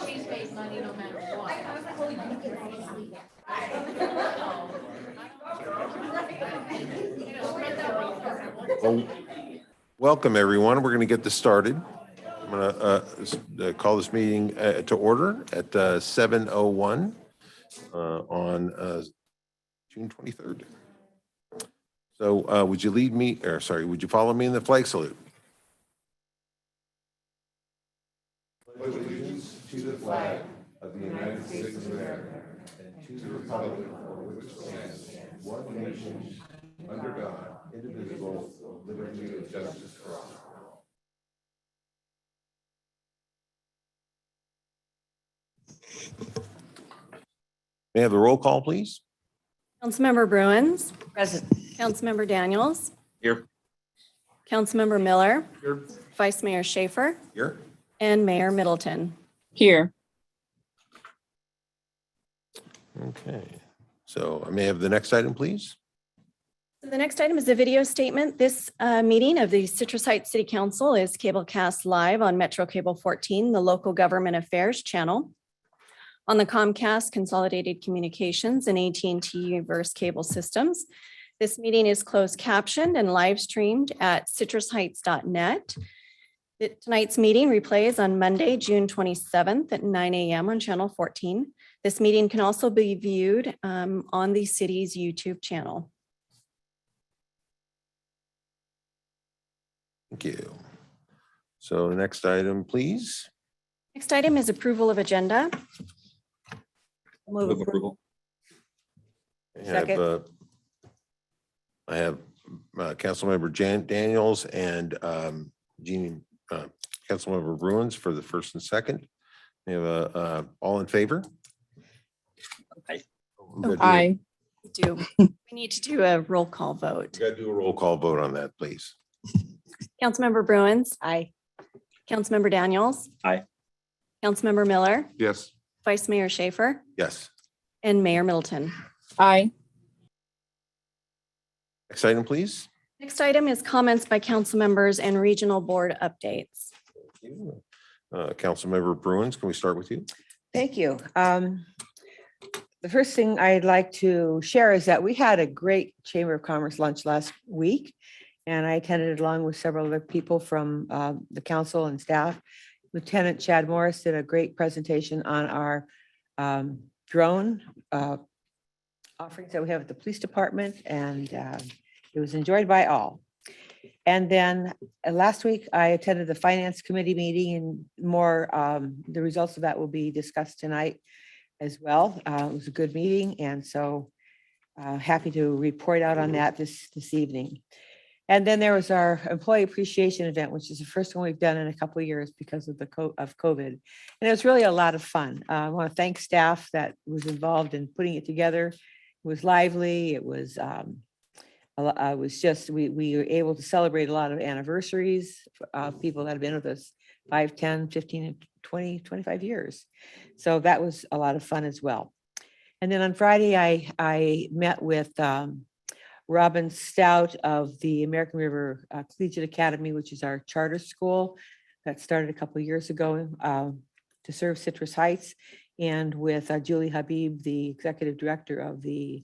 She's made money no matter what. Well, welcome, everyone. We're going to get this started. I'm going to call this meeting to order at 7:01 on June 23rd. So would you would you follow me in the flag salute? Allegiance to the flag of the United States of America and to the republic for which it stands, one nation, under God, indivisible, with liberty and justice for all. May I have the roll call, please? Councilmember Bruins. Present. Councilmember Daniels. Here. Councilmember Miller. Here. Vice Mayor Schaefer. Here. And Mayor Middleton. Here. Okay. So I may have the next item, please. So the next item is a video statement. This meeting of the Citrus Heights City Council is cablecast live on Metro Cable 14, the local government affairs channel, on the Comcast Consolidated Communications and AT&T Universe cable systems. This meeting is closed captioned and live streamed at citrusheights.net. Tonight's meeting replays on Monday, June 27th at 9 a.m. on Channel 14. This meeting can also be viewed on the city's YouTube channel. Thank you. So the next item, please. Next item is approval of agenda. Move approval. I have Councilmember Daniels and Councilmember Bruins for the first and second. We have all in favor? Aye. We need to do a roll call vote. You got to do a roll call vote on that, please. Councilmember Bruins. Aye. Councilmember Daniels. Aye. Councilmember Miller. Yes. Vice Mayor Schaefer. Yes. And Mayor Middleton. Aye. Next item, please. Next item is comments by council members and regional board updates. Councilmember Bruins, can we start with you? Thank you. The first thing I'd like to share is that we had a great Chamber of Commerce lunch last week, and I attended it along with several other people from the council and staff. Lieutenant Chad Morris did a great presentation on our drone offerings that we have at the police department, and it was enjoyed by all. And then last week, I attended the Finance Committee meeting, and more, the results of that will be discussed tonight as well. It was a good meeting, and so happy to report out on that this evening. And then there was our employee appreciation event, which is the first one we've done in a couple of years because of COVID. And it was really a lot of fun. I want to thank staff that was involved in putting it together. It was lively. It was just, we were able to celebrate a lot of anniversaries of people that have been with us 5, 10, 15, 20, 25 years. So that was a lot of fun as well. And then on Friday, I met with Robin Stout of the American River Collegiate Academy, which is our charter school that started a couple of years ago to serve Citrus Heights, and with Julie Habib, the executive director of the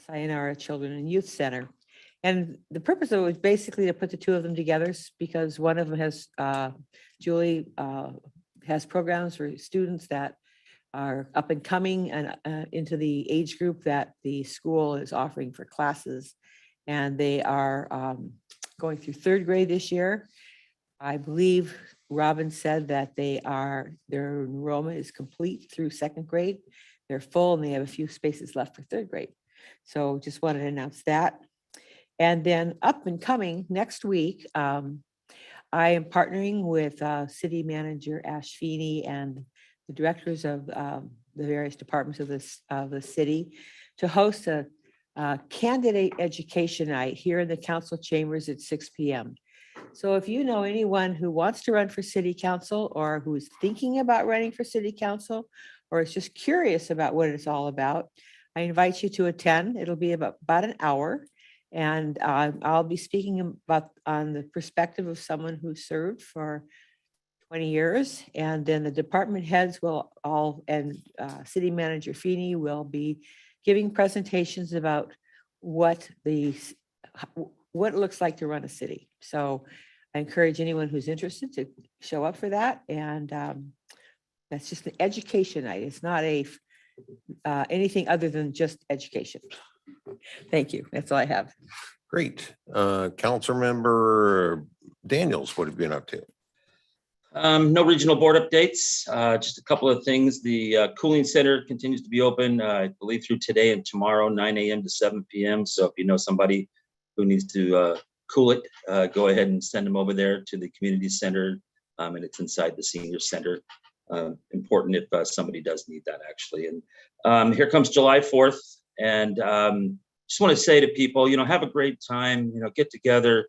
Sayonara Children and Youth Center. And the purpose of it was basically to put the two of them together because one of them has, Julie has programs for students that are up and coming and into the age group that the school is offering for classes. And they are going through third grade this year. I believe Robin said that their enrollment is complete through second grade. They're full and they have a few spaces left for third grade. So just wanted to announce that. And then up and coming next week, I am partnering with City Manager Ash Feeney and the directors of the various departments of the city to host a candidate education night here in the council chambers at 6 p.m. So if you know anyone who wants to run for city council or who's thinking about running for city council or is just curious about what it's all about, I invite you to attend. It'll be about an hour. And I'll be speaking about on the perspective of someone who served for 20 years. And then the department heads will all, and City Manager Feeney will be giving presentations about what it looks like to run a city. So I encourage anyone who's interested to show up for that. And that's just an education night. It's not anything other than just education. Thank you. That's all I have. Great. Councilmember Daniels, what have you been up to? No regional board updates, just a couple of things. The cooling center continues to be open, I believe through today and tomorrow, 9 a.m. to 7 p.m. So if you know somebody who needs to cool it, go ahead and send them over there to the community center. And it's inside the senior center. Important if somebody does need that actually. And here comes July 4th. And just want to say to people, have a great time, get together,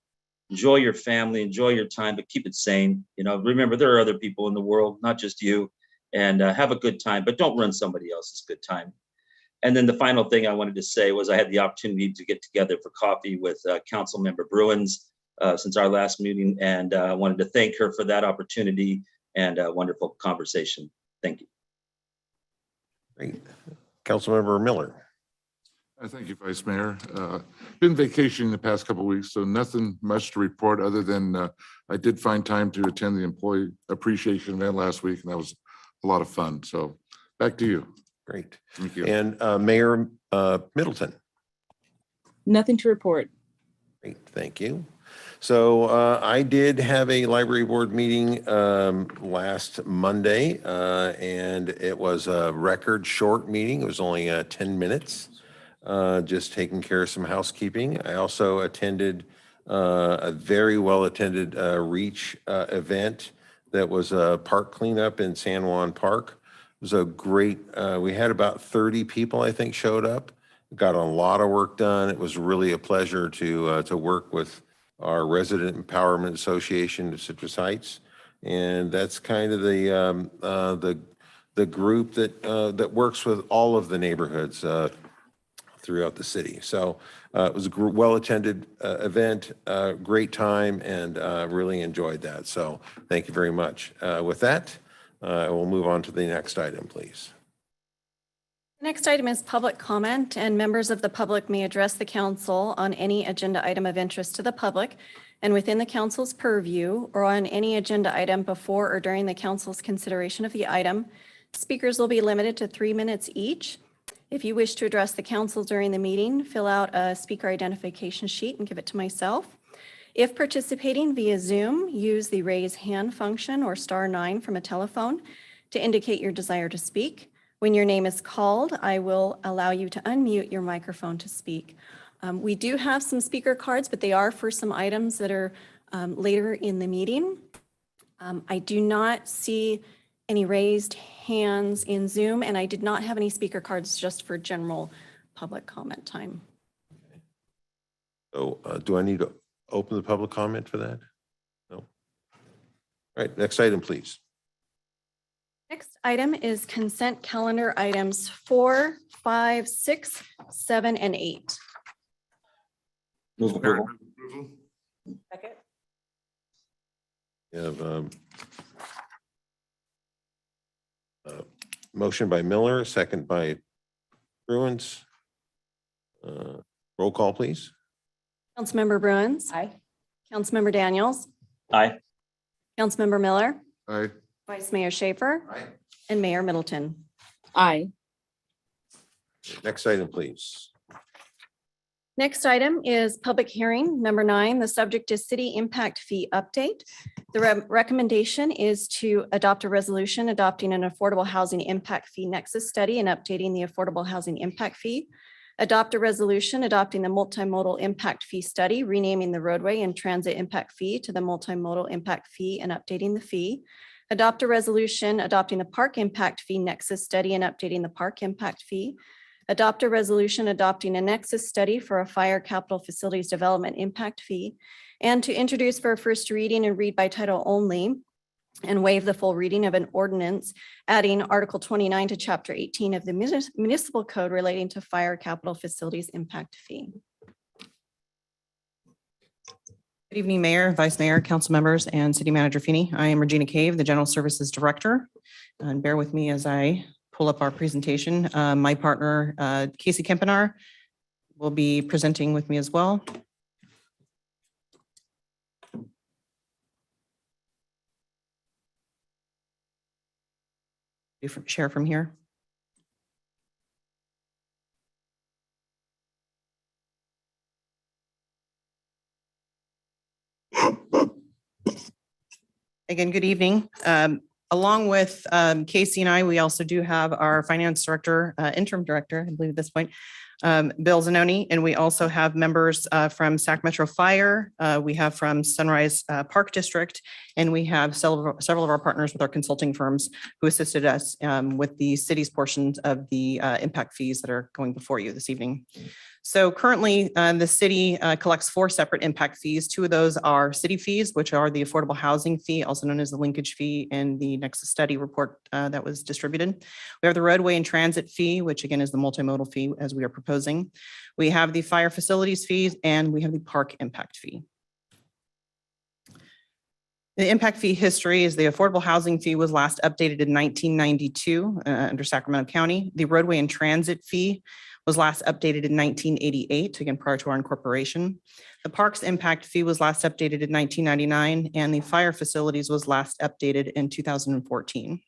enjoy your family, enjoy your time, but keep it sane. Remember, there are other people in the world, not just you, and have a good time, but don't ruin somebody else's good time. And then the final thing I wanted to say was I had the opportunity to get together for coffee with Councilmember Bruins since our last meeting, and I wanted to thank her for that opportunity and a wonderful conversation. Thank you. Great. Councilmember Miller. Thank you, Vice Mayor. Been vacationing the past couple of weeks, so nothing much to report other than I did find time to attend the employee appreciation event last week, and that was a lot of fun. So back to you. Great. Thank you. And Mayor Middleton. Nothing to report. Great, thank you. So I did have a library board meeting last Monday, and it was a record short meeting. It was only 10 minutes. Just taking care of some housekeeping. I also attended a very well-attended REACH event that was a park cleanup in San Juan Park. It was a great, we had about 30 people, I think, showed up. Got a lot of work done. It was really a pleasure to work with our Resident Empowerment Association of Citrus Heights. And that's kind of the group that works with all of the neighborhoods throughout the city. So it was a well-attended event, great time, and really enjoyed that. So thank you very much. With that, we'll move on to the next item, please. The next item is public comment, and members of the public may address the council on any agenda item of interest to the public and within the council's purview, or on any agenda item before or during the council's consideration of the item. Speakers will be limited to 3 minutes each. If you wish to address the council during the meeting, fill out a speaker identification sheet and give it to myself. If participating via Zoom, use the raise hand function or *9 from a telephone to indicate your desire to speak. When your name is called, I will allow you to unmute your microphone to speak. We do have some speaker cards, but they are for some items that are later in the meeting. I do not see any raised hands in Zoom, and I did not have any speaker cards just for general public comment time. So do I need to open the public comment for that? No. All right, next item, please. Next item is consent calendar items 4, 5, 6, 7, and 8. Move approval. Second. We have motion by Miller, second by Bruins. Roll call, please. Councilmember Bruins. Aye. Councilmember Daniels. Aye. Councilmember Miller. Aye. Vice Mayor Schaefer. Aye. And Mayor Middleton. Aye. Next item, please. Next item is public hearing number 9. The subject is city impact fee update. The recommendation is to adopt a resolution adopting an affordable housing impact fee nexus study and updating the affordable housing impact fee. Adopt a resolution adopting the multimodal impact fee study, renaming the roadway and transit impact fee to the multimodal impact fee and updating the fee. Adopt a resolution adopting the park impact fee nexus study and updating the park impact fee. Adopt a resolution adopting a nexus study for a fire capital facilities development impact fee, and to introduce for a first reading and read by title only and waive the full reading of an ordinance, adding Article 29 to Chapter 18 of the municipal code relating to fire capital facilities impact fee. Good evening, Mayor, Vice Mayor, council members, and City Manager Feeney. I am Regina Cave, the General Services Director. And bear with me as I pull up our presentation. My partner, Casey Kempenaar, will be presenting with me as well. Share from here. Again, good evening. Along with Casey and I, we also do have our finance director, interim director, I believe at this point, Bill Zanoni, and we also have members from Sac Metro Fire. We have from Sunrise Park District, and we have several of our partners with our consulting firms who assisted us with the city's portions of the impact fees that are going before you this evening. So currently, the city collects 4 separate impact fees. 2 of those are city fees, which are the affordable housing fee, also known as the linkage fee, and the Nexus study report that was distributed. We have the roadway and transit fee, which again is the multimodal fee as we are proposing. We have the fire facilities fees, and we have the park impact fee. The impact fee history is the affordable housing fee was last updated in 1992 under Sacramento County. The roadway and transit fee was last updated in 1988, again, prior to our incorporation. The parks impact fee was last updated in 1999, and the fire facilities was last updated in 2014.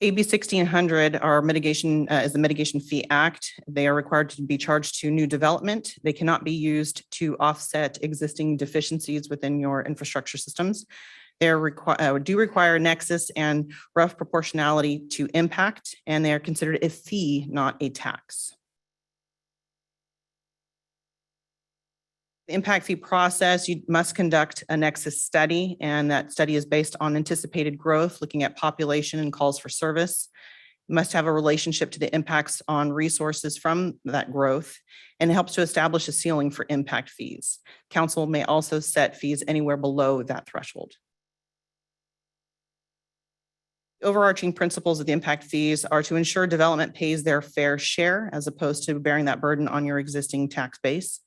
AB 1600 are mitigation is the Mitigation Fee Act. They are required to be charged to new development. They cannot be used to offset existing deficiencies within your infrastructure systems. They do require nexus and rough proportionality to impact, and they are considered a fee, not a tax. The impact fee process, you must conduct a nexus study, and that study is based on anticipated growth, looking at population and calls for service. You must have a relationship to the impacts on resources from that growth, and it helps to establish a ceiling for impact fees. Council may also set fees anywhere below that threshold. Overarching principles of the impact fees are to ensure development pays their fair share as opposed to bearing that burden on your existing tax base.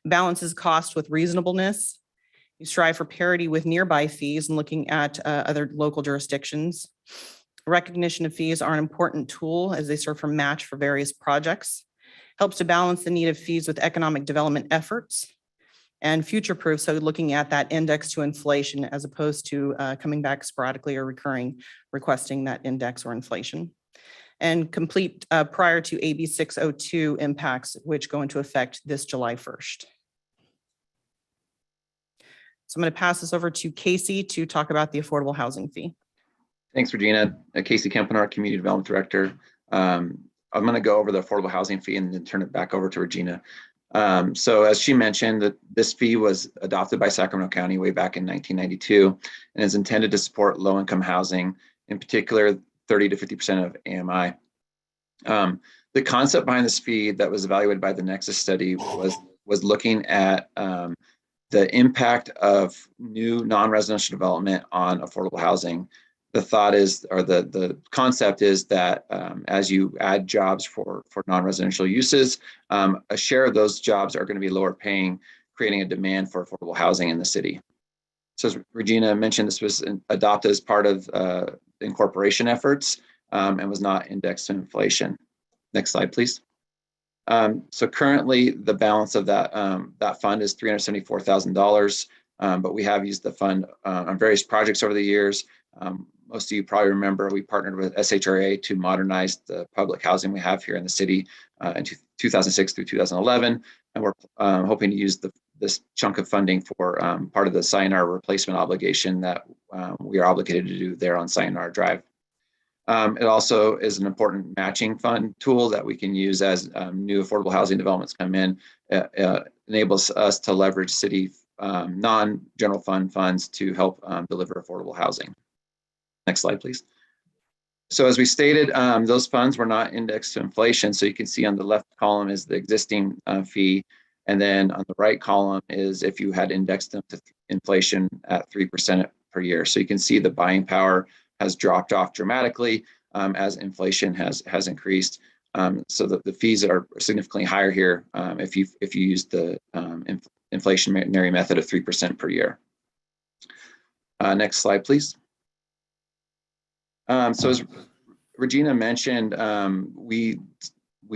Balances cost with reasonableness. You strive for parity with nearby fees and looking at other local jurisdictions. Recognition of fees are an important tool as they serve for match for various projects. Helps to balance the need of fees with economic development efforts. And future-proof, so looking at that index to inflation as opposed to coming back sporadically or recurring, requesting that index or inflation. And complete prior to AB 602 impacts, which go into effect this July 1st. So I'm going to pass this over to Casey to talk about the affordable housing fee. Thanks, Regina. Casey Kempenaar, Community Development Director. I'm going to go over the affordable housing fee and then turn it back over to Regina. So as she mentioned, this fee was adopted by Sacramento County way back in 1992 and is intended to support low-income housing, in particular 30 to 50% of AMI. The concept behind this fee that was evaluated by the Nexus study was looking at the impact of new non-residential development on affordable housing. The thought is, or the concept is that as you add jobs for non-residential uses, a share of those jobs are going to be lower paying, creating a demand for affordable housing in the city. So as Regina mentioned, this was adopted as part of incorporation efforts and was not indexed to inflation. Next slide, please. So currently the balance of that fund is $374,000, but we have used the fund on various projects over the years. most of you probably remember, we partnered with SHRA to modernize the public housing we have here in the city in 2006 through 2011. And we're hoping to use this chunk of funding for part of the Sayonara replacement obligation that we are obligated to do there on Sayonara Drive. It also is an important matching fund tool that we can use as new affordable housing developments come in. Enables us to leverage city non-general fund funds to help deliver affordable housing. Next slide, please. So as we stated, those funds were not indexed to inflation. So you can see on the left column is the existing fee. And then on the right column is if you had indexed them to inflation at 3% per year. So you can see the buying power has dropped off dramatically as inflation has increased. So the fees are significantly higher here if you use the inflationary method of 3% per year. Next slide, please. So as Regina mentioned, we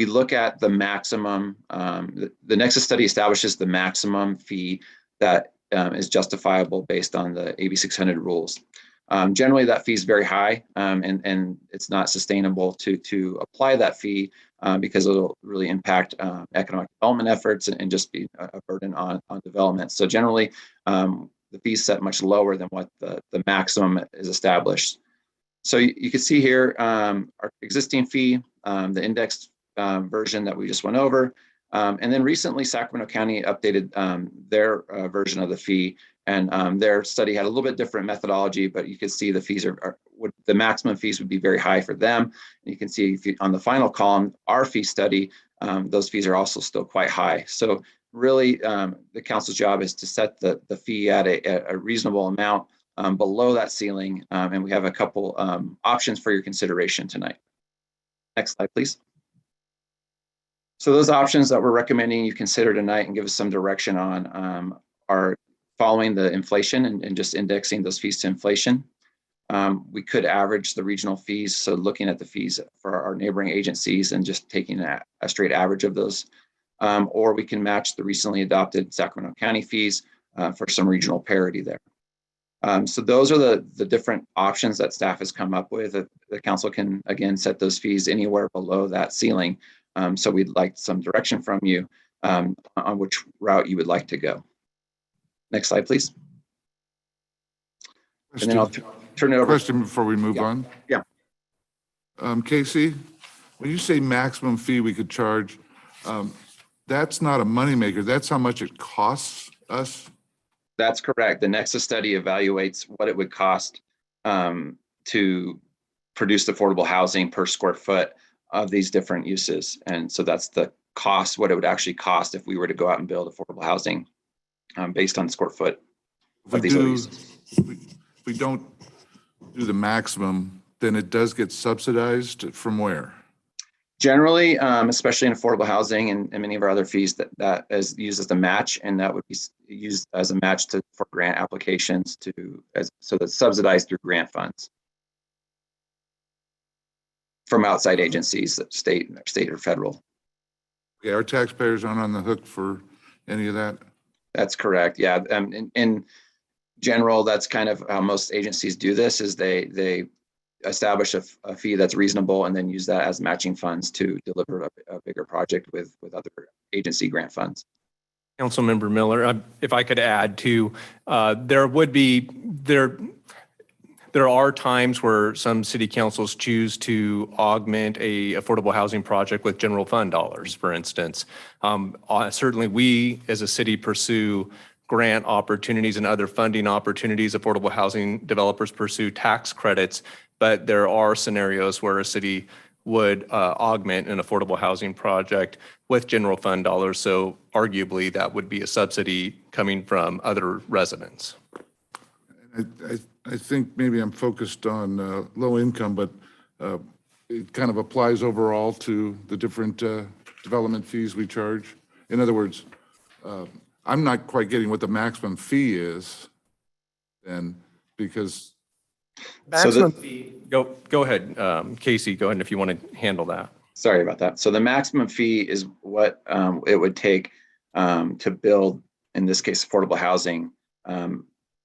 look at the maximum, the Nexus study establishes the maximum fee that is justifiable based on the AB 600 rules. Generally, that fee is very high, and it's not sustainable to apply that fee because it'll really impact economic development efforts and just be a burden on development. So generally, the fee is set much lower than what the maximum is established. So you can see here our existing fee, the indexed version that we just went over. And then recently, Sacramento County updated their version of the fee. And their study had a little bit different methodology, but you can see the fees the maximum fees would be very high for them. And you can see on the final column, our fee study, those fees are also still quite high. So really, the council's job is to set the fee at a reasonable amount below that ceiling. And we have a couple options for your consideration tonight. Next slide, please. So those options that we're recommending you consider tonight and give us some direction on are following the inflation and just indexing those fees to inflation. We could average the regional fees. So looking at the fees for our neighboring agencies and just taking a straight average of those. Or we can match the recently adopted Sacramento County fees for some regional parity there. So those are the different options that staff has come up with. The council can, again, set those fees anywhere below that ceiling. So we'd like some direction from you on which route you would like to go. Next slide, please. And then I'll turn it over. Question before we move on. Yeah. Casey, when you say maximum fee we could charge, that's not a moneymaker. That's how much it costs us. That's correct. The Nexus study evaluates what it would cost to produce affordable housing per square foot of these different uses. And so that's the cost, what it would actually cost if we were to go out and build affordable housing based on square foot of these uses. If we don't do the maximum, then it does get subsidized from where? Generally, especially in affordable housing and many of our other fees, that is used as a match, and that would be used as a match for grant applications so that's subsidized through grant funds from outside agencies, state or federal. Okay, our taxpayers aren't on the hook for any of that? That's correct, yeah. In general, that's kind of how most agencies do this, is they establish a fee that's reasonable and then use that as matching funds to deliver a bigger project with other agency grant funds. Councilmember Miller, if I could add to, there are times where some city councils choose to augment a affordable housing project with general fund dollars, for instance. Certainly we as a city pursue grant opportunities and other funding opportunities. Affordable housing developers pursue tax credits, but there are scenarios where a city would augment an affordable housing project with general fund dollars. So arguably that would be a subsidy coming from other residents. I think maybe I'm focused on low income, but it kind of applies overall to the different development fees we charge. In other words, I'm not quite getting what the maximum fee is then, because Maximum fee. Go ahead, Casey, go ahead if you want to handle that. Sorry about that. So the maximum fee is what it would take to build, in this case, affordable housing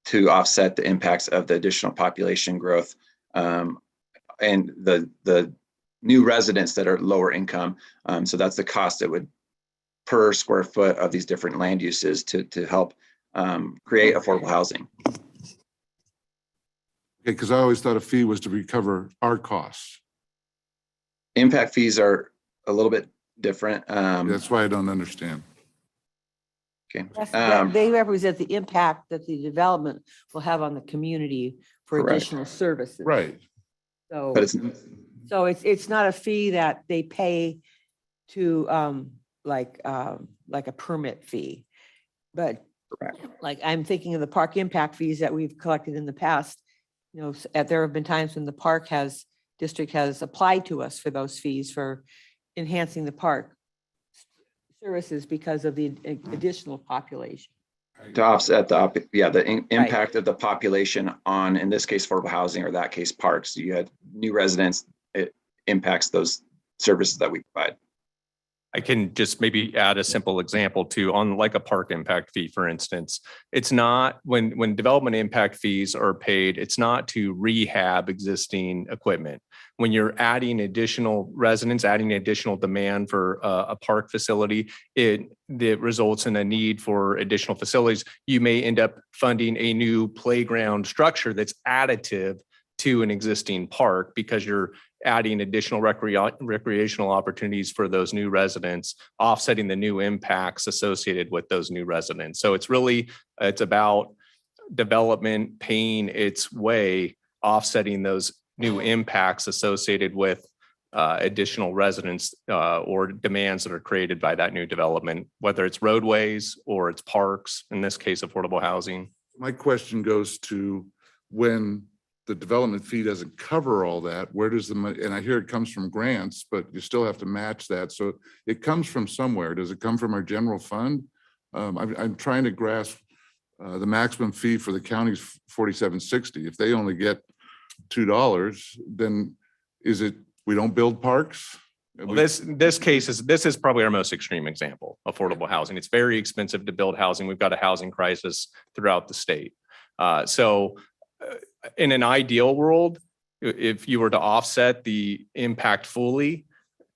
to offset the impacts of the additional population growth and the new residents that are lower income. So that's the cost that would per square foot of these different land uses to help create affordable housing. Okay, because I always thought a fee was to recover our costs. Impact fees are a little bit different. That's why I don't understand. Okay. They represent the impact that the development will have on the community for Correct. additional services. Right. So, But it's it's not a fee that they pay to, like a permit fee. But correct. like, I'm thinking of the park impact fees that we've collected in the past. You know, there have been times when the district has applied to us for those fees for enhancing the park services because of the additional population. To offset the impact of the population on, in this case, affordable housing, or that case, parks. You had new residents, it impacts those services that we provide. I can just maybe add a simple example too, on like a park impact fee, for instance. It's not, when development impact fees are paid, it's not to rehab existing equipment. When you're adding additional residents, adding additional demand for a park facility, it results in a need for additional facilities. You may end up funding a new playground structure that's additive to an existing park because you're adding additional recreational opportunities for those new residents, offsetting the new impacts associated with those new residents. So it's about development paying its way, offsetting those new impacts associated with additional residents or demands that are created by that new development, whether it's roadways or it's parks, in this case, affordable housing. My question goes to, when the development fee doesn't cover all that, where does the money, and I hear it comes from grants, but you still have to match that. So it comes from somewhere. Does it come from our general fund? I'm trying to grasp the maximum fee for the county's $47.60. If they only get $2, then is it, we don't build parks? Well, this is probably our most extreme example, affordable housing. It's very expensive to build housing. We've got a housing crisis throughout the state. In an ideal world, if you were to offset the impact fully,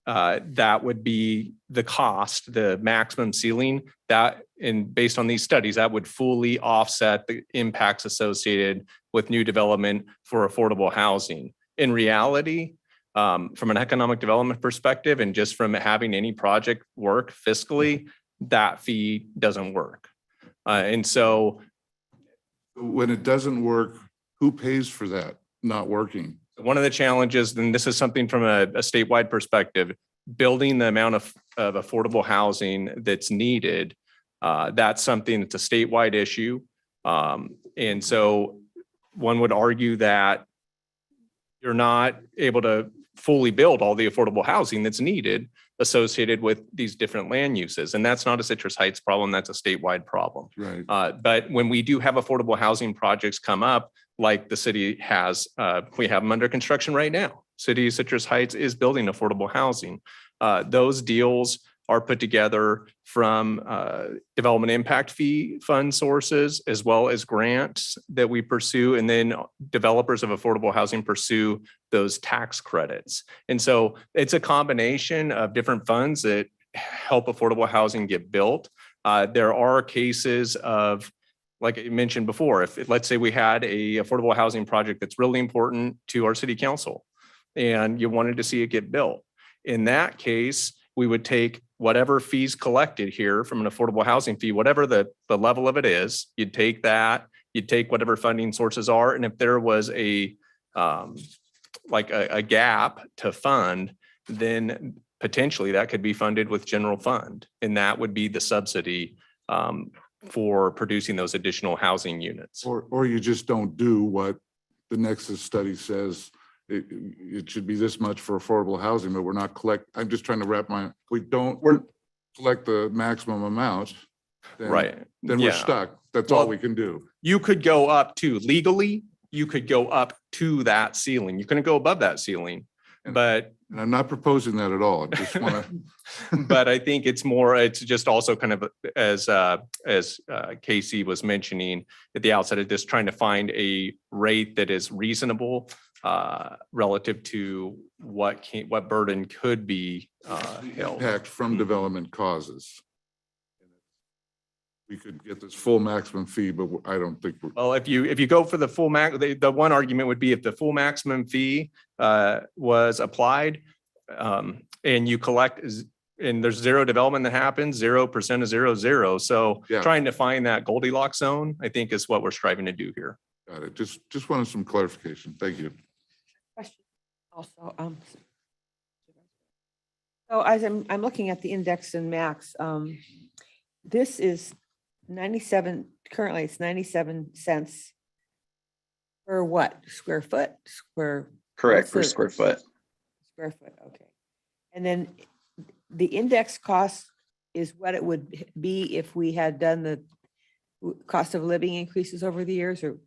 that would be the cost, the maximum ceiling that, and based on these studies, that would fully offset the impacts associated with new development for affordable housing. In reality, from an economic development perspective and just from having any project work fiscally, that fee doesn't work. And so when it doesn't work, who pays for that not working? one of the challenges, and this is something from a statewide perspective, building the amount of affordable housing that's needed, that's something that's a statewide issue. And so one would argue that you're not able to fully build all the affordable housing that's needed associated with these different land uses. And that's not a Citrus Heights problem, that's a statewide problem. Right. But when we do have affordable housing projects come up, like the city has, we have them under construction right now. City of Citrus Heights is building affordable housing. Those deals are put together from development impact fee fund sources, as well as grants that we pursue. And then developers of affordable housing pursue those tax credits. And so it's a combination of different funds that help affordable housing get built. There are cases of, like I mentioned before, if let's say we had a affordable housing project that's really important to our city council and you wanted to see it get built. In that case, we would take whatever fees collected here from an affordable housing fee, whatever the level of it is, you'd take that, you'd take whatever funding sources are. And if there was a gap to fund, then potentially that could be funded with general fund. And that would be the subsidy for producing those additional housing units. Or you just don't do what the Nexus study says. It should be this much for affordable housing, but we're not I'm just trying to we're collect the maximum amount. Then we're stuck. That's all we can do. You could go up to, legally, you could go up to that ceiling. You couldn't go above that ceiling, but. And I'm not proposing that at all. I just want to. But I think it's just also kind of as Casey was mentioning at the outset of this, trying to find a rate that is reasonable relative to what burden could be held. Impact from development causes. We could get this full maximum fee, but I don't think we're. Well, if you go for the full the one argument would be if the full maximum fee was applied and you collect and there's zero development that happens, 0% of 0, 0. So Yeah. trying to find that Goldilocks zone, I think is what we're striving to do here. Got it. Just wanted some clarification. Thank you. Question also, so as I'm looking at the index and max, this is 97, currently it's 97 cents per what? Square foot, Correct, per What's the- square foot. Square foot, okay. And then the index cost is what it would be if we had done the cost of living increases over the years, or?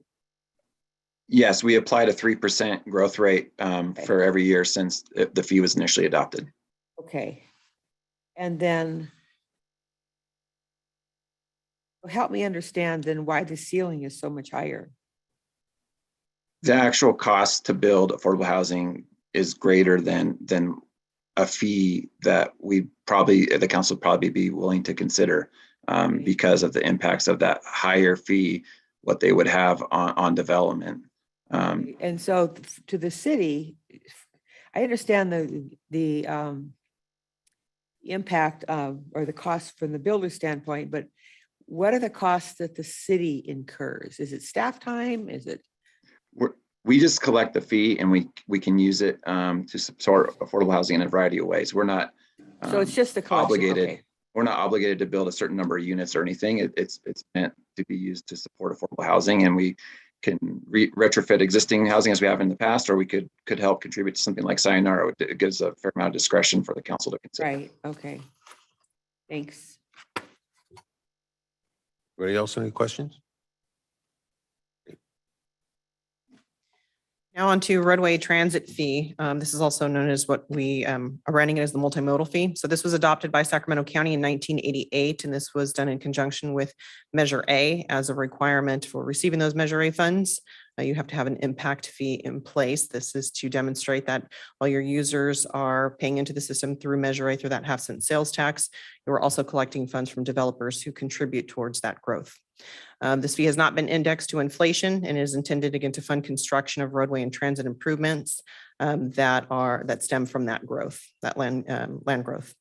Yes, we applied a 3% growth rate for every year since the fee was initially adopted. Okay. And then help me understand then why the ceiling is so much higher. The actual cost to build affordable housing is greater than a fee that the council would probably be willing to consider because of the impacts of that higher fee, what they would have on development. And so to the city, I understand the impact or the cost from the builder standpoint, but what are the costs that the city incurs? Is it staff time? Is it? We just collect the fee and we can use it to support affordable housing in a variety of ways. We're not So it's just the collection, obligated. okay. We're not obligated to build a certain number of units or anything. It's meant to be used to support affordable housing, and we can retrofit existing housing as we have in the past, or we could help contribute to something like Sayonara. It gives a fair amount of discretion for the council to consider. Right, okay. Thanks. Anybody else, any questions? Now on to roadway transit fee. This is also known as what we are branding it as the multimodal fee. So this was adopted by Sacramento County in 1988, and this was done in conjunction with Measure A as a requirement for receiving those Measure A funds. You have to have an impact fee in place. This is to demonstrate that while your users are paying into the system through Measure A through that half-cent sales tax, you are also collecting funds from developers who contribute towards that growth. This fee has not been indexed to inflation and is intended again to fund construction of roadway and transit improvements that stem from that growth, that land growth.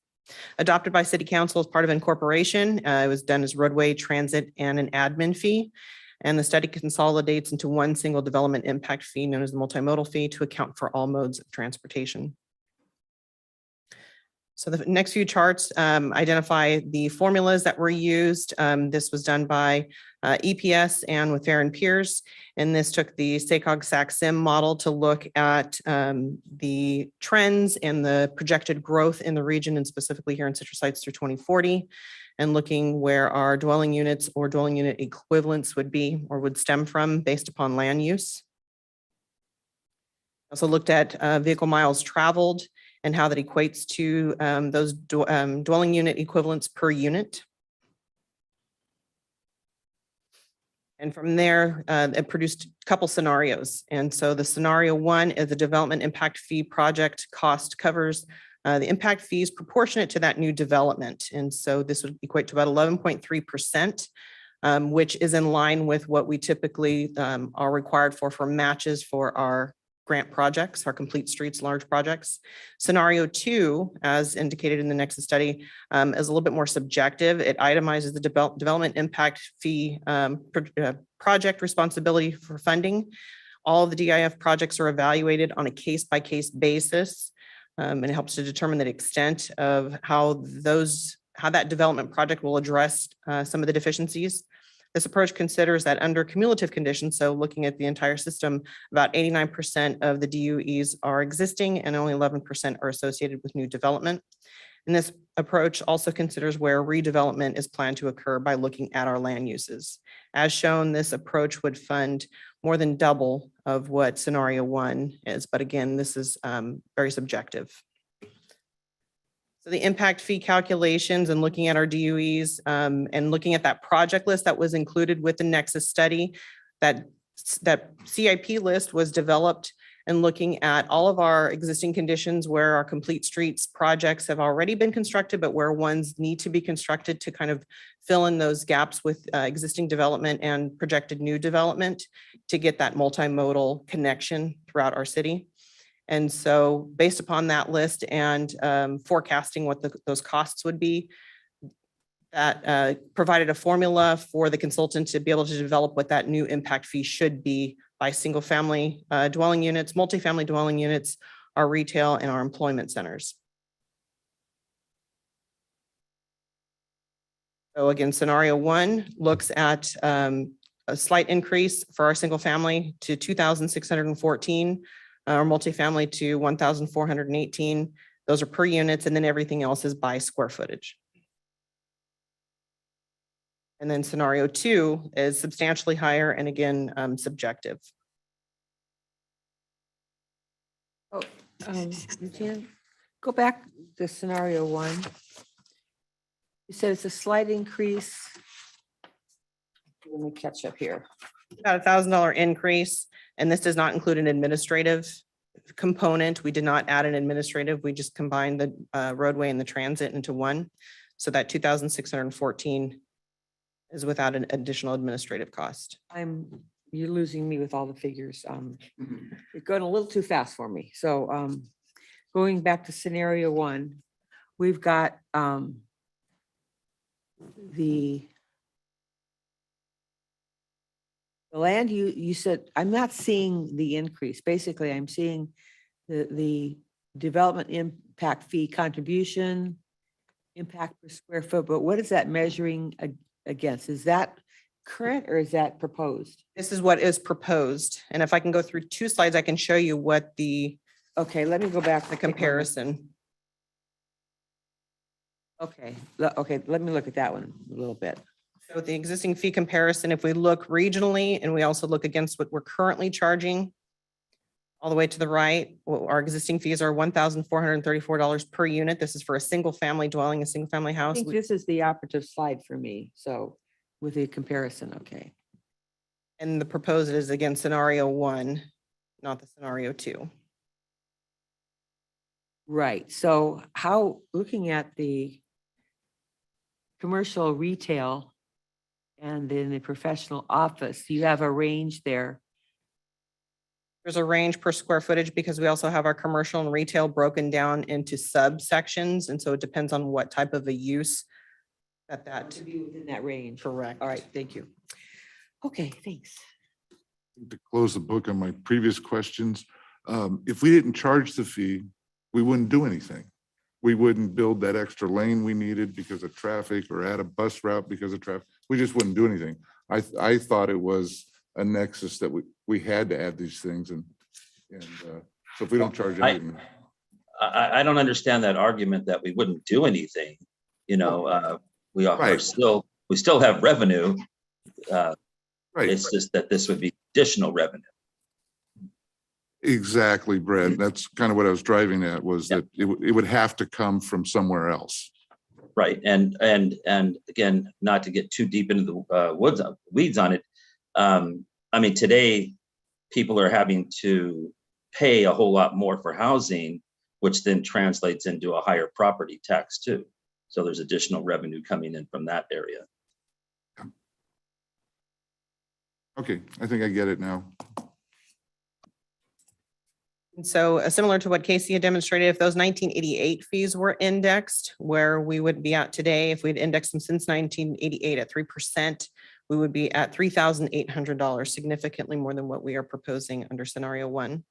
Adopted by City Council as part of incorporation, it was done as roadway, transit, and an admin fee. And the study consolidates into one single development impact fee known as the multimodal fee to account for all modes of transportation. So the next few charts identify the formulas that were used. This was done by EPS and with Fair and Peers. And this took the SACOG SAC-SIM model to look at the trends and the projected growth in the region, and specifically here in Citrus Heights through 2040, and looking where our dwelling units or dwelling unit equivalents would be or would stem from based upon land use. Also looked at vehicle miles traveled and how that equates to those dwelling unit equivalents per unit. And from there, it produced a couple scenarios. And so the scenario one is the development impact fee project cost covers the impact fees proportionate to that new development. And so this would equate to about 11.3%, which is in line with what we typically are required for matches for our grant projects, our complete streets, large projects. Scenario two, as indicated in the Nexus study, is a little bit more subjective. It itemizes the development impact fee project responsibility for funding. All of the DIF projects are evaluated on a case-by-case basis, and it helps to determine the extent of how that development project will address some of the deficiencies. This approach considers that under cumulative conditions, so looking at the entire system, about 89% of the DUEs are existing and only 11% are associated with new development. And this approach also considers where redevelopment is planned to occur by looking at our land uses. As shown, this approach would fund more than double of what scenario one is, but again, this is very subjective. So the impact fee calculations and looking at our DUEs and looking at that project list that was included with the Nexus study, that CIP list was developed and looking at all of our existing conditions where our complete streets projects have already been constructed, but where ones need to be constructed to kind of fill in those gaps with existing development and projected new development to get that multimodal connection throughout our city. And so based upon that list and forecasting what those costs would be, that provided a formula for the consultant to be able to develop what that new impact fee should be by single family dwelling units, multifamily dwelling units, our retail and our employment centers. So again, scenario one looks at a slight increase for our single family to 2,614, our multifamily to 1,418. Those are per units, and then everything else is by square footage. And then scenario two is substantially higher and again, subjective. Oh, Regina, go back to scenario one. You said it's a slight increase. Let me catch up here. About $1,000 increase, and this does not include an administrative component. We did not add an administrative. We just combined the roadway and the transit into one. So that 2,614 is without an additional administrative cost. You're losing me with all the figures. You're going a little too fast for me. So going back to scenario one, we've got the land you said, I'm not seeing the increase. Basically, I'm seeing the development impact fee contribution, impact per square foot, but what is that measuring against? Is that current or is that proposed? This is what is proposed. And if I can go through two slides, I can show you what the Okay, let me go back to the comparison. Okay, let me look at that one a little bit. So the existing fee comparison, if we look regionally and we also look against what we're currently charging, all the way to the right, our existing fees are $1,434 per unit. This is for a single family dwelling, a single family I house. think this is the operative slide for me. So with the comparison, okay. And the proposed is again scenario one, not the scenario two. Right, so how, looking at the commercial retail and then the professional office, you have a range there. There's a range per square footage because we also have our commercial and retail broken down into subsections. And so it depends on what type of a use that. To be within that range. Correct. All right, thank you. Okay, thanks. To close the book on my previous questions, if we didn't charge the fee, we wouldn't do anything. We wouldn't build that extra lane we needed because of traffic or add a bus route because of traffic. We just wouldn't do anything. I thought it was a nexus that we had to add these things and so if we don't charge anything. I don't understand that argument that we wouldn't do anything. You know, we are Right. we still have revenue. Right. It's just that this would be additional revenue. Exactly, Brett. That's kind of what I was driving at was Yep. that it would have to come from somewhere else. Right. And again, not to get too deep into the weeds on it. I mean, today people are having to pay a whole lot more for housing, which then translates into a higher property tax too. So there's additional revenue coming in from that area. Okay, I think I get it now. And so similar to what Casey had demonstrated, if those 1988 fees were indexed, where we would be at today, if we'd indexed them since 1988 at 3%, we would be at $3,800, significantly more than what we are proposing under scenario one.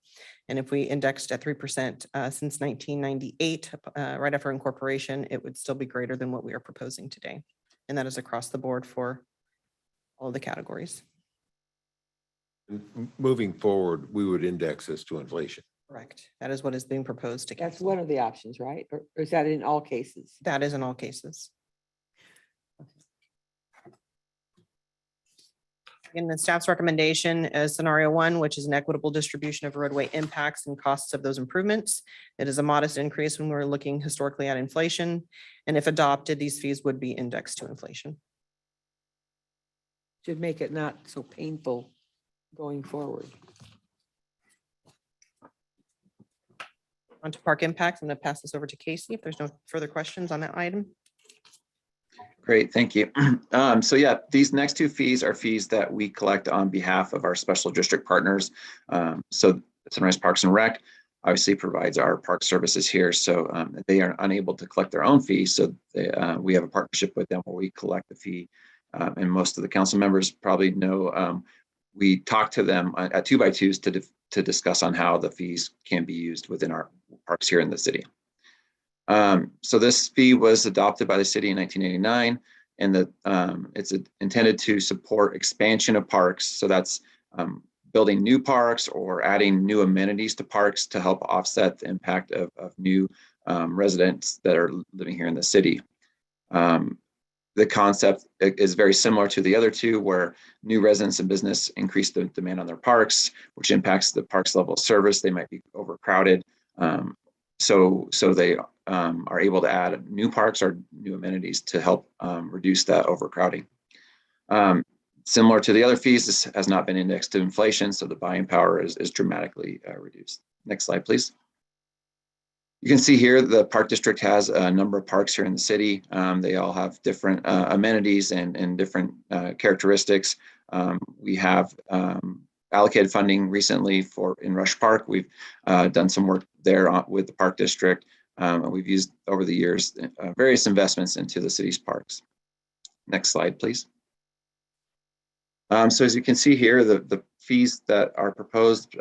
And if we indexed at 3% since 1998, right after incorporation, it would still be greater than what we are proposing today. And that is across the board for all of the categories. Moving forward, we would index this to inflation. Correct. That is what is being proposed to That's council. one of the options, right? Or is that in all cases? That is in all cases. In the staff's recommendation is scenario one, which is an equitable distribution of roadway impacts and costs of those improvements. It is a modest increase when we're looking historically at inflation. And if adopted, these fees would be indexed to inflation. Should make it not so painful going forward. On to park impacts. I'm going to pass this over to Casey if there's no further questions on that item. Great, thank you. So yeah, these next two fees are fees that we collect on behalf of our special district partners. So Sunrise Parks and Rec obviously provides our park services here. So they are unable to collect their own fees. So we have a partnership with them where we collect the fee. And most of the council members probably know we talk to them at 2x2s to discuss on how the fees can be used within our parks here in the city. So this fee was adopted by the city in 1989, and it's intended to support expansion of parks. So that's building new parks or adding new amenities to parks to help offset the impact of new residents that are living here in the city. The concept is very similar to the other two, where new residents and business increase the demand on their parks, which impacts the park's level of service. They might be overcrowded. So they are able to add new parks or new amenities to help reduce that overcrowding. Similar to the other fees, this has not been indexed to inflation, so the buying power is dramatically reduced. Next slide, please. You can see here the park district has a number of parks here in the city. They all have different amenities and different characteristics. We have allocated funding recently in Rush Park. We've done some work there with the park district. And we've used over the years various investments into the city's parks. Next slide, please. So as you can see here, the fees that are proposed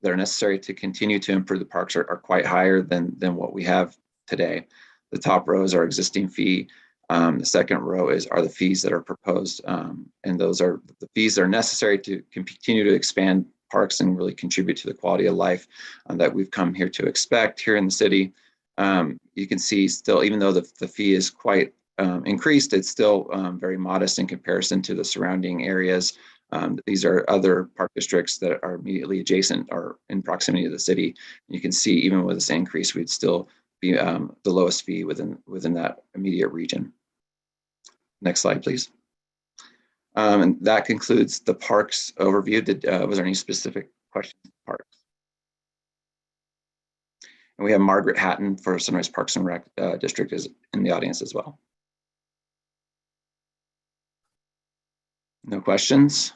that are necessary to continue to improve the parks are quite higher than what we have today. The top row is our existing fee. The second row are the fees that are proposed. And those are the fees that are necessary to continue to expand parks and really contribute to the quality of life that we've come here to expect here in the city. You can see still, even though the fee is quite increased, it's still very modest in comparison to the surrounding areas. These are other park districts that are immediately adjacent or in proximity to the city. You can see even with this increase, we'd still be the lowest fee within that immediate region. Next slide, please. And that concludes the parks overview. Was there any specific questions? Parks. And we have Margaret Hatton for Sunrise Parks and Rec District is in the audience as well. No questions?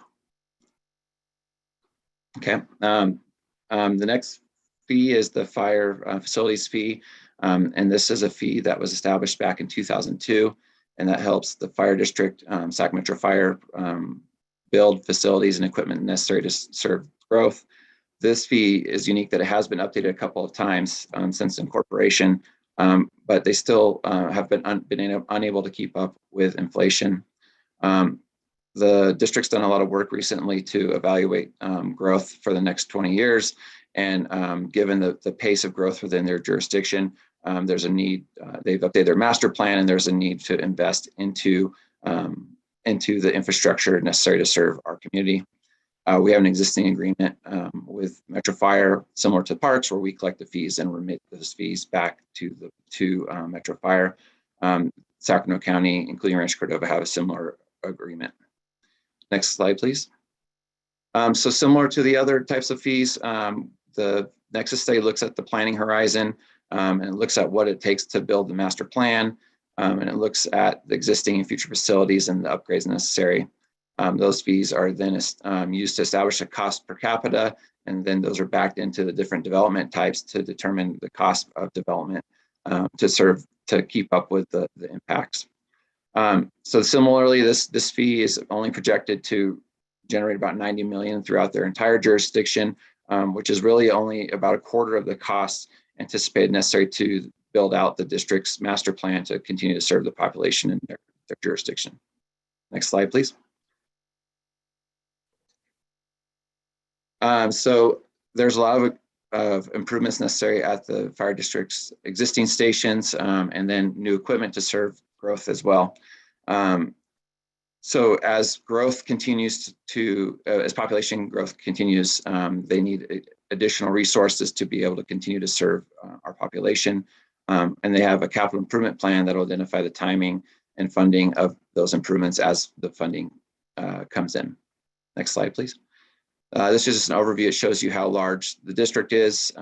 Okay. The next fee is the fire facilities fee. And this is a fee that was established back in 2002. And that helps the fire district, Sac Metro Fire, build facilities and equipment necessary to serve growth. This fee is unique that it has been updated a couple of times since incorporation, but they still have been unable to keep up with inflation. The district's done a lot of work recently to evaluate growth for the next 20 years. And given the pace of growth within their jurisdiction, there's a need, they've updated their master plan, and there's a need to invest into the infrastructure necessary to serve our community. We have an existing agreement with Metro Fire, similar to parks, where we collect the fees and remit those fees back to Metro Fire. Sacramento County, including Rancho Cordova, have a similar agreement. Next slide, please. So similar to the other types of fees, the Nexus study looks at the planning horizon, and it looks at what it takes to build the master plan, and it looks at the existing and future facilities and the upgrades necessary. Those fees are then used to establish a cost per capita, and then those are backed into the different development types to determine the cost of development to keep up with the impacts. So similarly, this fee is only projected to generate about 90 million throughout their entire jurisdiction, which is really only about a quarter of the costs anticipated necessary to build out the district's master plan to continue to serve the population in their jurisdiction. Next slide, please. So there's a lot of improvements necessary at the fire district's existing stations, and then new equipment to serve growth as well. So as growth continues as population growth continues, they need additional resources to be able to continue to serve our population. And they have a capital improvement plan that will identify the timing and funding of those improvements as the funding comes in. Next slide, please. This is just an overview. It shows you how large the district is.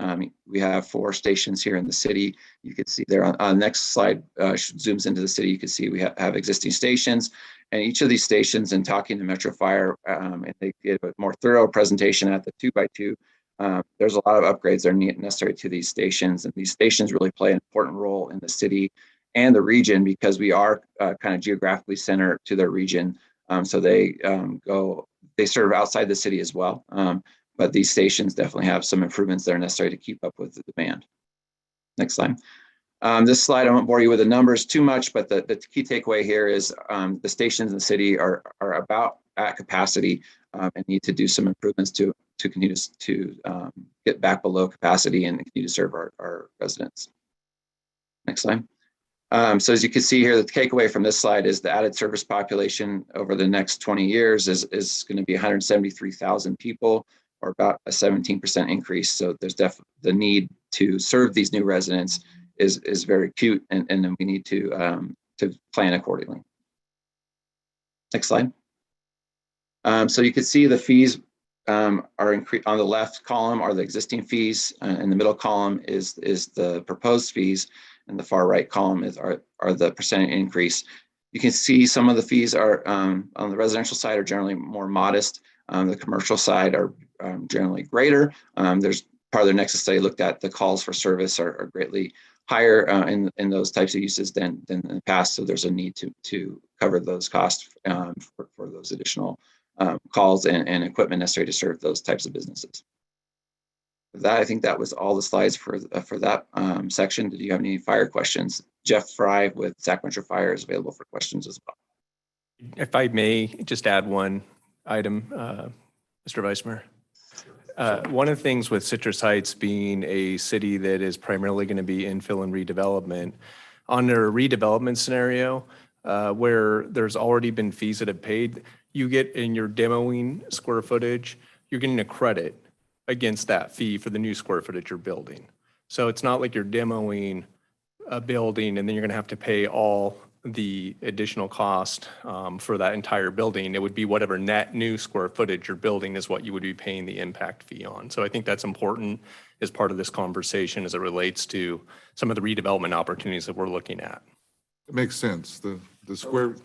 We have 4 stations here in the city. You can see there on the next slide, zooms into the city. You can see we have existing stations, and each of these stations, in talking to Metro Fire, and they give a more thorough presentation at the 2x2. There's a lot of upgrades that are necessary to these stations, and these stations really play an important role in the city and the region because we are kind of geographically centered to their region. So they serve outside the city as well. But these stations definitely have some improvements that are necessary to keep up with the demand. Next slide. This slide, I won't bore you with the numbers too much, but the key takeaway here is the stations in the city are about at capacity and need to do some improvements to continue to get back below capacity and continue to serve our residents. Next slide. So as you can see here, the takeaway from this slide is the added service population over the next 20 years is going to be 173,000 people, or about a 17% increase. So there's definitely the need to serve these new residents is very acute, and then we need to plan accordingly. Next slide. So you can see the fees are increased. On the left column are the existing fees, and the middle column is the proposed fees, and the far right column are the percentage increase. You can see some of the fees are on the residential side are generally more modest. The commercial side are generally greater. There's part of their Nexus study looked at the calls for service are greatly higher in those types of uses than in the past. So there's a need to cover those costs for those additional calls and equipment necessary to serve those types of businesses. With that, I think that was all the slides for that section. Did you have any fire questions? Jeff Fry with Sac Metro Fire is available for questions as well. If I may just add one item, Mr. Vice Mayor. One of the things with Citrus Heights being a city that is primarily going to be infill and redevelopment, under a redevelopment scenario where there's already been fees that have paid, you get in your demoing square footage, you're getting a credit against that fee for the new square footage you're building. So it's not like you're demoing a building and then you're going to have to pay all the additional cost for that entire building. It would be whatever net new square footage you're building is what you would be paying the impact fee on. So I think that's important as part of this conversation as it relates to some of the redevelopment opportunities that we're looking at. It makes sense. The square,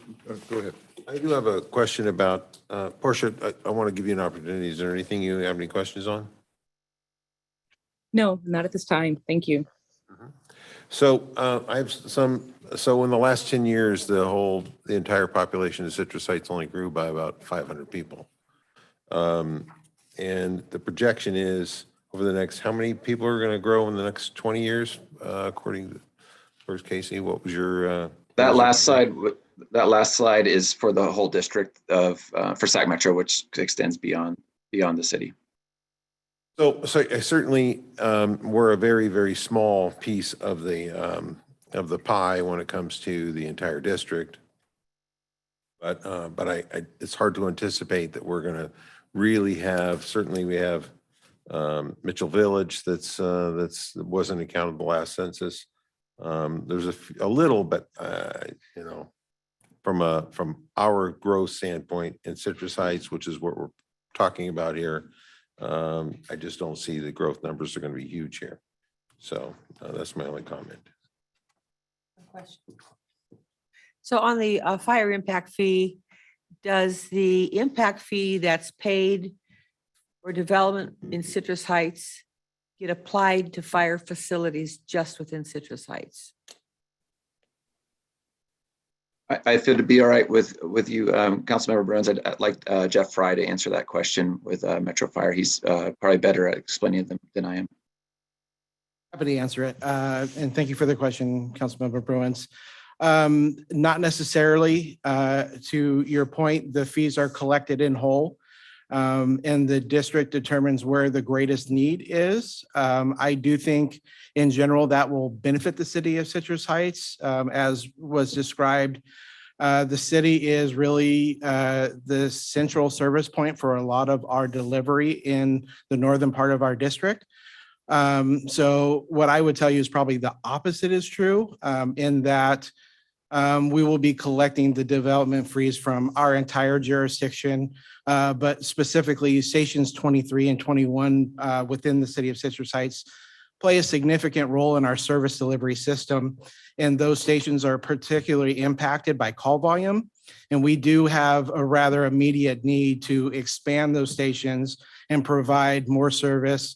go ahead. I do have a question about, Portia, I want to give you an opportunity. Is there anything you have any questions on? No, not at this time. Thank you. So I have so in the last 10 years, the entire population of Citrus Heights only grew by about 500 people. And the projection is over the next, how many people are going to grow in the next 20 years, according to First Casey? What was your? That last slide is for the whole district for Sac Metro, which extends beyond the city. So certainly we're a very, very small piece of the pie when it comes to the entire district. But it's hard to anticipate that we're going to really have. Certainly, we have Mitchell Village that wasn't accounted the last census. There's a little, but from our growth standpoint in Citrus Heights, which is what we're talking about here, I just don't see the growth numbers are going to be huge here. So that's my only comment. So on the fire impact fee, does the impact fee that's paid for development in Citrus Heights get applied to fire facilities just within Citrus Heights? I feel to be all right with you, Councilmember Burns. I'd like Jeff Fry to answer that question with Metro Fire. He's probably better at explaining them than I am. Happy to answer it. And thank you for the question, Councilmember Bruins. Not necessarily. To your point, the fees are collected in whole, and the district determines where the greatest need is. I do think in general that will benefit the city of Citrus Heights. As was described, the city is really the central service point for a lot of our delivery in the northern part of our district. So what I would tell you is probably the opposite is true, in that We will be collecting the development fees from our entire jurisdiction, but specifically stations 23 and 21 within the city of Citrus Heights play a significant role in our service delivery system. And those stations are particularly impacted by call volume. And we do have a rather immediate need to expand those stations and provide more service,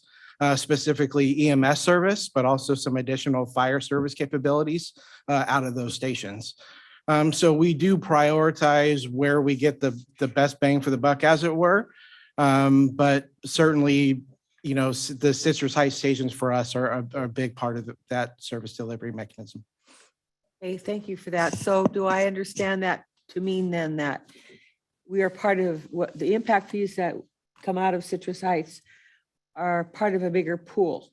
specifically EMS service, but also some additional fire service capabilities out of those stations. So we do prioritize where we get the best bang for the buck, as it were. But certainly, you know, the Citrus Heights stations for us are a big part of that service delivery mechanism. Okay, thank you for that. So do I understand that to mean then that we are part of what the impact fees that come out of Citrus Heights are part of a bigger pool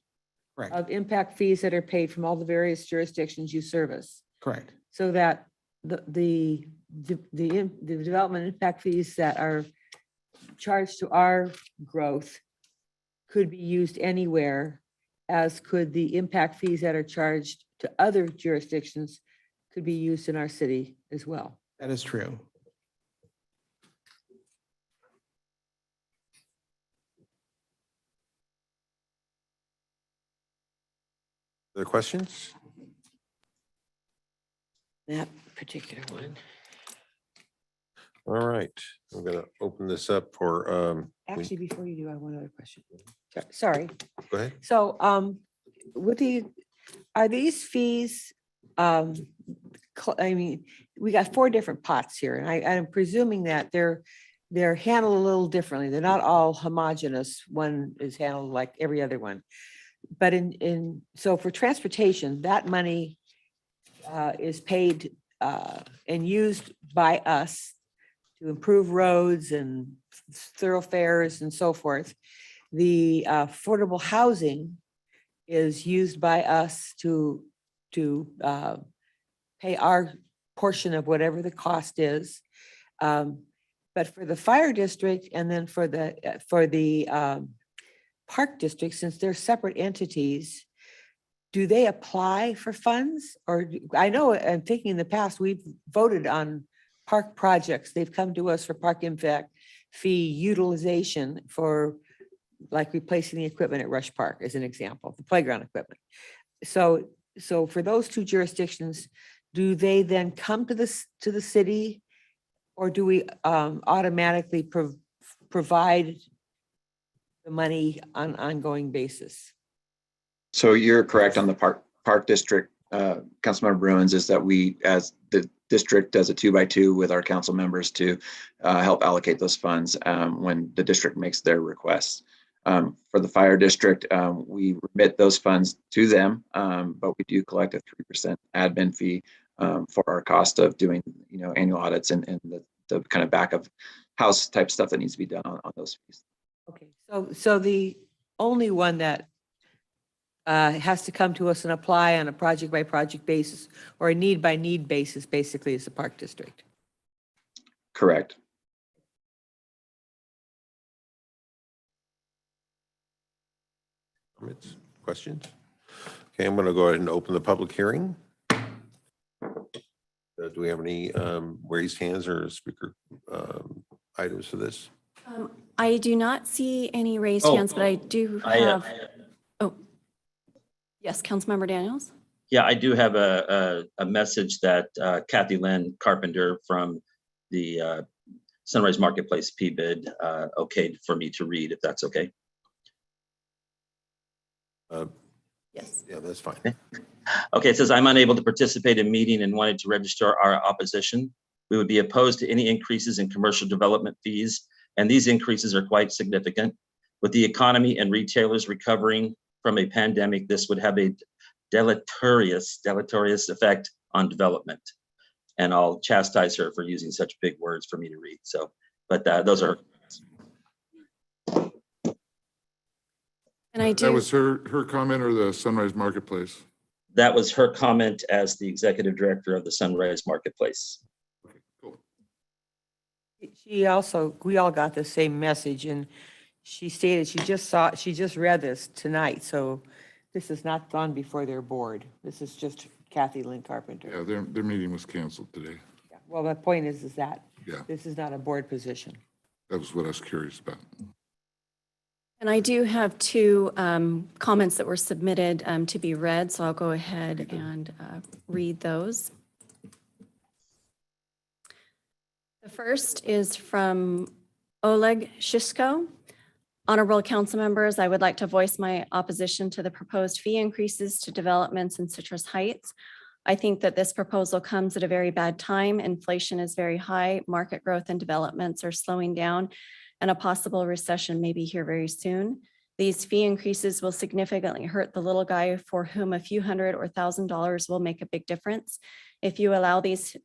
Correct. of impact fees that are paid from all the various jurisdictions you service? Correct. So that the development impact fees that are charged to our growth could be used anywhere, as could the impact fees that are charged to other jurisdictions could be used in our city as well. That is true. Other questions? That particular one. All right, I'm going to open this up for, Actually, before you do, I have one other question. Sorry. go ahead. So, are these fees, I mean, we got 4 different pots here, and I'm presuming that they're handled a little differently. They're not all homogeneous. One is handled like every other one. But so for transportation, that money is paid and used by us to improve roads and thoroughfares and so forth. The affordable housing is used by us to pay our portion of whatever the cost is. But for the fire district and then for the park district, since they're separate entities, do they apply for funds? Or I know, I'm thinking in the past, we've voted on park projects. They've come to us for park impact fee utilization for like replacing the equipment at Rush Park as an example, the playground equipment. So for those 2 jurisdictions, do they then come to the city, or do we automatically provide the money on an ongoing basis? So you're correct on the park district, Councilmember Bruins, is that we, as the district, does a 2x2 with our council members to help allocate those funds when the district makes their requests. For the fire district, we remit those funds to them, but we do collect a 3% admin fee for our cost of doing, annual audits and the kind of back of house type stuff that needs to be done on those fees. Okay, so the only one that has to come to us and apply on a project by project basis or a need by need basis basically is the park district. Correct. Comments, questions? Okay, I'm going to go ahead and open the public hearing. Do we have any raised hands or speaker items for this? I do not see any raised Oh, hands, but I do I, have, yes, Councilmember Daniels. Yeah, I do have a message that Kathy Lynn Carpenter from the Sunrise Marketplace PBID okayed for me to read, if that's okay. Yes. Yeah, that's fine. Okay, it says, I'm unable to participate in meeting and wanted to register our opposition. We would be opposed to any increases in commercial development fees, and these increases are quite significant. With the economy and retailers recovering from a pandemic, this would have a deleterious effect on development. And I'll chastise her for using such big words for me to read. So, but those are. And I do. That was her comment, or the Sunrise Marketplace? That was her comment as the executive director of the Sunrise Marketplace. Okay, cool. We all got the same message, and she stated she just read this tonight. So this has not gone before their board. This is just Kathy Lynn Carpenter. Yeah, their meeting was canceled today. Yeah. Well, the point is that Yeah, this is not a board position. that was what I was curious about. And I do have two comments that were submitted to be read, so I'll go ahead and read those. The first is from Oleg Shishko. Honorable council members, I would like to voice my opposition to the proposed fee increases to developments in Citrus Heights. I think that this proposal comes at a very bad time. Inflation is very high, market growth and developments are slowing down, and a possible recession may be here very soon. These fee increases will significantly hurt the little guy for whom a few hundred or $1,000 will make a big difference. If you allow these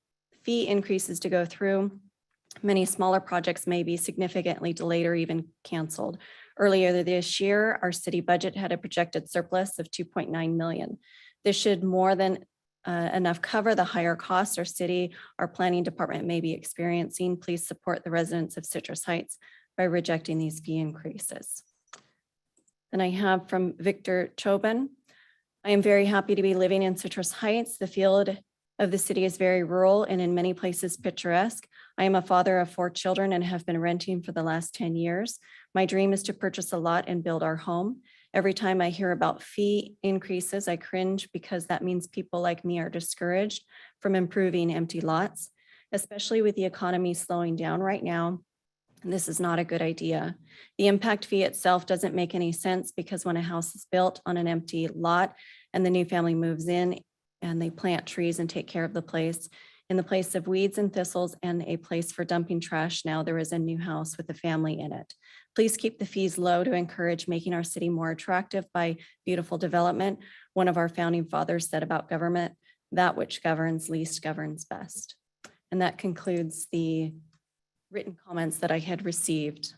fee increases to go through, many smaller projects may be significantly delayed or even canceled. Earlier this year, our city budget had a projected surplus of 2.9 million. This should more than enough cover the higher costs our city, our planning department may be experiencing. Please support the residents of Citrus Heights by rejecting these fee increases. Then I have from Victor Chobin. I am very happy to be living in Citrus Heights. The field of the city is very rural and in many places picturesque. I am a father of 4 children and have been renting for the last 10 years. My dream is to purchase a lot and build our home. Every time I hear about fee increases, I cringe because that means people like me are discouraged from improving empty lots, especially with the economy slowing down right now. And this is not a good idea. The impact fee itself doesn't make any sense because when a house is built on an empty lot and the new family moves in and they plant trees and take care of the place, in the place of weeds and thistles and a place for dumping trash, now there is a new house with a family in it. Please keep the fees low to encourage making our city more attractive by beautiful development. One of our founding fathers said about government, that which governs least governs best. And that concludes the written comments that I had received.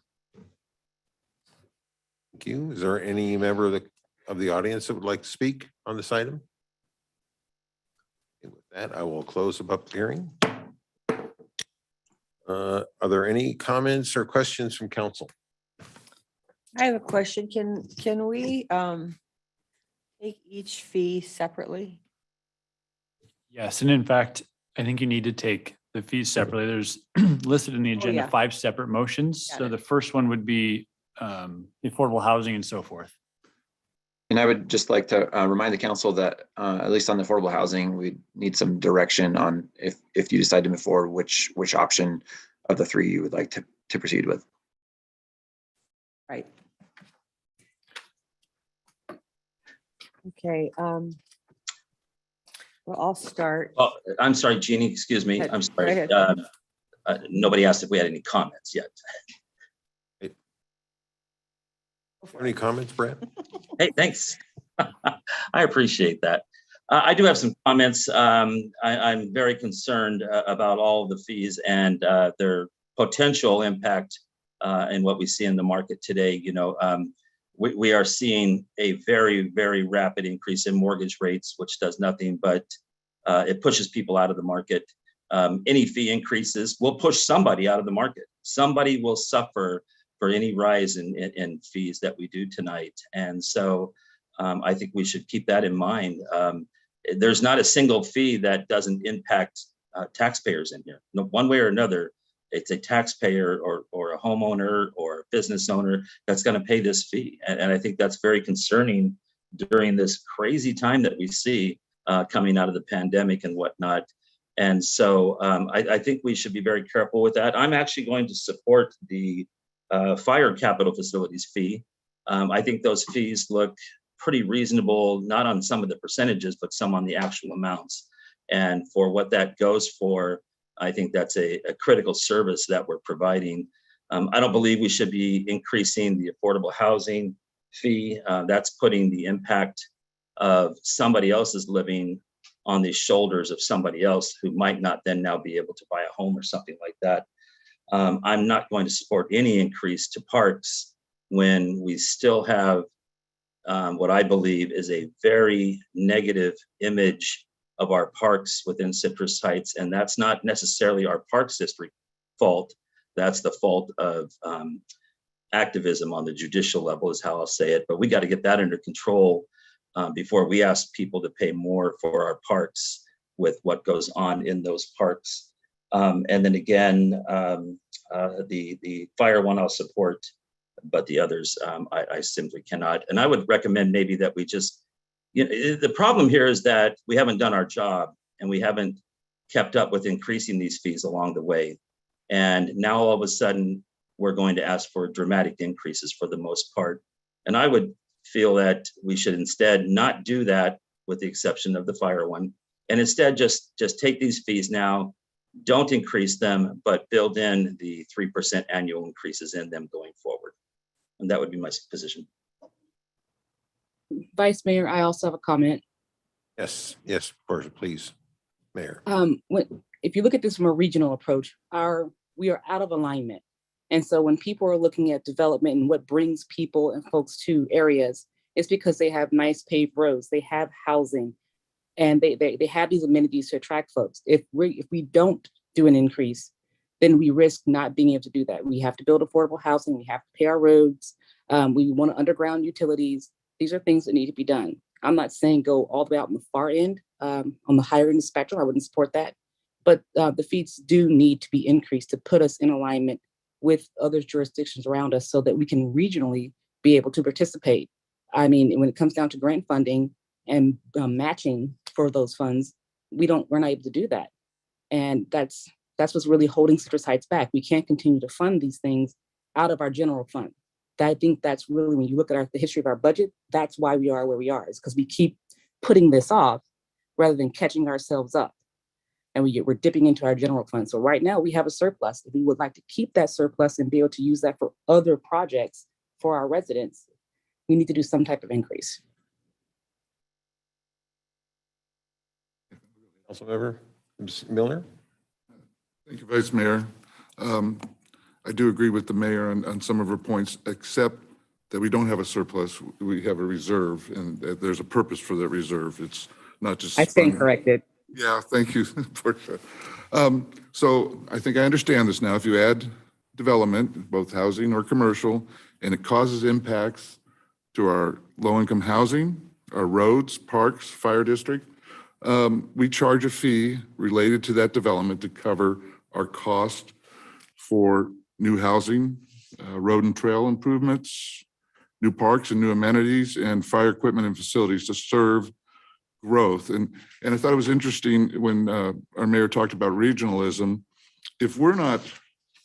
Thank you. Is there any member of the audience that would like to speak on this item? And with that, I will close the public hearing. Are there any comments or questions from council? I have a question. Can we take each fee separately? Yes, and in fact, I think you need to take the fees separately. There's listed in the agenda yeah. 5 separate motions. Got So it. the first one would be affordable housing and so forth. And I would just like to remind the council that at least on the affordable housing, we need some direction on if you decide to move forward, which option of the 3 you would like to proceed with. Right. Okay. Well, I'll start. Oh, I'm sorry, Jeannie, excuse me. I'm Go sorry. ahead. Nobody asked if we had any comments yet. Any comments, Brad? Hey, thanks. I appreciate that. I do have some comments. I'm very concerned about all of the fees and their potential impact in what we see in the market today. You know, we are seeing a very, very rapid increase in mortgage rates, which does nothing but it pushes people out of the market. Any fee increases will push somebody out of the market. Somebody will suffer for any rise in fees that we do tonight. And so I think we should keep that in mind. There's not a single fee that doesn't impact taxpayers in here. No, one way or another, it's a taxpayer or a homeowner or a business owner that's going to pay this fee. And I think that's very concerning during this crazy time that we see coming out of the pandemic and whatnot. And so I think we should be very careful with that. I'm actually going to support the fire capital facilities fee. I think those fees look pretty reasonable, not on some of the percentages, but some on the actual amounts. And for what that goes for, I think that's a critical service that we're providing. I don't believe we should be increasing the affordable housing fee. That's putting the impact of somebody else's living on the shoulders of somebody else who might not then now be able to buy a home or something like that. I'm not going to support any increase to parks when we still have what I believe is a very negative image of our parks within Citrus Heights. And that's not necessarily our Parks District fault. That's the fault of activism on the judicial level is how I'll say it. But we got to get that under control. before we ask people to pay more for our parks with what goes on in those parks. And then again, the fire one I'll support, but the others I simply cannot. And I would recommend maybe that we just, the problem here is that we haven't done our job and we haven't kept up with increasing these fees along the way. And now all of a sudden, we're going to ask for dramatic increases for the most part. And I would feel that we should instead not do that, with the exception of the fire one, and instead just take these fees now, don't increase them, but build in the 3% annual increases in them going forward. And that would be my position. Vice Mayor, I also have a comment. Yes, of course, please, Mayor. If you look at this from a regional approach, we are out of alignment. And so when people are looking at development and what brings people and folks to areas, it's because they have nice paved roads, they have housing, and they have these amenities to attract folks. If we don't do an increase, then we risk not being able to do that. We have to build affordable housing, we have to pay our roads, we want underground utilities. These are things that need to be done. I'm not saying go all the way out on the far end, on the higher end of the spectrum, I wouldn't support that. But the fees do need to be increased to put us in alignment with other jurisdictions around us so that we can regionally be able to participate. I mean, when it comes down to grant funding and matching for those funds, we're not able to do that. And that's what's really holding Citrus Heights back. We can't continue to fund these things out of our general fund. I think that's really, when you look at the history of our budget, that's why we are where we are, is because we keep putting this off rather than catching ourselves up. And we're dipping into our general fund. So right now we have a surplus. If we would like to keep that surplus and be able to use that for other projects for our residents, we need to do some type of increase. Councilmember Milner? Thank you, Vice Mayor. I do agree with the mayor on some of her points, except that we don't have a surplus. We have a reserve, and there's a purpose for that reserve. It's not just. I stand corrected. Yeah, thank you. So I think I understand this now. If you add development, both housing or commercial, and it causes impacts to our low-income housing, our roads, parks, fire district, we charge a fee related to that development to cover our cost for new housing, road and trail improvements, new parks and new amenities, and fire equipment and facilities to serve growth. And I thought it was interesting when our mayor talked about regionalism. If we're not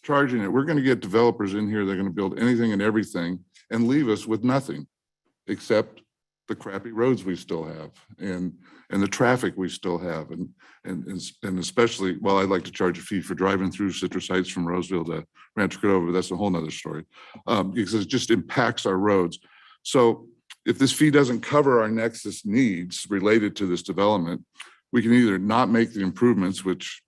charging it, we're going to get developers in here that are going to build anything and everything and leave us with nothing except the crappy roads we still have and the traffic we still have. And especially, well, I'd like to charge a fee for driving through Citrus Heights from Roseville to Rancho Cordova, but that's a whole nother story, because it just impacts our roads. So if this fee doesn't cover our nexus needs related to this development, we can either not make the improvements, which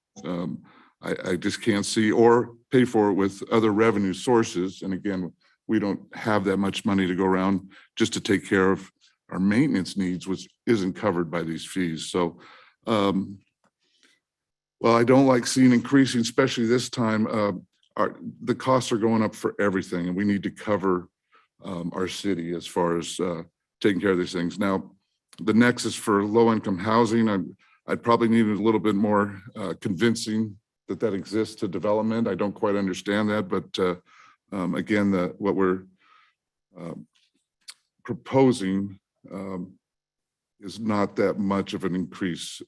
I just can't see, or pay for it with other revenue sources. And again, we don't have that much money to go around just to take care of our maintenance needs, which isn't covered by these fees. So, well, I don't like seeing increasing, especially this time. The costs are going up for everything, and we need to cover our city as far as taking care of these things. Now, the nexus for low-income housing, I'd probably need a little bit more convincing that exists to development. I don't quite understand that, but again, what we're proposing is not that much of an increase.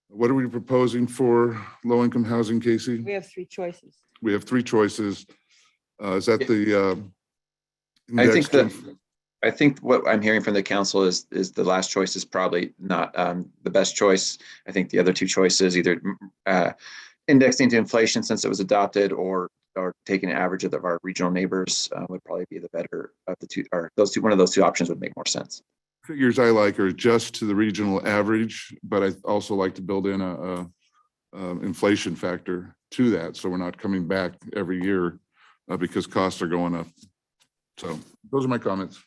What are we proposing for low-income housing, Casey? We have three choices. We have three choices. Is that the? I think what I'm hearing from the council is the last choice is probably not the best choice. I think the other two choices, either indexing to inflation since it was adopted, or taking an average of our regional neighbors, would probably be the better of the two. Or one of those two options would make more sense. Figures I like are just to the regional average, but I also like to build in a inflation factor to that, so we're not coming back every year because costs are going up. So those are my comments.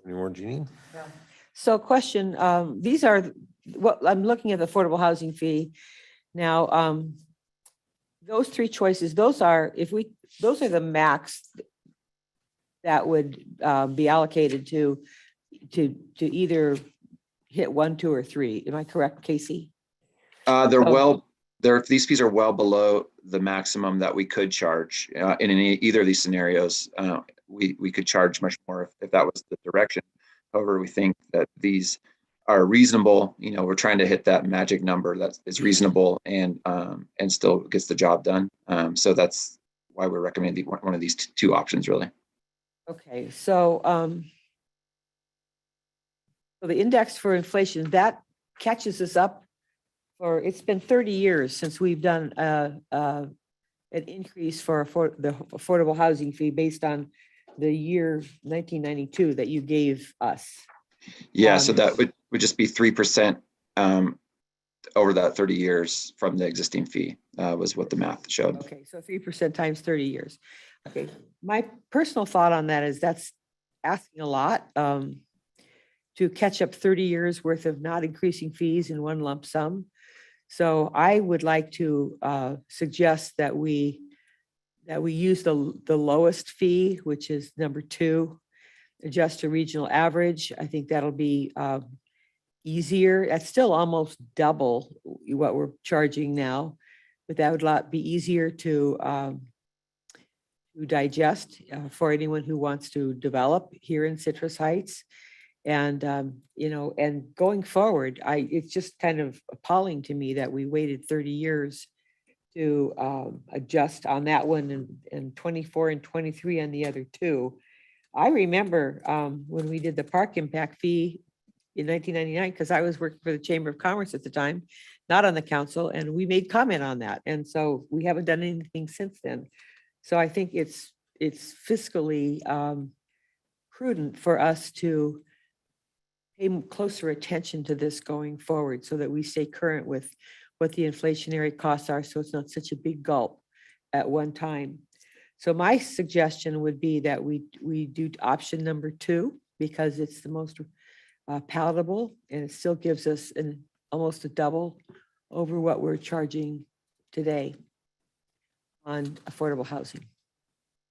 Any more, Jeannie? Yeah. So question, these are what I'm looking at, the affordable housing fee. Now, those three choices, those are the max that would be allocated to to either hit 1, 2, or 3. Am I correct, Casey? These fees are well below the maximum that we could charge in either of these scenarios. We could charge much more if that was the direction. However, we think that these are reasonable. We're trying to hit that magic number that is reasonable and still gets the job done. So that's why we're recommending one of these two options, really. Okay, so so the index for inflation, that catches us up it's been 30 years since we've done an increase for the affordable housing fee based on the year 1992 that you gave us. Yeah, so that would just be 3% over that 30 years from the existing fee was what the math showed. Okay, so 3% times 30 years. Okay, my personal thought on that is that's asking a lot to catch up 30 years worth of not increasing fees in one lump sum. So I would like to suggest that we use the lowest fee, which is number 2, adjust to regional average. I think that'll be easier. That's still almost double what we're charging now, but that would be easier to digest for anyone who wants to develop here in Citrus Heights. And, and going forward, it's just kind of appalling to me that we waited 30 years to adjust on that one and 24 and 23 on the other 2. I remember when we did the park impact fee in 1999, because I was working for the Chamber of Commerce at the time, not on the council, and we made comment on that. And so we haven't done anything since then. So I think it's fiscally prudent for us to pay closer attention to this going forward so that we stay current with what the inflationary costs are, so it's not such a big gulp at one time. So my suggestion would be that we do option number 2 because it's the most palatable and it still gives us almost a double over what we're charging today on affordable housing.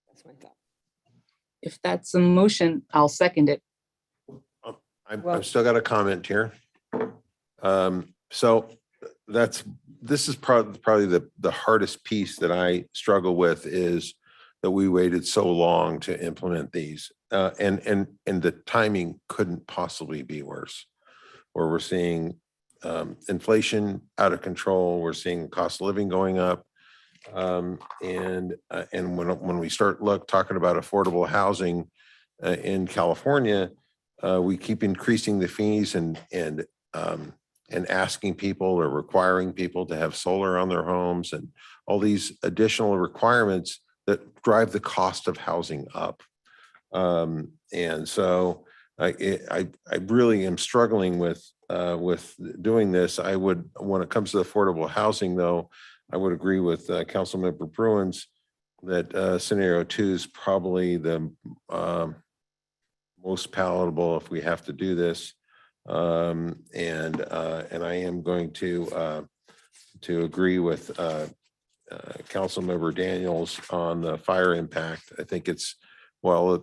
That's my thought. If that's a motion, I'll second it. I've still got a comment here. So this is probably the hardest piece that I struggle with is that we waited so long to implement these. And the timing couldn't possibly be worse. Where we're seeing inflation out of control, we're seeing cost of living going up. And when we start talking about affordable housing in California, we keep increasing the fees and asking people or requiring people to have solar on their homes and all these additional requirements that drive the cost of housing up. And so I really am struggling with doing this. When it comes to affordable housing, though, I would agree with Councilmember Bruins that scenario 2 is probably the most palatable if we have to do this. And I am going to agree with Councilmember Daniels on the fire impact. I think when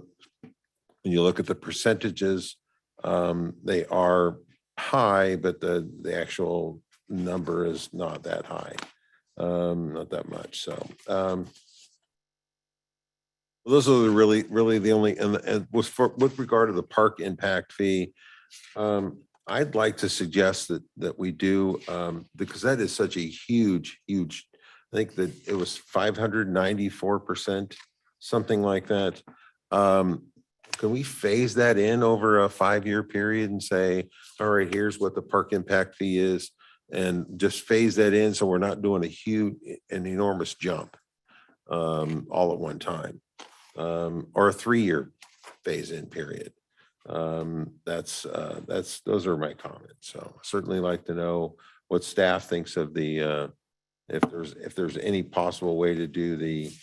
you look at the percentages, they are high, but the actual number is not that high, not that much. So those are really the only, and with regard to the park impact fee, I'd like to suggest that we do, because that is such a huge, I think that it was 594%, something like that. Can we phase that in over a 5-year period and say, all right, here's what the park impact fee is, and just phase that in so we're not doing an enormous jump all at one time, or a 3-year phase in period. Those are my comments. So certainly like to know what staff thinks of the if there's any possible way to do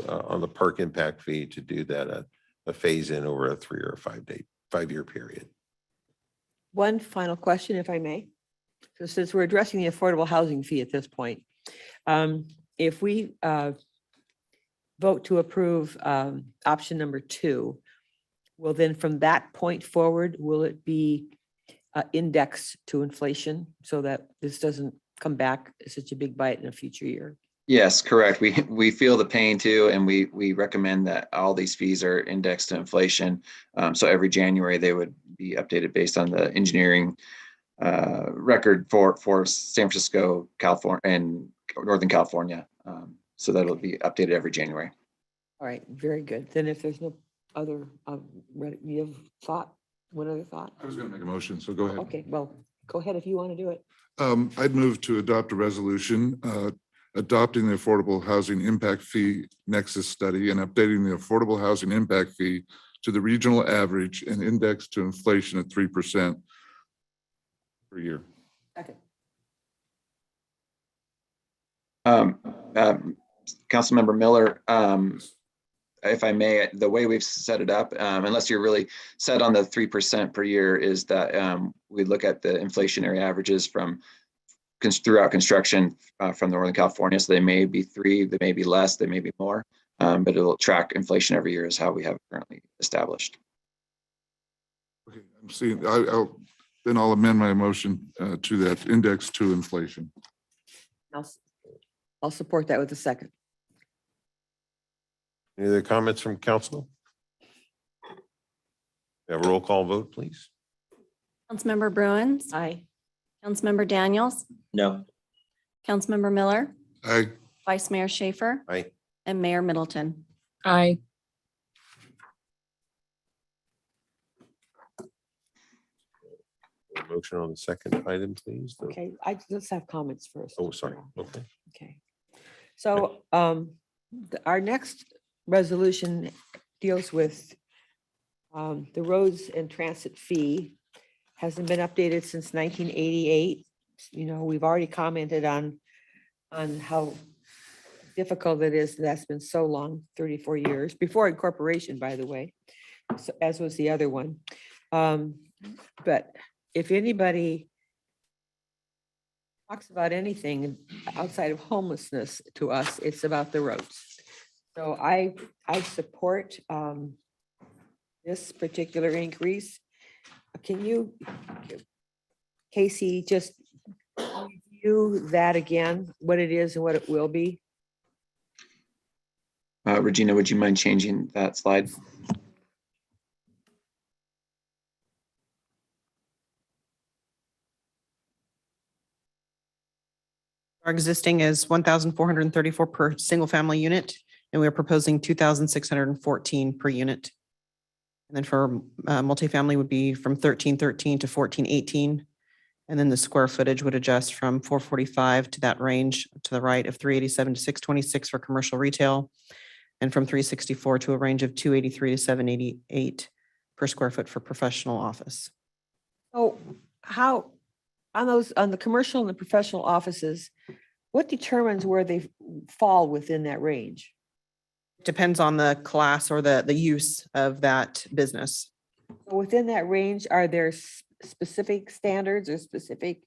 on the park impact fee to do that a phase in over a 3 or 5-year period. One final question, if I may. So since we're addressing the affordable housing fee at this point, if we vote to approve option number 2, Well, then from that point forward, will it be indexed to inflation so that this doesn't come back as such a big bite in a future year? Yes, correct. We feel the pain too, and we recommend that all these fees are indexed to inflation. So every January they would be updated based on the engineering record for San Francisco, California, and Northern California. So that'll be updated every January. All right, very good. Then if there's no other, you have thought, one other thought? I was going to make a motion, so go ahead. Okay, well, go ahead if you want to do it. I'd move to adopt a resolution adopting the Affordable Housing Impact Fee Nexus Study and updating the Affordable Housing Impact Fee to the regional average and indexed to inflation at 3% per year. Second. Councilmember Miller, if I may, the way we've set it up, unless you're really set on the 3% per year, is that we look at the inflationary averages from throughout construction from Northern California. So they may be 3, they may be less, they may be more, but it'll track inflation every year is how we have it currently established. Okay, I'm seeing, then I'll amend my motion to that index to inflation. I'll support that with a second. Any other comments from council? Have a roll call vote, please. Councilmember Bruins, Aye. Councilmember Daniels, No. Councilmember Miller, Aye. Vice Mayor Schaefer, Aye. and Mayor Middleton. Aye. Motion on the second item, please. Okay, let's have comments first. Oh, sorry. Okay. Okay. So our next resolution deals with the roads and transit fee. Hasn't been updated since 1988. You know, we've already commented on how difficult it is. That's been so long, 34 years, before incorporation, by the way, so, as was the other one. But if anybody talks about anything outside of homelessness to us, it's about the roads. So I support this particular increase. Can you, Casey, just review that again, what it is and what it will be? Regina, would you mind changing that slide? Our existing is 1,434 per single family unit, and we are proposing 2,614 per unit. And then for multifamily would be from 1,313 to 1,418. And then the square footage would adjust from 445 to that range to the right of 387 to 626 for commercial retail, and from 364 to a range of 283 to 788 per square foot for professional office. So how, on the commercial and the professional offices, what determines where they fall within that range? Depends on the class or the use of that business. Within that range, are there specific standards or specific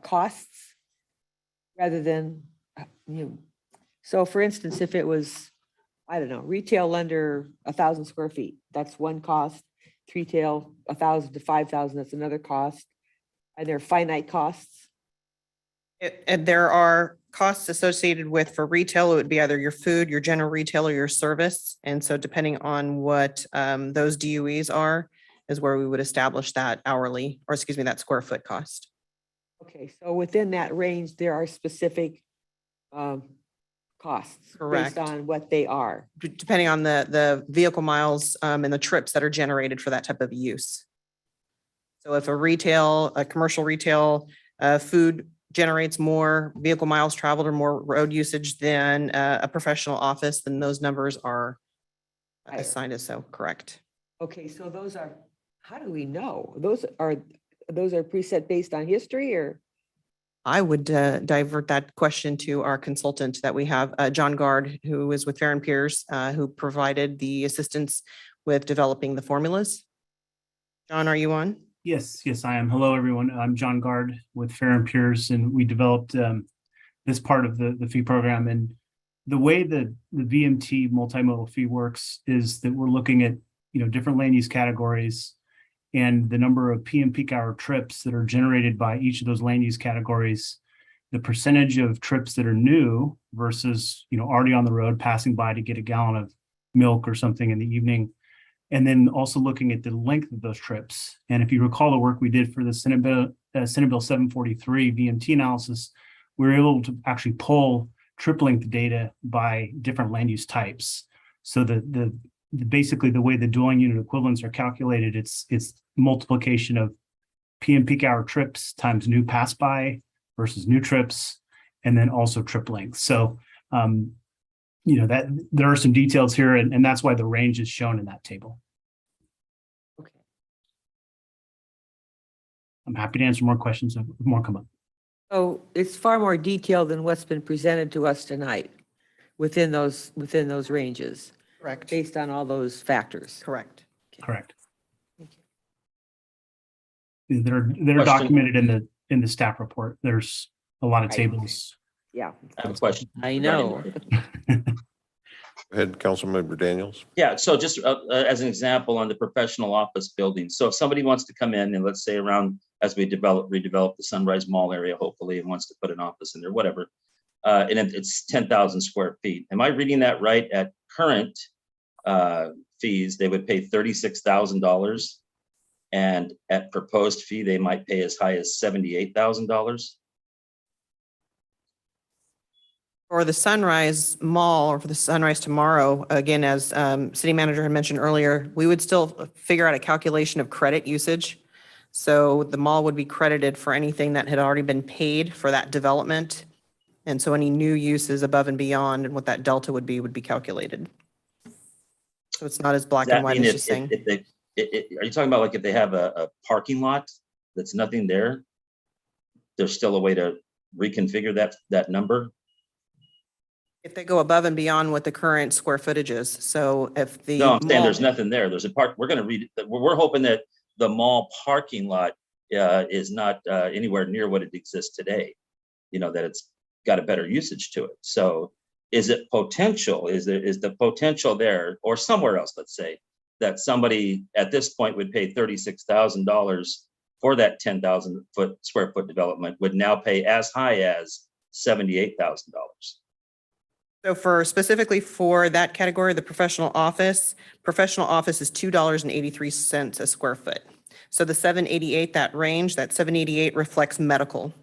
costs rather than, so for instance, if it was, I don't know, retail under 1,000 square feet, that's one cost. Retail 1,000 to 5,000, that's another cost. Are there finite costs? And there are costs associated with, for retail, it would be either your food, your general retail, or your service. And so depending on what those DUEs are, is where we would establish that hourly, or excuse me, that square foot cost. Okay, so within that range, there are specific costs. Correct. Based on what they are. Depending on the vehicle miles and the trips that are generated for that type of use. So if a commercial retail, food generates more vehicle miles traveled or more road usage than a professional office, then those numbers are assigned as so, correct. Okay, so those are, how do we know? Those are preset based on history or? I would divert that question to our consultant that we have, John Gard, who is with Fair and Peers, who provided the assistance with developing the formulas. John, are you on? Yes, I am. Hello, everyone. I'm John Gard with Fair and Peers, and we developed this part of the fee program. And the way that the VMT multimodal fee works is that we're looking at, different land use categories and the number of PM peak hour trips that are generated by each of those land use categories, the percentage of trips that are new versus, already on the road passing by to get a gallon of milk or something in the evening. And then also looking at the length of those trips. And if you recall the work we did for the Senate Bill 743 VMT analysis, we were able to actually pull trip length data by different land use types. So basically the way the dwelling unit equivalents are calculated, it's multiplication of PM peak hour trips times new pass by versus new trips, and then also trip length. So, that there are some details here, and that's why the range is shown in that table. Okay. I'm happy to answer more questions if more come up. So it's far more detailed than what's been presented to us tonight within those ranges, Correct. based on all those factors. Correct. Correct. Thank They're Question. documented in the staff report. There's a lot of Right. tables. Yeah, I have a question. I know. Go ahead, Councilmember Daniels. Yeah, so just as an example on the professional office building. So if somebody wants to come in and let's say around as we redevelop the Sunrise Mall area, hopefully, and wants to put an office in there, whatever, and it's 10,000 square feet. Am I reading that right? At current fees, they would pay $36,000, and at proposed fee, they might pay as high as $78,000. For the Sunrise Mall or for the Sunrise Tomorrow, again, as city manager had mentioned earlier, we would still figure out a calculation of credit usage. So the mall would be credited for anything that had already been paid for that development. And so any new uses above and beyond and what that delta would be calculated. So it's not as black Does that and white mean as just saying. are you talking about like if they have a parking lot that's nothing there, there's still a way to reconfigure that number? If they go above and beyond what the current square footage is. So if the. No, I'm saying there's mall- nothing there. There's a park. We're going to read it. We're hoping that the mall parking lot is not anywhere near what it exists today. That it's got a better usage to it. So is it potential? Is the potential there or somewhere else, let's say, that somebody at this point would pay $36,000 for that 10,000 square foot development would now pay as high as $78,000? So specifically for that category, the professional office is $2.83 a square foot. So the 788, that range, that 788 reflects medical.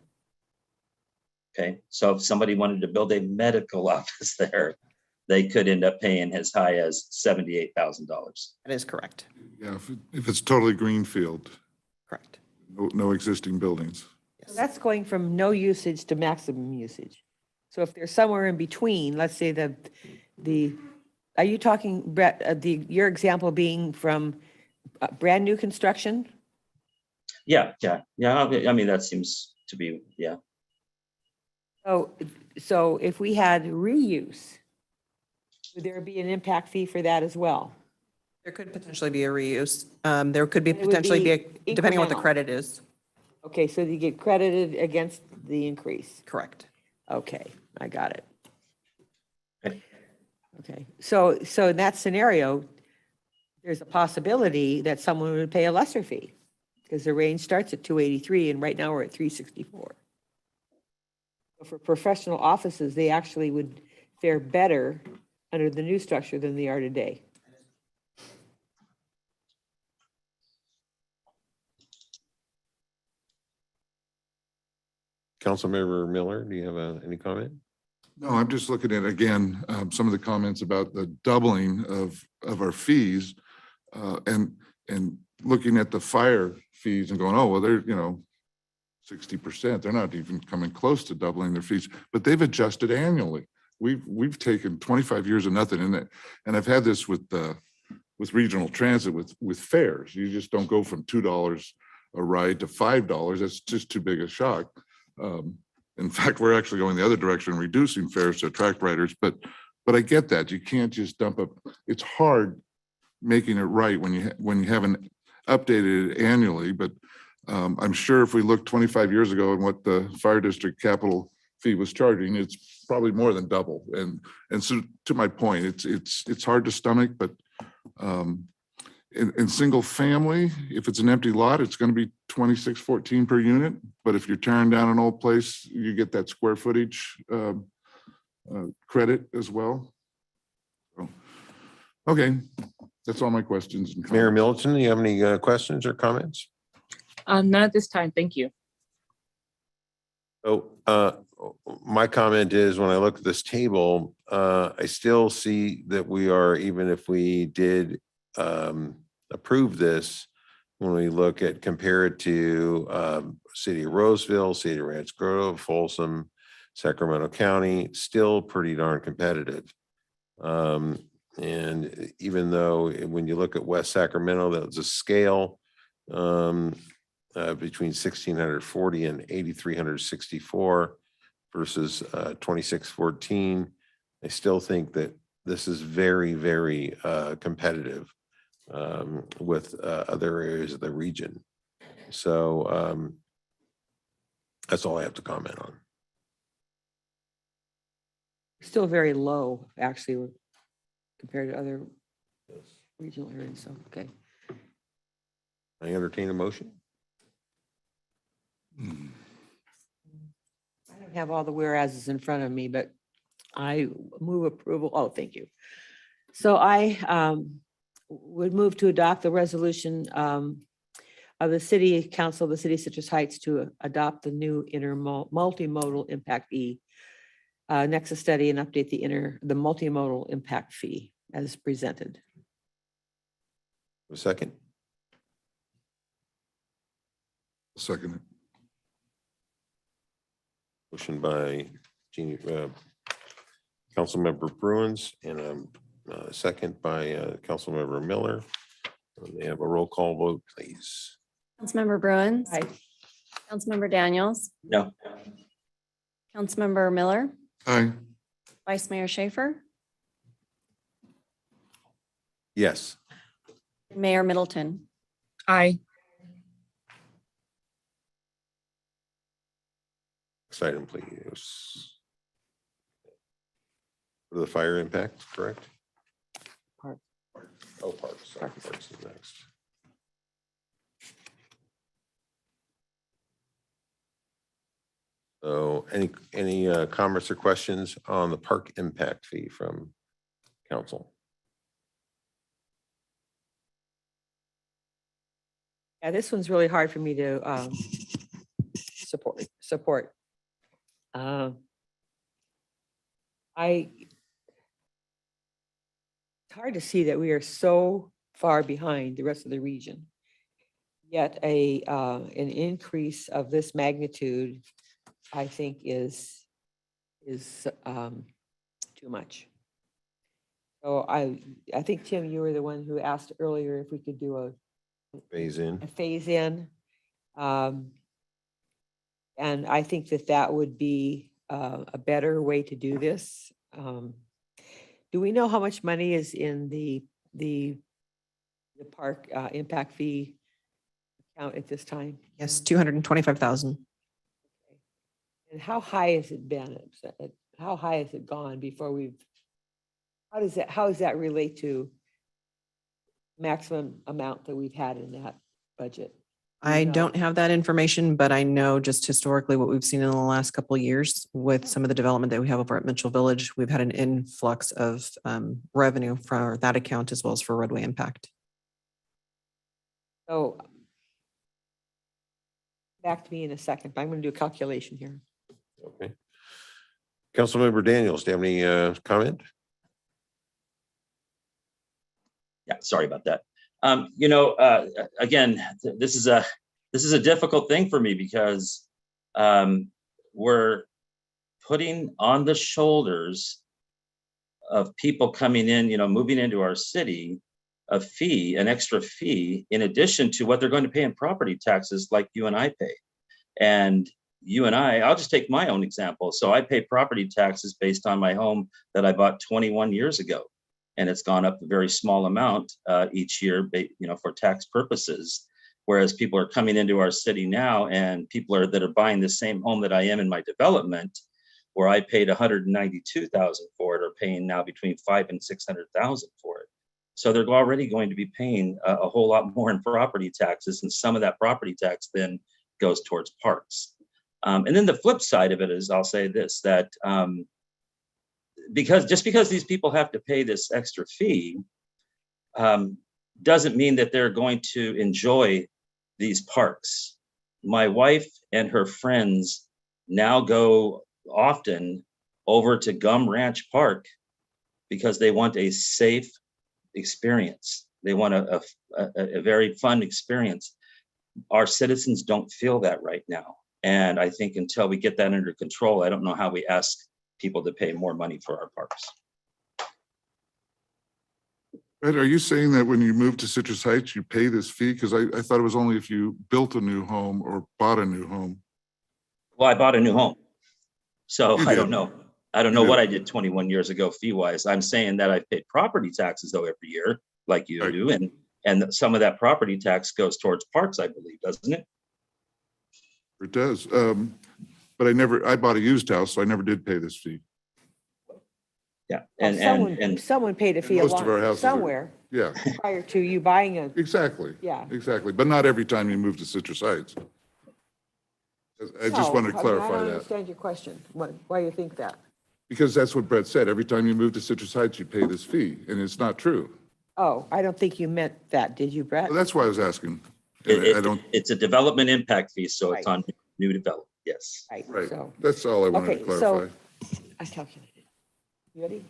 Okay, so if somebody wanted to build a medical office there, they could end up paying as high as $78,000. That is correct. Yeah, if it's totally greenfield, Correct. no existing buildings. So that's going from no usage to maximum usage. So if there's somewhere in between, let's say are you talking, Brett, your example being from brand new construction? Yeah. I mean, that seems to be, yeah. So if we had reuse, would there be an impact fee for that as well? There could potentially be a reuse. There could be It would potentially be depending on what the incremental. credit is. Okay, so you get credited against the increase. Correct. Okay, I got it. Okay. Okay, so in that scenario, there's a possibility that someone would pay a lesser fee because the range starts at 283 and right now we're at 364. So for professional offices, they actually would fare better under the new structure than they are today. Councilmember Miller, do you have any comment? No, I'm just looking at, again, some of the comments about the doubling of our fees and looking at the fire fees and going, oh, well, they're, 60%. They're not even coming close to doubling their fees, but they've adjusted annually. We've taken 25 years of nothing in it. And I've had this with regional transit, with fares. You just don't go from $2 a ride to $5. That's just too big a shock. In fact, we're actually going the other direction, reducing fares to attract riders. But I get that. You can't just dump up. It's hard making it right when you haven't updated it annually. But I'm sure if we look 25 years ago and what the fire district capital fee was charging, it's probably more than double. And so to my point, it's hard to stomach, but in single family, if it's an empty lot, it's going to be 2614 per unit. But if you're tearing down an old place, you get that square footage credit as well. So, okay, that's all my questions. And Mayor comments. Middleton, do you have any questions or comments? Not at this time. Thank you. Oh, my comment is when I look at this table, I still see that we are, even if we did approve this, when we look at compare it to City of Roseville, City of Ranch Grove, Folsom, Sacramento County, still pretty darn competitive. And even though when you look at West Sacramento, that was a scale between 1,640 and 8,364 versus 2,614. I still think that this is very, very competitive with other areas of the region. So that's all I have to comment on. Still very low, actually, compared to other regional areas. So, okay. I entertain a motion. I don't have all the whereases in front of me, but I move approval. Oh, thank you. So I would move to adopt the resolution of the City Council of the City of Citrus Heights to adopt the new multimodal impact fee, nexus study, and update the multimodal impact fee as presented. A second. Second. Motion by Councilmember Bruins and a second by Councilmember Miller. May I have a roll call vote, please? Councilmember Bruins. Aye. Councilmember Daniels. No. Councilmember Miller. Aye. Vice Mayor Schaefer. Yes. Mayor Middleton. Aye. Next item, please. For the fire impact, correct? Park. Oh, parks. Sorry, parks is next. So any comments or questions on the park impact fee from council? Yeah, this one's really hard for me to support. It's hard to see that we are so far behind the rest of the region. Yet an increase of this magnitude, I think, is too much. So I think, Tim, you were the one who asked earlier if we could do a Phase in. phase in. And I think that would be a better way to do this. Do we know how much money is in the park impact fee account at this time? Yes, 225,000. And how high has it been? How high has it gone before how does that relate to maximum amount that we've had in that budget? I know. don't have that information, but I know just historically what we've seen in the last couple of years with some of the development that we have over at Mitchell Village, we've had an influx of revenue for that account as well as for roadway impact. So back to me in a second, but I'm going to do a calculation here. Okay. Councilmember Daniels, do you have any comment? Yeah, sorry about that. Again, this is a difficult thing for me because we're putting on the shoulders of people coming in, moving into our city, an extra fee, in addition to what they're going to pay in property taxes like you and I pay. And you and I'll just take my own example. So I pay property taxes based on my home that I bought 21 years ago. And it's gone up a very small amount each year, for tax purposes. Whereas people are coming into our city now, and people that are buying the same home that I am in my development, where I paid 192,000 for it, are paying now between 500,000 and 600,000 for it. So they're already going to be paying a whole lot more in property taxes, and some of that property tax then goes towards parks. And then the flip side of it is, I'll say this, that because these people have to pay this extra fee, doesn't mean that they're going to enjoy these parks. My wife and her friends now go often over to Gum Ranch Park because they want a safe experience. They want a very fun experience. Our citizens don't feel that right now. And I think until we get that under control, I don't know how we ask people to pay more money for our parks. Ed, are you saying that when you move to Citrus Heights, you pay this fee? Because I thought it was only if you built a new home or bought a new home. Well, I bought a new home. So You I did. don't know. I don't know what I did 21 years ago fee-wise. I'm saying that I paid property taxes though every year, like you Right. do. And some of that property tax goes towards parks, I believe, doesn't it? It does. But I bought a used house, so I never did pay this fee. Yeah. Someone paid a fee Most of our houses are- somewhere Yeah, prior to you buying a, exactly. yeah. Exactly. But not every time you move to Citrus Heights. I just No, wanted to I clarify don't that. understand your question, why you think that? Because that's what Brett said. Every time you move to Citrus Heights, you pay this fee, and it's not true. Oh, I don't think you meant that, did you, Brett? Well, that's why I was asking. And I don't, It's a development impact fee, so it's Right. on new development. Yes. right. So, That's all I wanted to okay, so clarify. I calculated. You ready?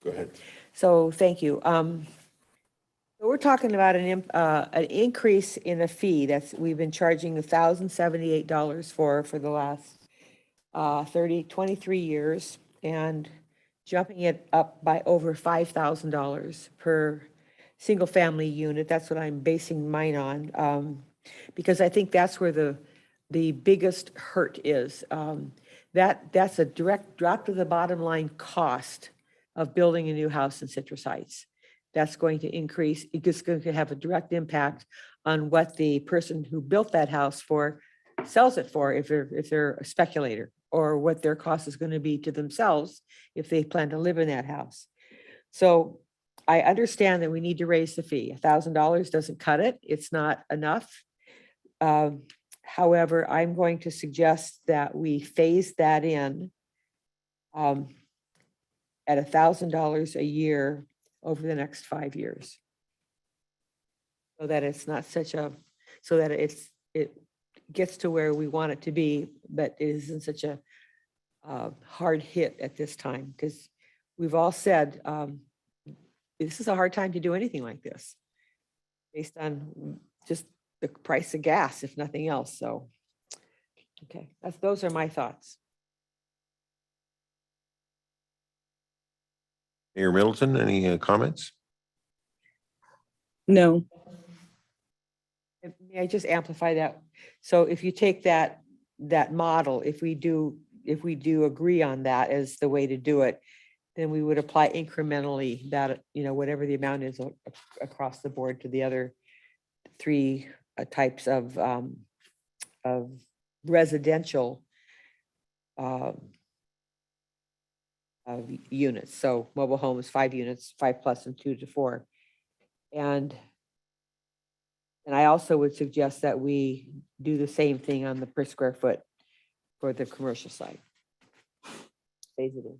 Go ahead. So, thank you. So we're talking about an increase in a fee we've been charging $1,078 for the last 23 years, and jumping it up by over $5,000 per single-family unit. That's what I'm basing mine on, because I think that's where the biggest hurt is. That's a direct drop to the bottom line cost of building a new house in Citrus Heights. That's going to increase, it's going to have a direct impact on what the person who built that house sells it for, if they're a speculator, or what their cost is going to be to themselves if they plan to live in that house. So I understand that we need to raise the fee. $1,000 doesn't cut it. It's not enough. However, I'm going to suggest that we phase that in at $1,000 a year over the next 5 years. So that it's not so that it gets to where we want it to be, but it isn't such a hard hit at this time, because we've all said, this is a hard time to do anything like this, based on just the price of gas, if nothing else. So, okay, those are my thoughts. Mayor Middleton, any comments? No. May I just amplify that? So if you take that model, if we do agree on that as the way to do it, then we would apply incrementally that, whatever the amount is across the board to the other three types of residential of units. So mobile homes, 5 units, 5+ and 2 to 4. And I also would suggest that we do the same thing on the per square foot for the commercial side. Phase it in.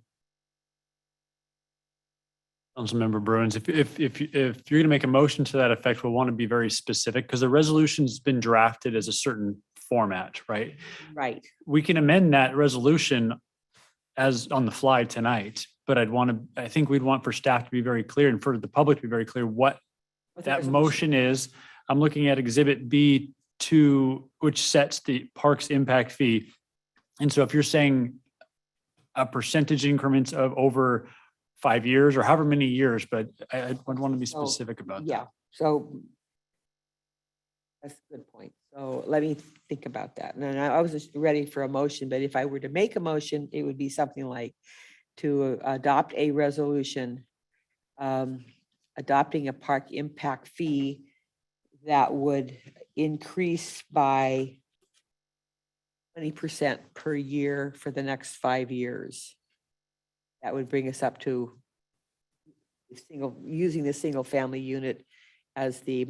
Councilmember Bruins, if you're going to make a motion to that effect, we'll want to be very specific, because the resolution's been drafted as a certain format, right? Right. We can amend that resolution as on the fly tonight, but I think we'd want for staff to be very clear and for the public to be very clear what that motion is. I'm looking at Exhibit B2, which sets the parks impact fee. And so if you're saying a percentage increments of over 5 years or however many years, but I would want to be specific about that. Yeah, so that's a good point. So let me think about that. And I was just ready for a motion, but if I were to make a motion, it would be something like to adopt a resolution adopting a park impact fee that would increase by 20% per year for the next 5 years. That would bring us up to using the single family unit as the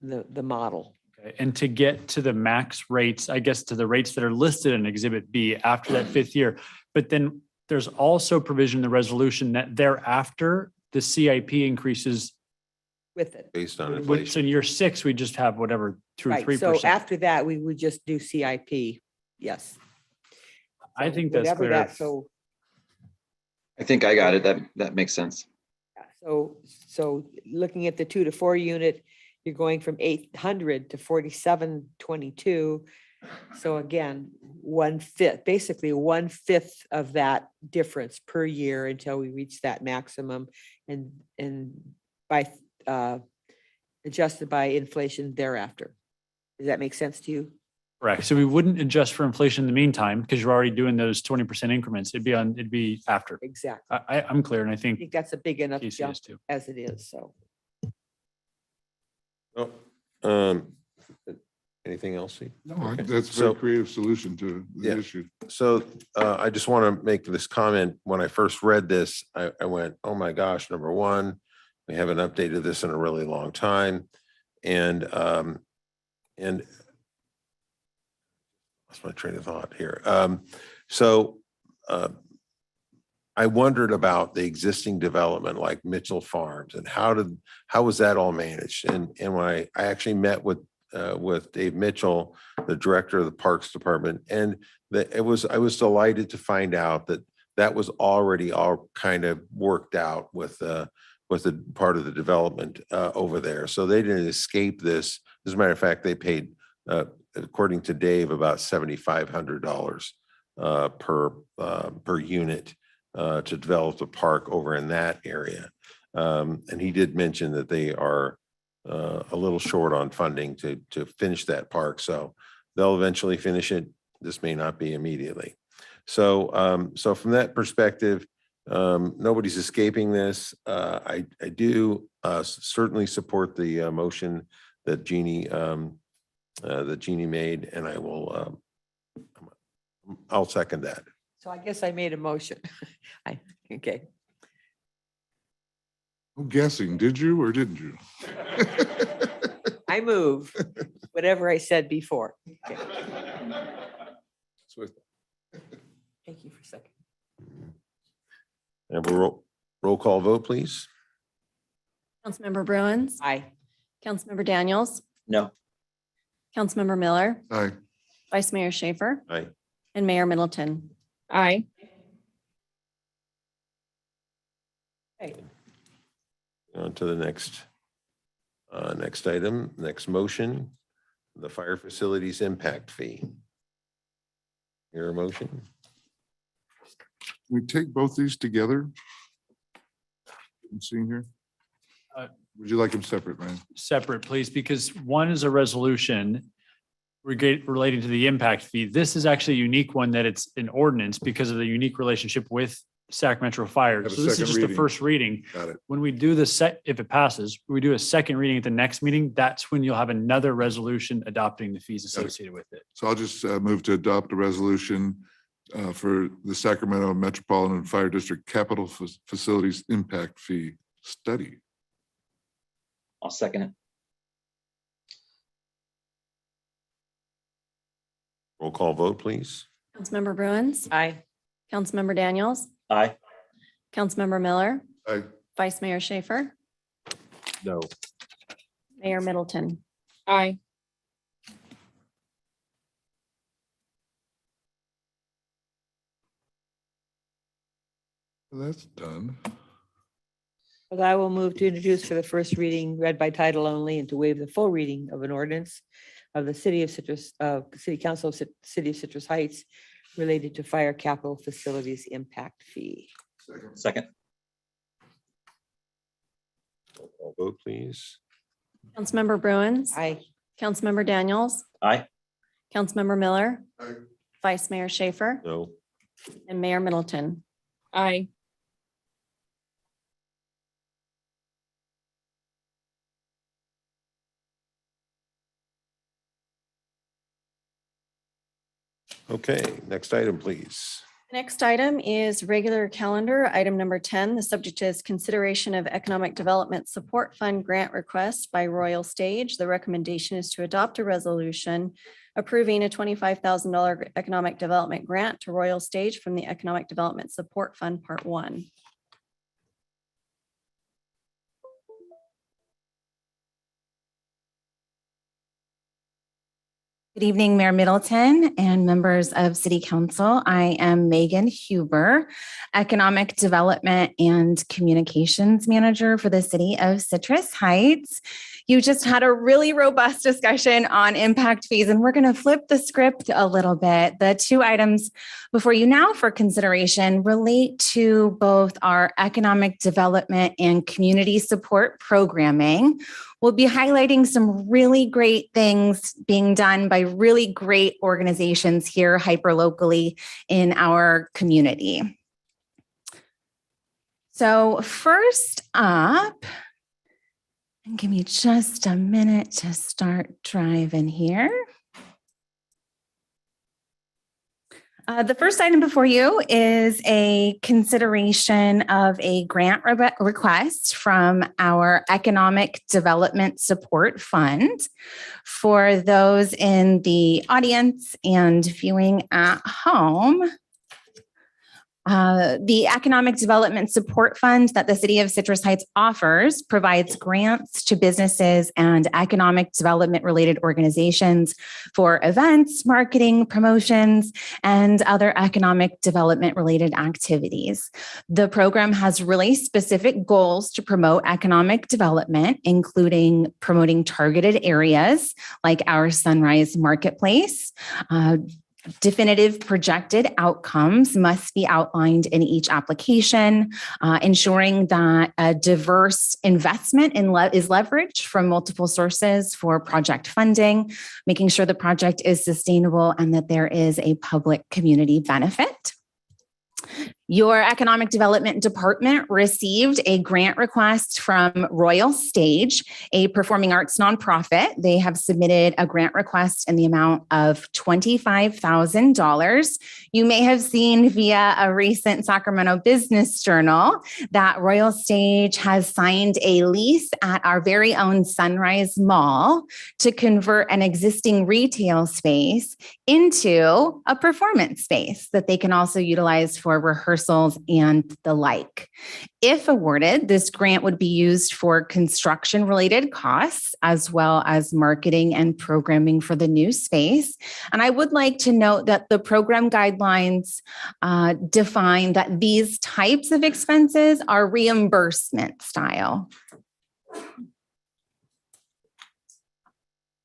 model. Okay, and to get to the max rates, I guess to the rates that are listed in Exhibit B after that 5th year. But then there's also provision in the resolution that thereafter, the CIP increases. With it. Based on So inflation. in year 6, we just have whatever 2 or Right, 3%. so after that, we would just do CIP, yes. I So think that's whatever clear. that- So, I think I got it. That makes sense. yeah, so looking at the 2 to 4 unit, you're going from 800 to 4722. So again, 1/5, basically 1/5 of that difference per year until we reach that maximum and by adjusted by inflation thereafter. Does that make sense to you? Correct. So we wouldn't adjust for inflation in the meantime because you're already doing those 20% increments. It'd be after. Exactly. I'm clear, and I I think think that's a big enough Casey jump is too. as it is, so. Oh, anything else? Steve? No, Okay. that's a So- very creative solution to Yeah. the issue. So I just want to make this comment. When I first read this, I went, oh my gosh, number one, we haven't updated this in a really long time. And lost my train of thought here. I wondered about the existing development like Mitchell Farms and how was that all managed? And when I actually met with Dave Mitchell, the director of the Parks Department, and I was delighted to find out that was already all kind of worked out with the part of the development over there. So they didn't escape this. As a matter of fact, they paid, according to Dave, about $7,500 per unit to develop the park over in that area. And he did mention that they are a little short on funding to finish that park. So they'll eventually finish it. This may not be immediately. So from that perspective, nobody's escaping this. I do certainly support the motion that Jeannie made, and I'll second that. So I guess I made a motion. Okay. I'm guessing, did you or didn't you? I move whatever I said before. Okay. Thank you for a second. And we'll roll call vote, please. Councilmember Bruins, Aye. Councilmember Daniels, No. Councilmember Miller, Aye. Vice Mayor Schaefer, Aye. and Mayor Middleton. Aye. On to the next item, next motion, the fire facilities impact fee. Your motion? We take both these together? I'm seeing here. Would you like them separate, Ryan? separate, please, because one is a resolution relating to the impact fee. This is actually a unique one that it's an ordinance because of the unique relationship with Sac Metro Fire. Have a So this is second just the reading. first reading. Got it. When we do if it passes, we do a second reading at the next meeting, that's when you'll have another resolution adopting the fees Got it. associated with it. So I'll just move to adopt a resolution for the Sacramento Metropolitan Fire District Capital Facilities Impact Fee Study. I'll second it. Roll call vote, please. Councilmember Bruins, Aye. Councilmember Daniels, Aye. Councilmember Miller, Aye. Vice Mayor Schaefer, No. Mayor Middleton. Aye. That's done. Well, I will move to introduce for the first reading, read by title only, and to waive the full reading of an ordinance of the City of Citrus, City Council of City of Citrus Heights related to fire capital facilities impact fee. Second. Roll call vote, please. Councilmember Bruins, Aye. Councilmember Daniels, Aye. Councilmember Miller, Aye. Vice Mayor Schaefer, No. and Mayor Middleton. Aye. Okay, next item, please. Next item is regular calendar, item number 10. The subject is consideration of Economic Development Support Fund grant request by Royal Stage. The recommendation is to adopt a resolution approving a $25,000 economic development grant to Royal Stage from the Economic Development Support Fund Part 1. Good evening, Mayor Middleton and members of City Council. I am Megan Huber, Economic Development and Communications Manager for the City of Citrus Heights. You just had a really robust discussion on impact fees, and we're going to flip the script a little bit. The two items before you now for consideration relate to both our economic development and community support programming. We'll be highlighting some really great things being done by really great organizations here hyper-locally in our community. So first up, and give me just a minute to start driving here. The first item before you is a consideration of a grant request from our Economic Development Support Fund. For those in the audience and viewing at home, the Economic Development Support Fund that the City of Citrus Heights offers provides grants to businesses and economic development related organizations for events, marketing, promotions, and other economic development related activities. The program has really specific goals to promote economic development, including promoting targeted areas like our Sunrise Marketplace. Definitive projected outcomes must be outlined in each application, ensuring that a diverse investment is leveraged from multiple sources for project funding, making sure the project is sustainable and that there is a public community benefit. Your Economic Development Department received a grant request from Royal Stage, a performing arts nonprofit. They have submitted a grant request in the amount of $25,000. You may have seen via a recent Sacramento Business Journal that Royal Stage has signed a lease at our very own Sunrise Mall to convert an existing retail space into a performance space that they can also utilize for rehearsals and the like. If awarded, this grant would be used for construction-related costs as well as marketing and programming for the new space. And I would like to note that the program guidelines define that these types of expenses are reimbursement style.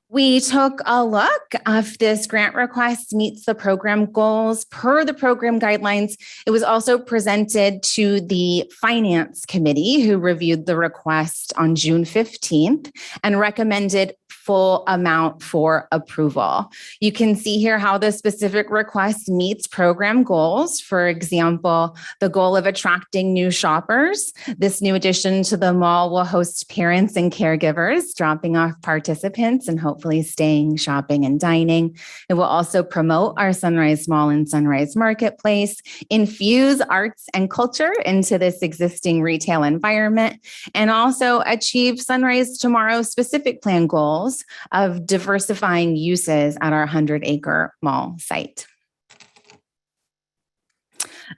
We took a look if this grant request meets the program goals per the program guidelines. It was also presented to the Finance Committee, who reviewed the request on June 15th and recommended full amount for approval. You can see here how the specific request meets program goals. For example, the goal of attracting new shoppers. This new addition to the mall will host parents and caregivers, dropping off participants and hopefully staying, shopping, and dining. It will also promote our Sunrise Mall and Sunrise Marketplace, infuse arts and culture into this existing retail environment, and also achieve Sunrise Tomorrow specific plan goals of diversifying uses at our 100-acre mall site.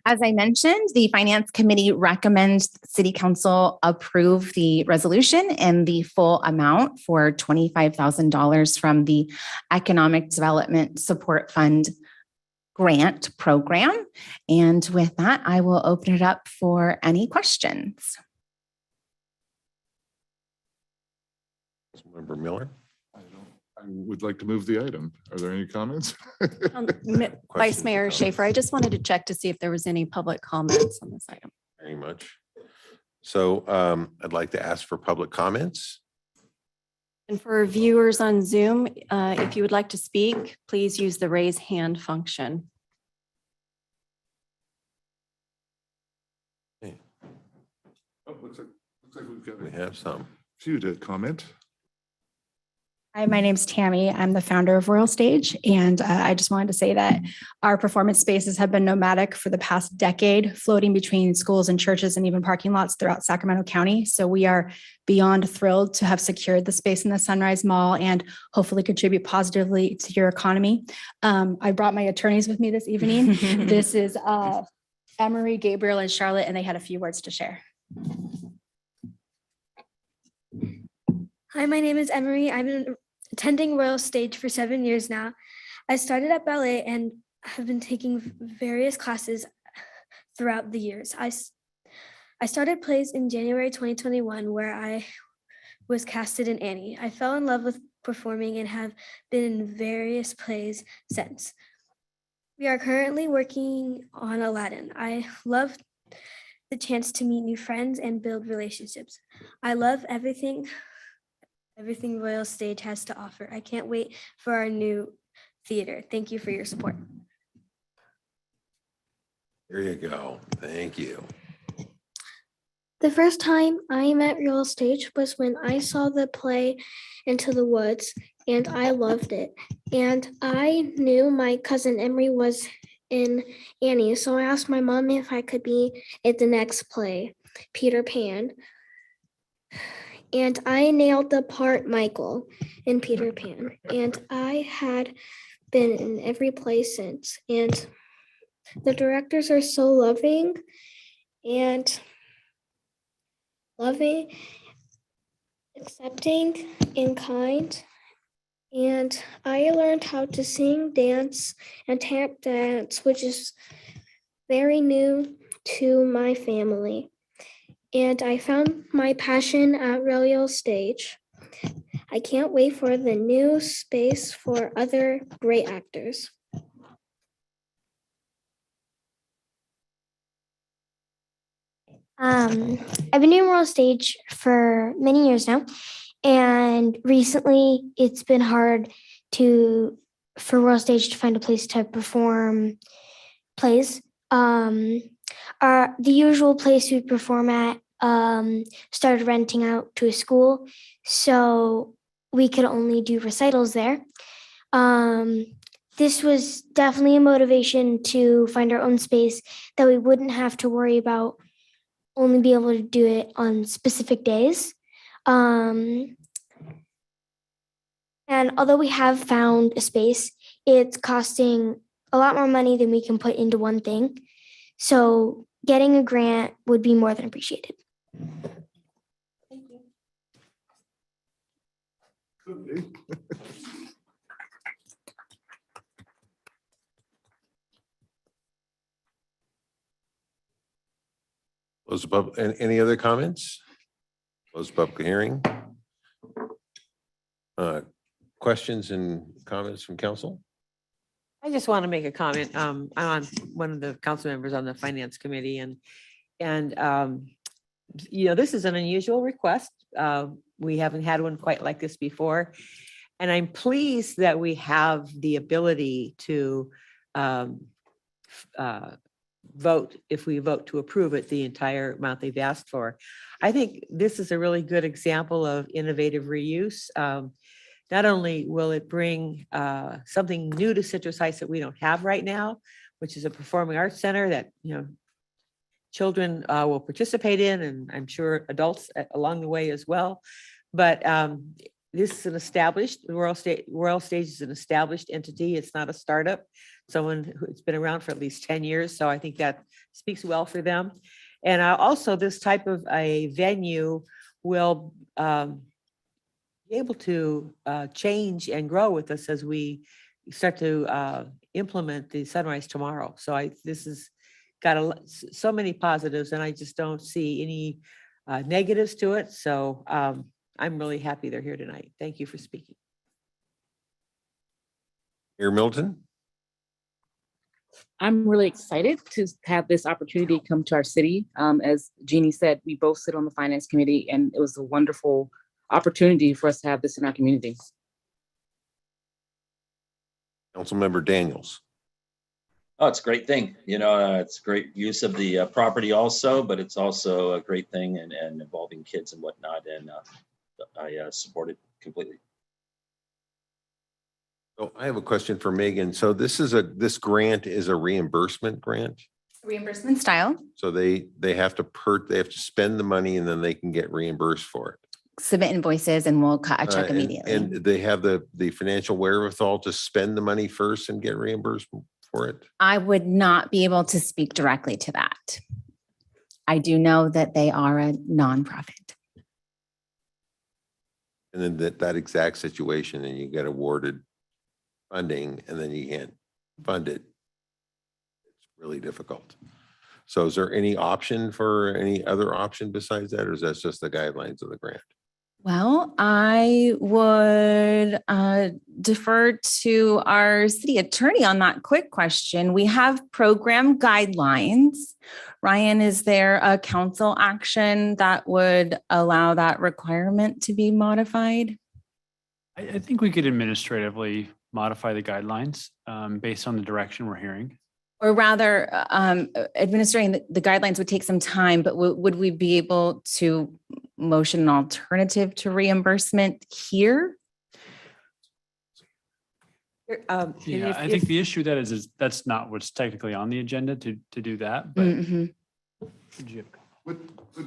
As I mentioned, the Finance Committee recommends City Council approve the resolution and the full amount for $25,000 from the Economic Development Support Fund grant program. And with that, I will open it up for any questions. Member Miller. I would like to move the item. Are there any comments? Vice Mayor Schaefer, I just wanted to check to see if there was any public comments on this item. Very much. So I'd like to ask for public comments. And for viewers on Zoom, if you would like to speak, please use the raise hand function. Okay. Oh, looks like we've got We have some. a few to comment. Hi, my name's Tammy. I'm the founder of Royal Stage, and I just wanted to say that our performance spaces have been nomadic for the past decade, floating between schools and churches and even parking lots throughout Sacramento County. So we are beyond thrilled to have secured the space in the Sunrise Mall and hopefully contribute positively to your economy. I brought my attorneys with me this evening. This is Emery, Gabriel, and Charlotte, and they had a few words to share. Hi, my name is Emery. I've been attending Royal Stage for 7 years now. I started at ballet and have been taking various classes throughout the years. I started plays in January 2021, where I was casted in Annie. I fell in love with performing and have been in various plays since. We are currently working on Aladdin. I love the chance to meet new friends and build relationships. I love everything Royal Stage has to offer. I can't wait for our new theater. Thank you for your support. There you go. Thank you. The first time I met Royal Stage was when I saw the play Into the Woods, and I loved it. And I knew my cousin Emery was in Annie, so I asked my mom if I could be at the next play, Peter Pan. And I nailed the part Michael in Peter Pan. And I had been in every play since. And the directors are so loving, accepting, and kind. And I learned how to sing, dance, and tap dance, which is very new to my family. And I found my passion at Royal Stage. I can't wait for the new space for other great actors. I've been doing Royal Stage for many years now, and recently it's been hard for Royal Stage to find a place to perform plays. The usual place we perform at started renting out to a school, so we could only do recitals there. This was definitely a motivation to find our own space that we wouldn't have to worry about only be able to do it on specific days. And although we have found a space, it's costing a lot more money than we can put into one thing. So getting a grant would be more than appreciated. Thank you. Close the public, any other comments? Close the public hearing. Questions and comments from council? I just want to make a comment. I'm on one of the council members on the finance committee, and this is an unusual request. We haven't had one quite like this before. And I'm pleased that we have the ability to vote, if we vote to approve it, the entire amount they've asked for. I think this is a really good example of innovative reuse. Not only will it bring something new to Citrus Heights that we don't have right now, which is a performing arts center that children will participate in, and I'm sure adults along the way as well. But this is an established, Royal Stage is an established entity. It's not a startup. Someone who's been around for at least 10 years. So I think that speaks well for them. And also this type of a venue will be able to change and grow with us as we start to implement the Sunrise tomorrow. So this has got so many positives, and I just don't see any negatives to it. So I'm really happy they're here tonight. Thank you for speaking. Mayor Milton? I'm really excited to have this opportunity come to our city. As Jeannie said, we both sit on the finance committee, and it was a wonderful opportunity for us to have this in our community. Councilmember Daniels. Oh, it's a great thing. It's great use of the property also, but it's also a great thing and involving kids and whatnot. And I support it completely. Oh, I have a question for Megan. So this grant is a reimbursement grant? Reimbursement style, So they have to spend the money and then they can get reimbursed for it. submit invoices and we'll cut a check And- immediately. And they have the financial wherewithal to spend the money first and get reimbursed for it? I would not be able to speak directly to that. I do know that they are a nonprofit. And then that exact situation and you get awarded funding and then you can't fund it. It's really difficult. So is there any option for any other option besides that, or is that just the guidelines of the grant? Well, I would defer to our city attorney on that quick question. We have program guidelines. Ryan, is there a council action that would allow that requirement to be modified? I think we could administratively modify the guidelines based on the direction we're hearing. Or rather, administering the guidelines would take some time, but would we be able to motion an alternative to reimbursement here? Yeah, I think the issue that is that's not what's technically on the agenda to do that, but Mhm. could you- What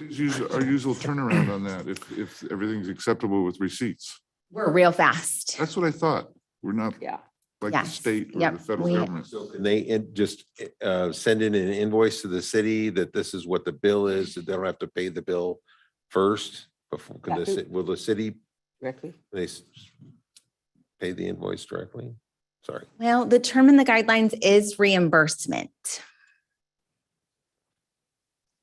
is our usual turnaround on that if everything's acceptable with receipts? We're real fast. That's what I thought. We're not Yeah. like the Yes. state or Yep. the federal We- government. So can they just send in an invoice to the city that this is what the bill is, that they don't have to pay the bill first? Before, will the city, Directly. pay the invoice directly? Sorry. Well, the term in the guidelines is reimbursement.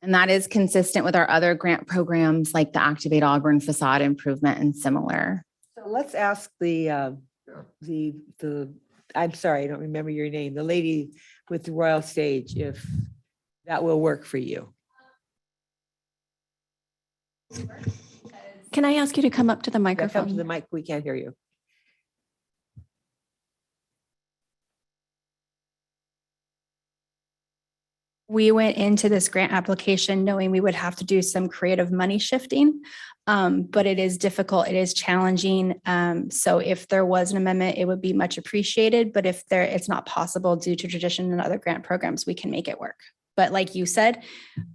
And that is consistent with our other grant programs like the Activate Auburn facade improvement and similar. So let's ask the, I'm sorry, I don't remember your name, the lady with the Royal Stage, if that will work for you. Can I ask you to come up to the Yeah, come to microphone? the mic, we can't hear you. We went into this grant application knowing we would have to do some creative money shifting. But it is difficult, it is challenging. So if there was an amendment, it would be much appreciated. But if it's not possible due to tradition and other grant programs, we can make it work. But like you said,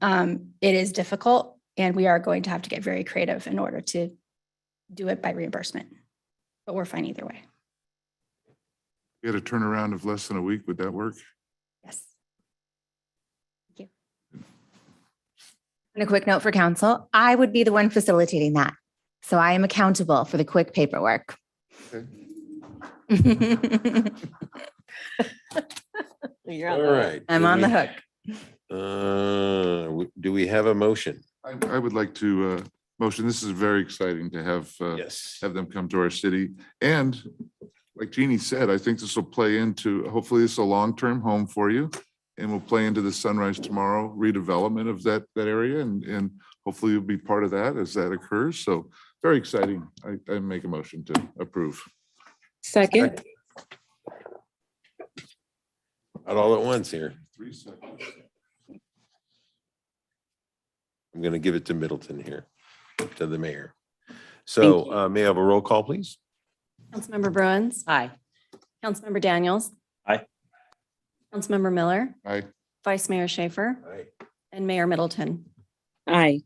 it is difficult and we are going to have to get very creative in order to do it by reimbursement. But we're fine either way. You had a turnaround of less than a week. Would that work? Yes. And a quick note for council, I would be the one facilitating that. So I am accountable for the quick paperwork. Okay. All right. I'm on the hook. Do we have a motion? I would like to motion, this is very exciting to have Yes. have them come to our city. And like Jeannie said, I think this will play into, hopefully it's a long-term home for you. And will play into the Sunrise Tomorrow redevelopment of that area. And hopefully you'll be part of that as that occurs. So very exciting. I make a motion to approve. Second, Not all at once here. 3 seconds. I'm going to give it to Middleton here, to the mayor. So may I have a roll call, please? Councilmember Bruins, Aye. Councilmember Daniels. Aye. Councilmember Miller, Aye. Vice Mayor Schaefer, and Mayor Middleton. aye.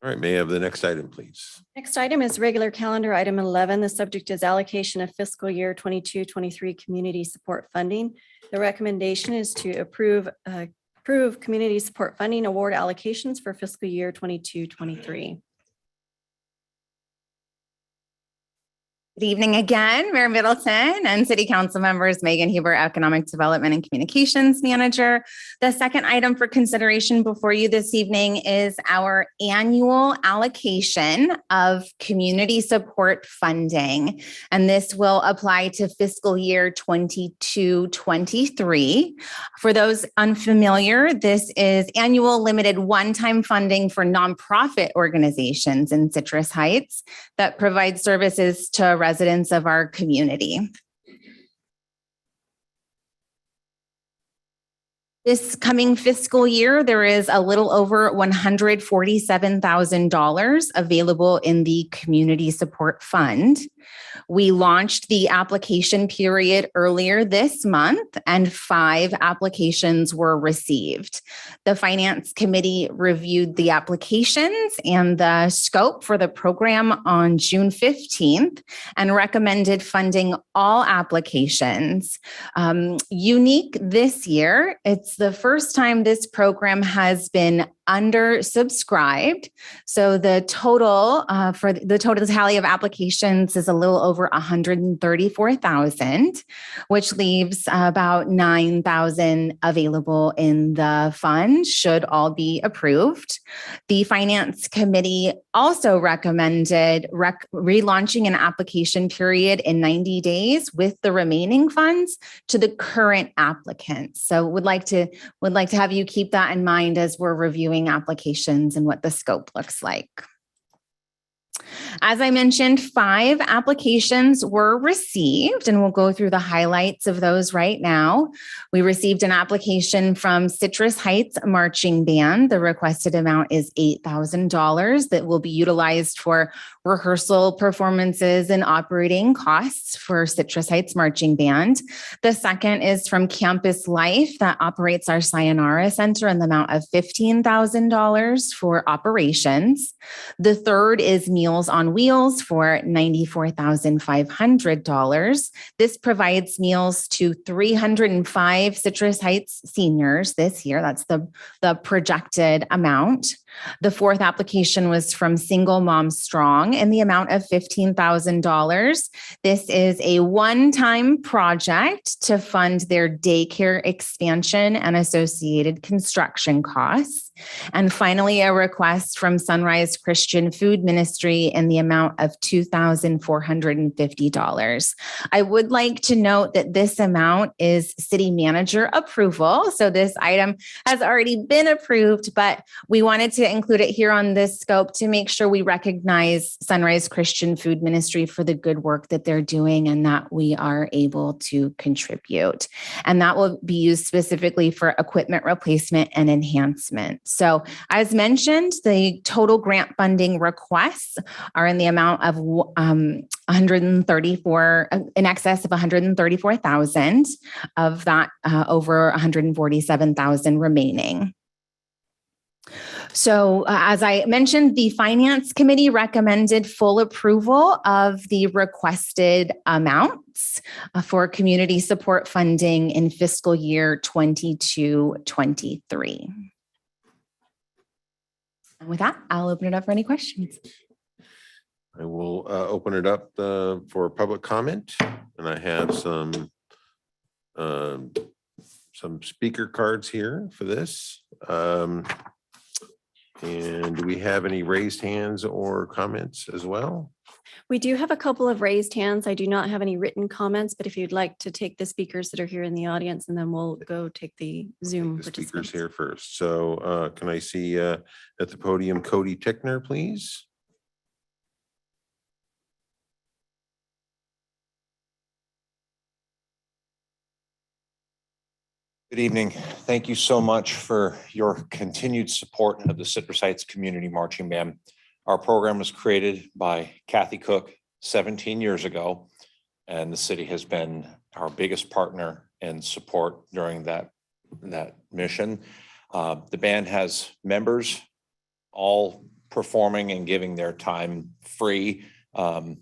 All right, may I have the next item, please? Next item is regular calendar item 11. The subject is allocation of fiscal year 22-23 community support funding. The recommendation is to approve community support funding award allocations for fiscal year 22-23. Good evening again, Mayor Middleton and City Council members, Megan Huber, Economic Development and Communications Manager. The second item for consideration before you this evening is our annual allocation of community support funding. And this will apply to fiscal year 22-23. For those unfamiliar, this is annual limited one-time funding for nonprofit organizations in Citrus Heights that provide services to residents of our community. This coming fiscal year, there is a little over $147,000 available in the Community Support Fund. We launched the application period earlier this month, and 5 applications were received. The Finance Committee reviewed the applications and the scope for the program on June 15th and recommended funding all applications. Unique this year, it's the first time this program has been undersubscribed. So the total for the total tally of applications is a little over 134,000, which leaves about 9,000 available in the fund should all be approved. The Finance Committee also recommended relaunching an application period in 90 days with the remaining funds to the current applicants. So would like to have you keep that in mind as we're reviewing applications and what the scope looks like. As I mentioned, 5 applications were received, and we'll go through the highlights of those right now. We received an application from Citrus Heights Marching Band. The requested amount is $8,000 that will be utilized for rehearsal performances and operating costs for Citrus Heights Marching Band. The second is from Campus Life that operates our Sayonara Center in the amount of $15,000 for operations. The third is Meals on Wheels for $94,500. This provides meals to 305 Citrus Heights seniors this year. That's the projected amount. The fourth application was from Single Mom Strong in the amount of $15,000. This is a one-time project to fund their daycare expansion and associated construction costs. And finally, a request from Sunrise Christian Food Ministry in the amount of $2,450. I would like to note that this amount is city manager approval. So this item has already been approved, but we wanted to include it here on this scope to make sure we recognize Sunrise Christian Food Ministry for the good work that they're doing and that we are able to contribute. And that will be used specifically for equipment replacement and enhancement. So as mentioned, the total grant funding requests are in the amount of 134, in excess of 134,000, of that over 147,000 remaining. So as I mentioned, the Finance Committee recommended full approval of the requested amounts for community support funding in fiscal year 22-23. And with that, I'll open it up for any questions. I will open it up for public comment, and I have some speaker cards here for this. And do we have any raised hands or comments as well? We do have a couple of raised hands. I do not have any written comments, but if you'd like to take the speakers that are here in the audience, and then we'll go take the Zoom The speakers participants. here first. So can I see at the podium, Cody Tickner, please? Good evening. Thank you so much for your continued support of the Citrus Heights Community Marching Band. Our program was created by Kathy Cook 17 years ago, and the city has been our biggest partner in support during that mission. The band has members all performing and giving their time free. Our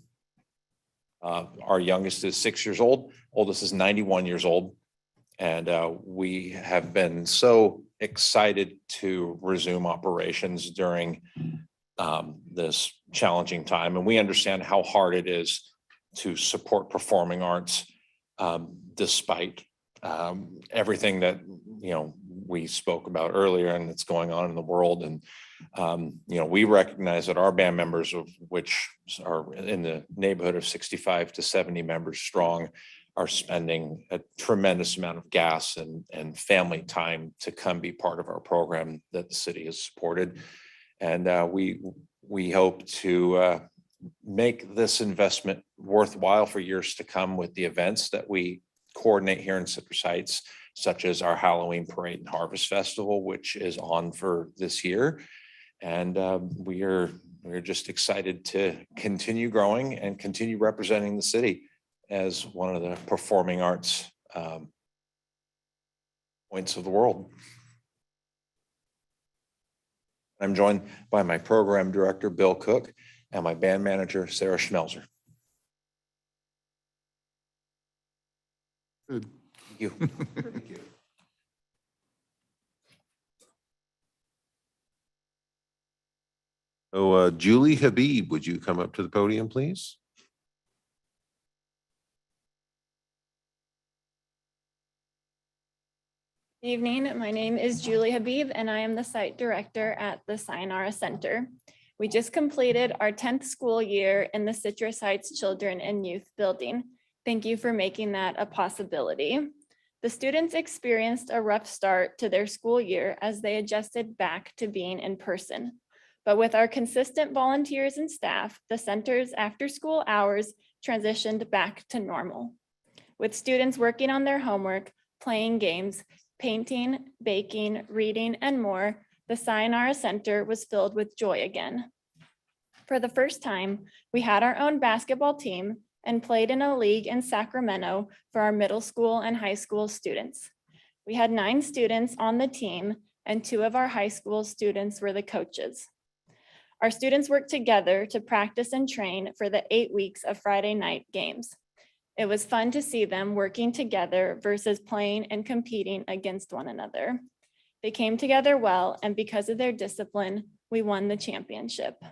youngest is 6 years old, oldest is 91 years old. And we have been so excited to resume operations during this challenging time. And we understand how hard it is to support performing arts despite everything that, we spoke about earlier and that's going on in the world. And, we recognize that our band members, of which are in the neighborhood of 65 to 70 members strong, are spending a tremendous amount of gas and family time to come be part of our program that the city has supported. And we hope to make this investment worthwhile for years to come with the events that we coordinate here in Citrus Heights, such as our Halloween Parade and Harvest Festival, which is on for this year. And we are we're just excited to continue growing and continue representing the city as one of the performing arts points of the world. I'm joined by my program director, Bill Cook, and my band manager, Sarah Schmelzer. Good. Thank you. Thank you. So Julie Habib, would you come up to the podium, please? Good evening. My name is Julie Habib, and I am the site director at the Sayonara Center. We just completed our 10th school year in the Citrus Heights Children and Youth Building. Thank you for making that a possibility. The students experienced a rough start to their school year as they adjusted back to being in person. But with our consistent volunteers and staff, the center's after-school hours transitioned back to normal. With students working on their homework, playing games, painting, baking, reading, and more, the Sayonara Center was filled with joy again. For the first time, we had our own basketball team and played in a league in Sacramento for our middle school and high school students. We had 9 students on the team, and 2 of our high school students were the coaches. Our students worked together to practice and train for the 8 weeks of Friday night games. It was fun to see them working together versus playing and competing against one another. They came together well, and because of their discipline, we won the championship.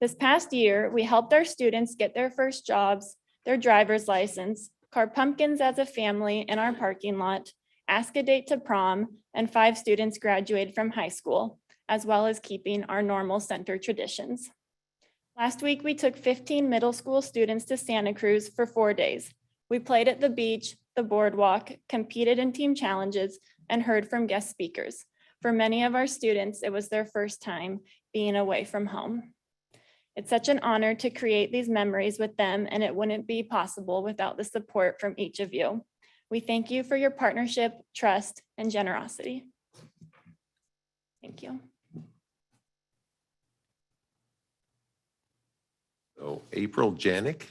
This past year, we helped our students get their first jobs, their driver's license, carve pumpkins as a family in our parking lot, ask a date to prom, and 5 students graduated from high school, as well as keeping our normal center traditions. Last week, we took 15 middle school students to Santa Cruz for 4 days. We played at the beach, the boardwalk, competed in team challenges, and heard from guest speakers. For many of our students, it was their first time being away from home. It's such an honor to create these memories with them, and it wouldn't be possible without the support from each of you. We thank you for your partnership, trust, and generosity. Thank you. So April Janik.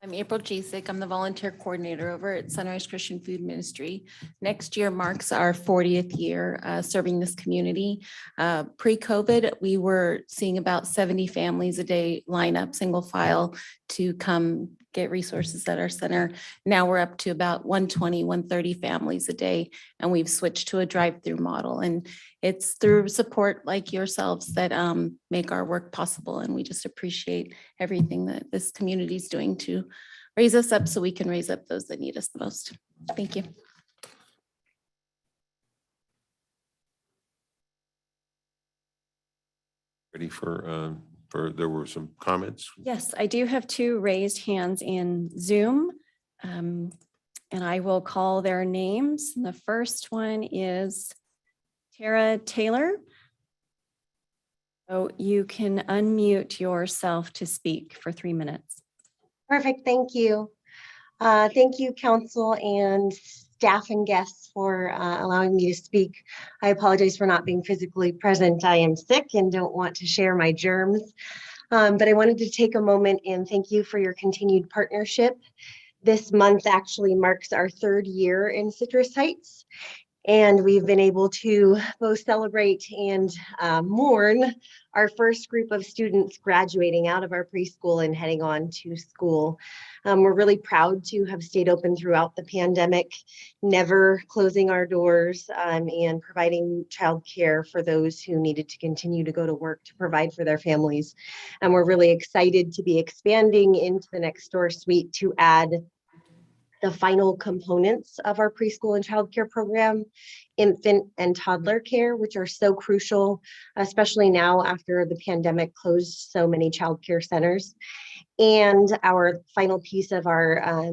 I'm April Jasek. I'm the volunteer coordinator over at Sunrise Christian Food Ministry. Next year marks our 40th year serving this community. Pre-COVID, we were seeing about 70 families a day line up single file to come get resources at our center. Now we're up to about 120, 130 families a day, and we've switched to a drive-through model. And it's through support like yourselves that make our work possible. And we just appreciate everything that this community is doing to raise us up so we can raise up those that need us the most. Thank you. Ready for there were some comments. Yes, I do have 2 raised hands in Zoom, and I will call their names. And the first one is Tara Taylor. So you can unmute yourself to speak for 3 minutes. Perfect, thank you. Thank you, council and staff and guests for allowing me to speak. I apologize for not being physically present. I am sick and don't want to share my germs. But I wanted to take a moment and thank you for your continued partnership. This month actually marks our 3rd year in Citrus Heights. And we've been able to both celebrate and mourn our first group of students graduating out of our preschool and heading on to school. We're really proud to have stayed open throughout the pandemic, never closing our doors and providing childcare for those who needed to continue to go to work to provide for their families. And we're really excited to be expanding into the next door suite to add the final components of our preschool and childcare program, infant and toddler care, which are so crucial, especially now after the pandemic closed so many childcare centers. And our final piece of our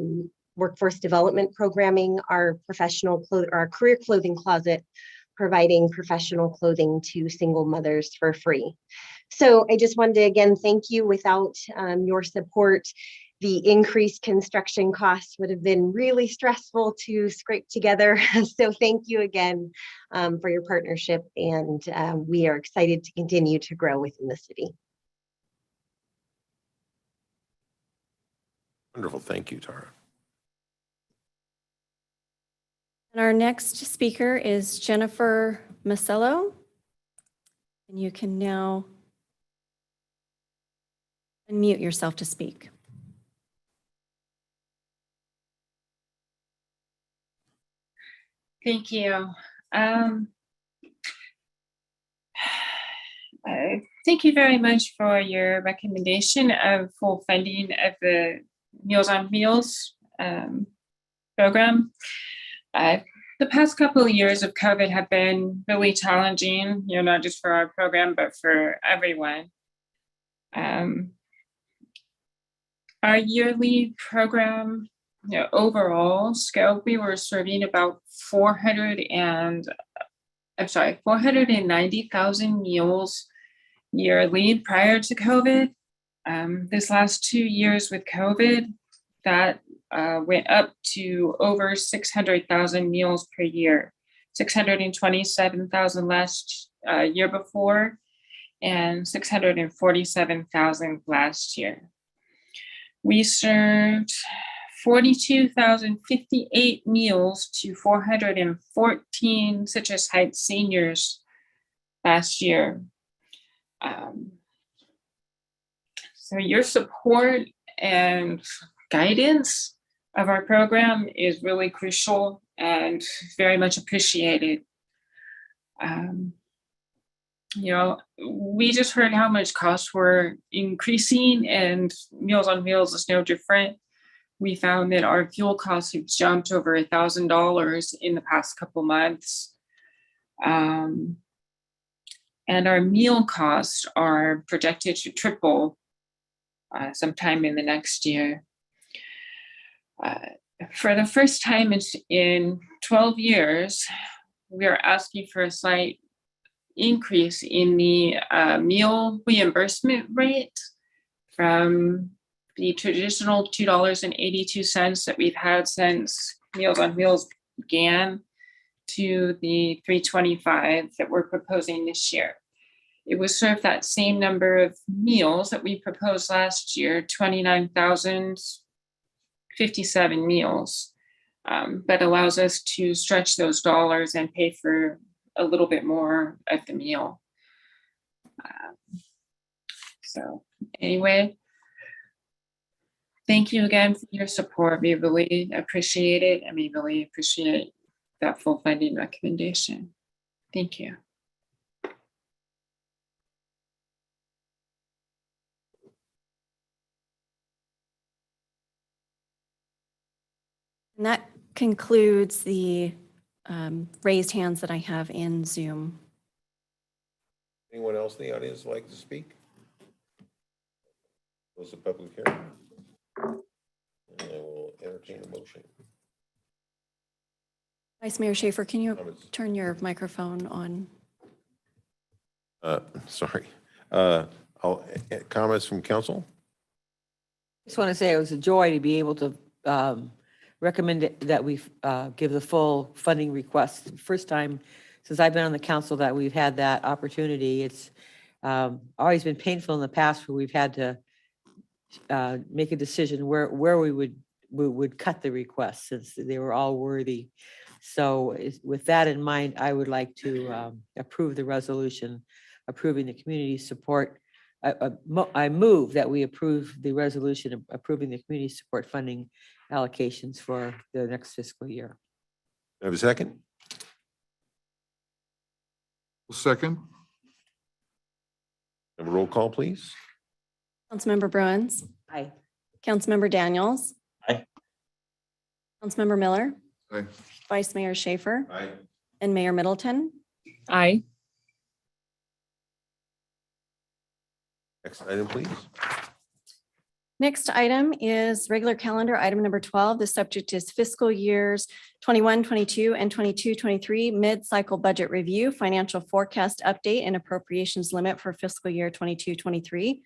workforce development programming, our career clothing closet, providing professional clothing to single mothers for free. So I just wanted to again thank you. Without your support, the increased construction costs would have been really stressful to scrape together. So thank you again for your partnership, and we are excited to continue to grow within the city. Wonderful. Thank you, Tara. And our next speaker is Jennifer Masello. And you can now unmute yourself to speak. Thank you. Thank you very much for your recommendation of full funding of the Meals on Wheels program. The past couple of years of COVID have been really challenging, not just for our program, but for everyone. Our yearly program, overall scope, we were serving about 490,000 meals yearly prior to COVID. This last 2 years with COVID, that went up to over 600,000 meals per year, 627,000 last year before, and 647,000 last year. We served 42,058 meals to 414 Citrus Heights seniors last year. So your support and guidance of our program is really crucial and very much appreciated. We just heard how much costs were increasing, and Meals on Wheels is no different. We found that our fuel costs have jumped over $1,000 in the past couple months. And our meal costs are projected to triple sometime in the next year. For the first time in 12 years, we are asking for a slight increase in the meal reimbursement rate from the traditional $2.82 that we've had since Meals on Wheels began to the $3.25 that we're proposing this year. It will serve that same number of meals that we proposed last year, 29,057 meals, but allows us to stretch those dollars and pay for a little bit more of the meal. So anyway, thank you again for your support. We really appreciate it, and we really appreciate that full funding recommendation. Thank you. And that concludes the raised hands that I have in Zoom. Anyone else in the audience like to speak? Close the public hearing. And I will entertain a motion. Vice Mayor Schaefer, can you turn your microphone on? Sorry. Comments from council? Just want to say it was a joy to be able to recommend that we give the full funding request. First time since I've been on the council that we've had that opportunity. It's always been painful in the past where we've had to make a decision where we would cut the requests since they were all worthy. So with that in mind, I would like to approve the resolution approving the community support. I move that we approve the resolution approving the community support funding allocations for the next fiscal year. Do I have a second? Second. Have a roll call, please. Councilmember Bruins. Aye. Councilmember Daniels. Aye. Councilmember Miller. Aye. Vice Mayor Schaefer. Aye. And Mayor Middleton. Aye. Next item, please. Next item is regular calendar, item number 12. The subject is fiscal years 21, 22, and 22, 23 mid-cycle budget review, financial forecast update, and appropriations limit for fiscal year 22, 23.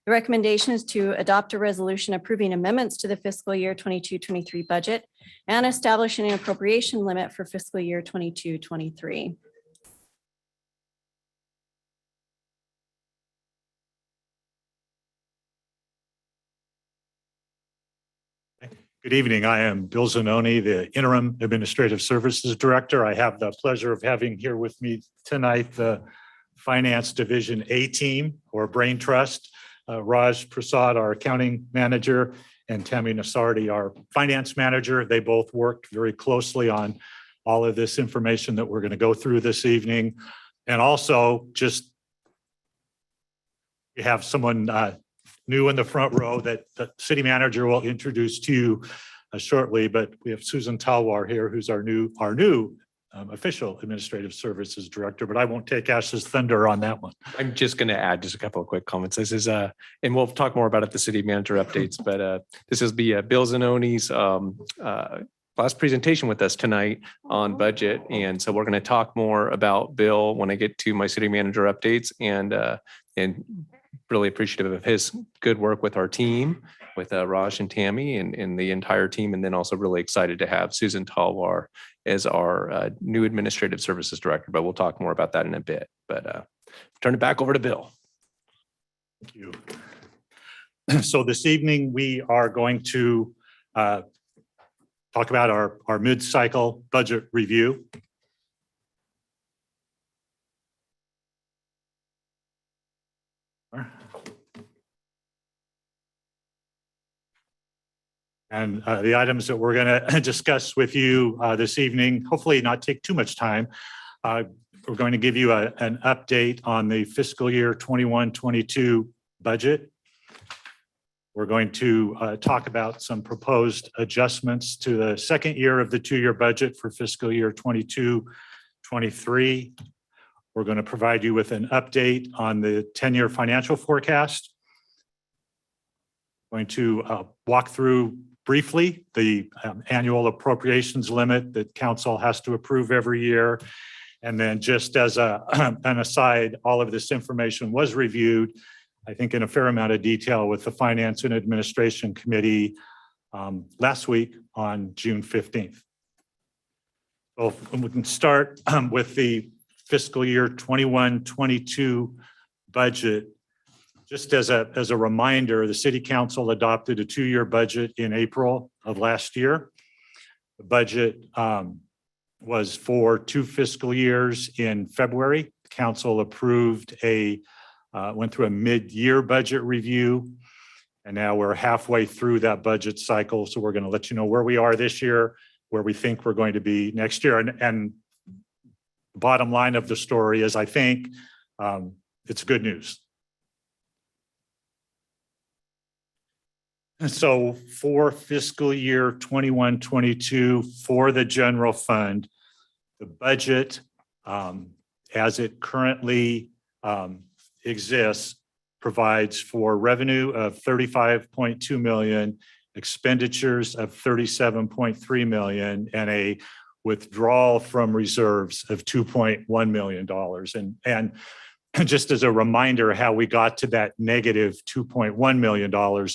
The recommendation is to adopt a resolution approving amendments to the fiscal year 22, 23 budget and establishing an appropriation limit for fiscal year 22, 23. Good evening. I am Bill Zanoni, the Interim Administrative Services Director. I have the pleasure of having here with me tonight the Finance Division A team, or Brain Trust, Raj Prasad, our Accounting Manager, and Tammy Nasardi, our Finance Manager. They both worked very closely on all of this information that we're going to go through this evening. And also, just you have someone new in the front row that the City Manager will introduce to you shortly, but we have Susan Talwar here, who's our new official Administrative Services Director, but I won't take Ash's thunder on that one. I'm just going to add just a couple of quick comments. This is, and we'll talk more about it at the City Manager updates, but this is Bill Zanoni's last presentation with us tonight on budget. And so we're going to talk more about Bill when I get to my City Manager updates, and really appreciative of his good work with our team, with Raj and Tammy and the entire team. And then also really excited to have Susan Talwar as our new Administrative Services Director, but we'll talk more about that in a bit. But turn it back over to Bill. Thank you. So this evening, we are going to talk about our mid-cycle budget review. And the items that we're going to discuss with you this evening, hopefully not take too much time. We're going to give you an update on the fiscal year 21-22 budget. We're going to talk about some proposed adjustments to the second year of the two-year budget for fiscal year 22-23. We're going to provide you with an update on the 10-year financial forecast. Going to walk through briefly the annual appropriations limit that council has to approve every year. And then just as an aside, all of this information was reviewed, I think, in a fair amount of detail with the Finance and Administration Committee last week on June 15th. So we can start with the fiscal year 21-22 budget. Just as a reminder, the City Council adopted a two-year budget in April of last year. The budget was for 2 fiscal years in February. The Council approved went through a mid-year budget review, and now we're halfway through that budget cycle. So we're going to let you know where we are this year, where we think we're going to be next year. And the bottom line of the story is, I think it's good news. So for fiscal year 21-22 for the general fund, the budget as it currently exists provides for revenue of $35.2 million, expenditures of $37.3 million, and a withdrawal from reserves of $2.1 million. And just as a reminder how we got to that negative $2.1 million,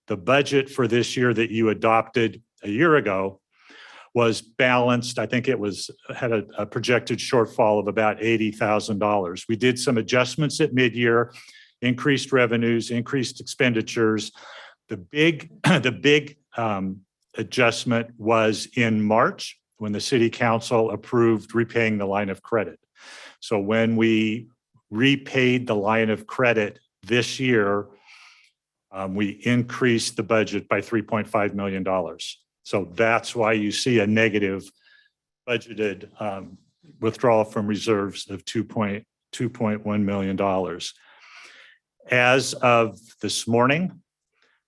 the budget for this year that you adopted a year ago was balanced. I think it had a projected shortfall of about $80,000. We did some adjustments at mid-year, increased revenues, increased expenditures. The big adjustment was in March when the City Council approved repaying the line of credit. So when we repaid the line of credit this year, we increased the budget by $3.5 million. So that's why you see a negative budgeted withdrawal from reserves of $2.1 million. As of this morning,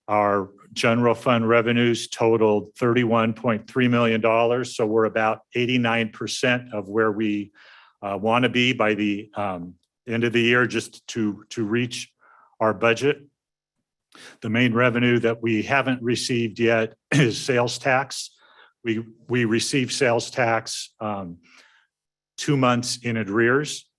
our general fund revenues totaled $31.3 million. So we're about 89% of where we want to be by the end of the year, just to reach our budget. The main revenue that we haven't received yet is sales tax. We receive sales tax 2 months in arrears.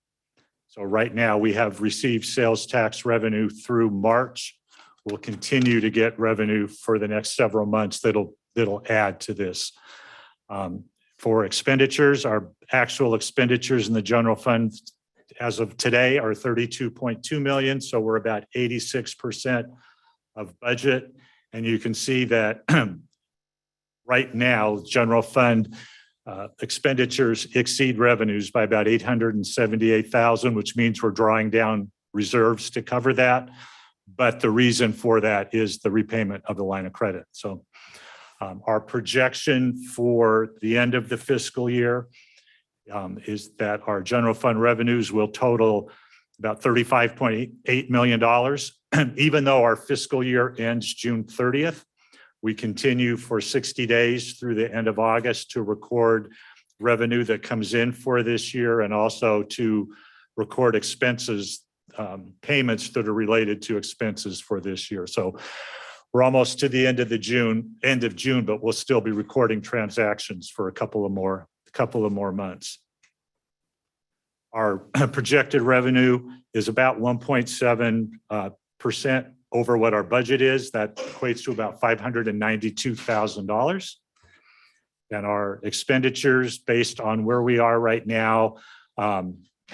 So right now we have received sales tax revenue through March. We'll continue to get revenue for the next several months that'll add to this. For expenditures, our actual expenditures in the general fund as of today are 32.2 million. So we're about 86% of budget. And you can see that right now, general fund expenditures exceed revenues by about 878,000, which means we're drawing down reserves to cover that. But the reason for that is the repayment of the line of credit. So our projection for the end of the fiscal year is that our general fund revenues will total about $35.8 million. Even though our fiscal year ends June 30th, we continue for 60 days through the end of August to record revenue that comes in for this year and also to record expenses, payments that are related to expenses for this year. So we're almost to the end of June, but we'll still be recording transactions for a couple of more months. Our projected revenue is about 1.7% over what our budget is. That equates to about $592,000. And our expenditures, based on where we are right now,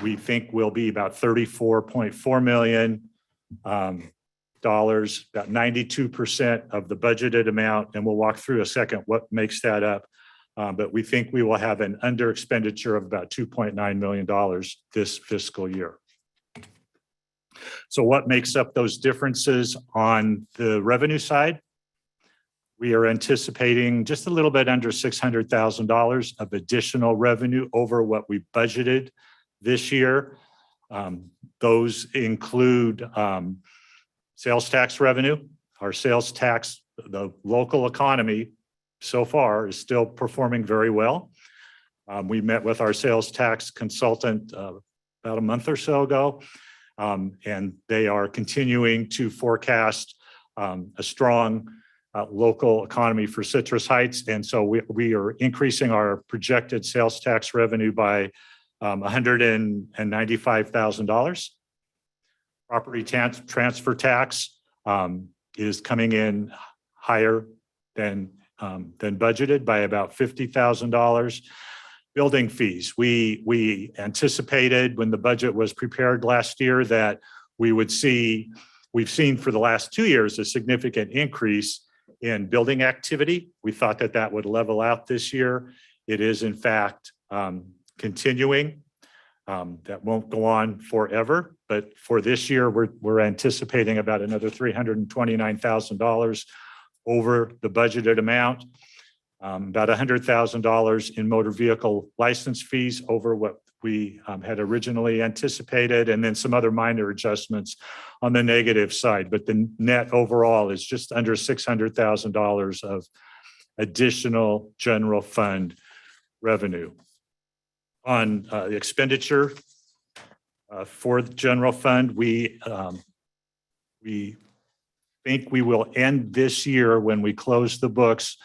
we think will be about $34.4 million, about 92% of the budgeted amount. And we'll walk through a second what makes that up. But we think we will have an under expenditure of about $2.9 million this fiscal year. So what makes up those differences on the revenue side? We are anticipating just a little bit under $600,000 of additional revenue over what we budgeted this year. Those include sales tax revenue. Our sales tax, the local economy so far is still performing very well. We met with our sales tax consultant about a month or so ago, and they are continuing to forecast a strong local economy for Citrus Heights. And so we are increasing our projected sales tax revenue by $195,000. Property transfer tax is coming in higher than budgeted by about $50,000. Building fees. We anticipated when the budget was prepared last year that we've seen for the last 2 years a significant increase in building activity. We thought that that would level out this year. It is in fact continuing. That won't go on forever, but for this year, we're anticipating about another $329,000 over the budgeted amount, about $100,000 in motor vehicle license fees over what we had originally anticipated, and then some other minor adjustments on the negative side. But the net overall is just under $600,000 of additional general fund revenue. On the expenditure for the general fund, we think we will end this year when we close the books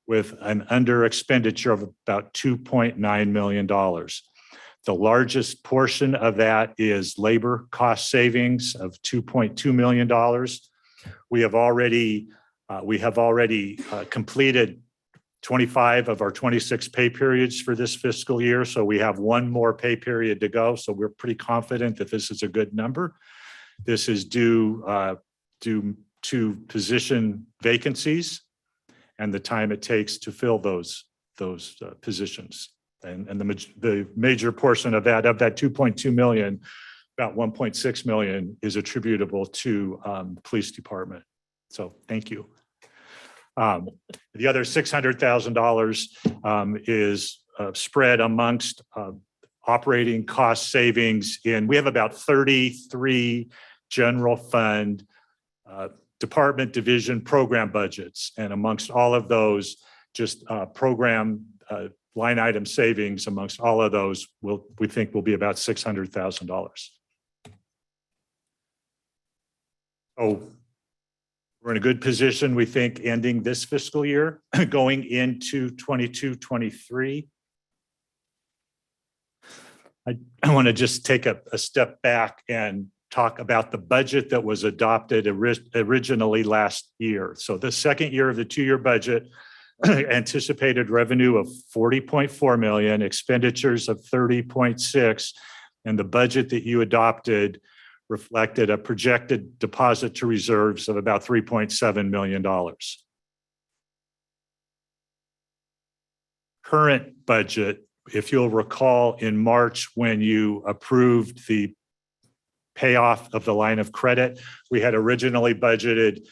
with an under expenditure of about $2.9 million. The largest portion of that is labor cost savings of $2.2 million. We have already completed 25 of our 26 pay periods for this fiscal year. So we have one more pay period to go. So we're pretty confident that this is a good number. This is due to position vacancies and the time it takes to fill those positions. And the major portion of that 2.2 million, about 1.6 million is attributable to the police department. So thank you. The other $600,000 is spread amongst operating cost savings we have about 33 general fund department division program budgets. And amongst all of those, just program line item savings amongst all of those we think will be about $600,000. Oh, We're in a good position, we think, ending this fiscal year, going into 22-23. I want to just take a step back and talk about the budget that was adopted originally last year. So the second year of the two-year budget anticipated revenue of 40.4 million, expenditures of 30.6, and the budget that you adopted reflected a projected deposit to reserves of about $3.7 million. Current budget, if you'll recall, in March when you approved the payoff of the line of credit, we had originally budgeted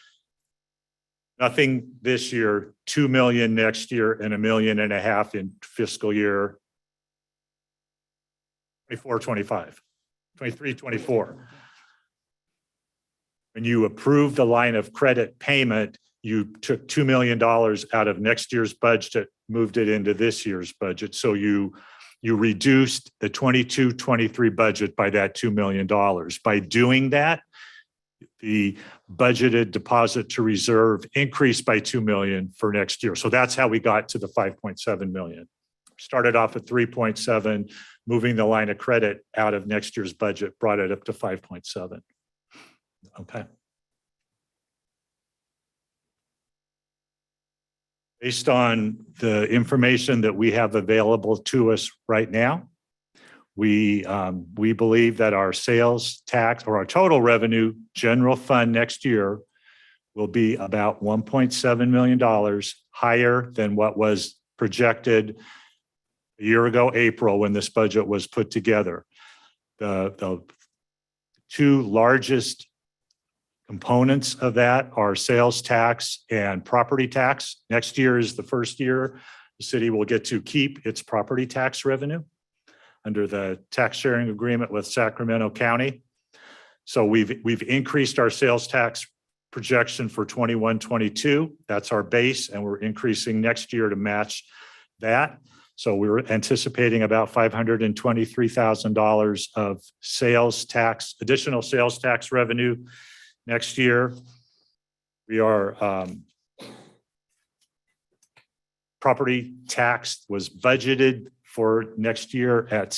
nothing this year, 2 million next year, and $1.5 million in fiscal year 24-25, 23-24. When you approved the line of credit payment, you took $2 million out of next year's budget, moved it into this year's budget. So you reduced the 22-23 budget by that $2 million. By doing that, the budgeted deposit to reserve increased by 2 million for next year. So that's how we got to the 5.7 million. Started off at 3.7, moving the line of credit out of next year's budget brought it up to 5.7. Okay. Based on the information that we have available to us right now, we believe that our sales tax or our total revenue general fund next year will be about $1.7 million higher than what was projected a year ago, April, when this budget was put together. The two largest components of that are sales tax and property tax. Next year is the first year the city will get to keep its property tax revenue under the tax sharing agreement with Sacramento County. So we've increased our sales tax projection for 21-22. That's our base, and we're increasing next year to match that. So we're anticipating about $523,000 of sales tax, additional sales tax revenue next year. We are property tax was budgeted for next year at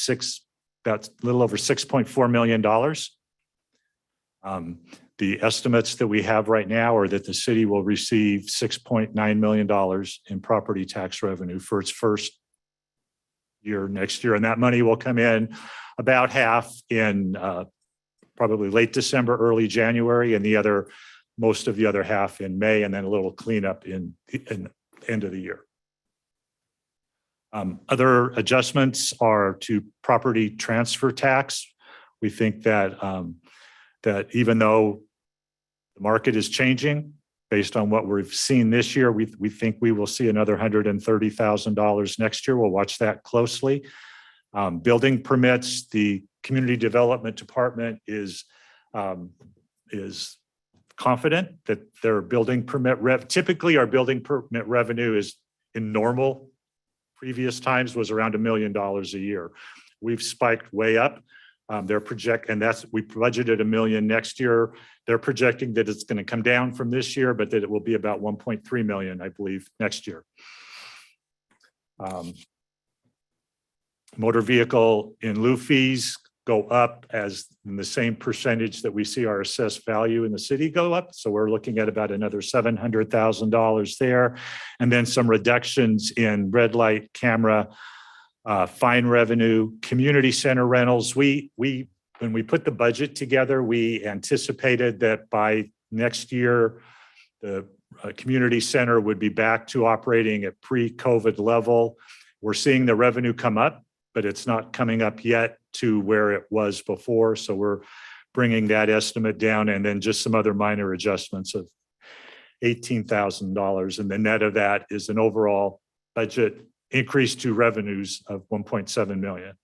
about a little over $6.4 million. The estimates that we have right now are that the city will receive $6.9 million in property tax revenue for its first year next year. And that money will come in about half in probably late December, early January, and most of the other half in May, and then a little cleanup in the end of the year. Other adjustments are to property transfer tax. We think that that even though the market is changing based on what we've seen this year, we think we will see another $130,000 next year. We'll watch that closely. Building permits, the Community Development Department is confident that their building permit typically our building permit revenue is in normal previous times was around $1 million a year. We've spiked way up. We budgeted $1 million next year. They're projecting that it's going to come down from this year, but that it will be about 1.3 million, I believe, next year. Motor vehicle in lieu fees go up as in the same percentage that we see our assessed value in the city go up. So we're looking at about another $700,000 there. And then some reductions in red light camera, fine revenue, community center rentals. When we put the budget together, we anticipated that by next year, the community center would be back to operating at pre-COVID level. We're seeing the revenue come up, but it's not coming up yet to where it was before. So we're bringing that estimate down, and then just some other minor adjustments of $18,000. And the net of that is an overall budget increase to revenues of 1.7 million.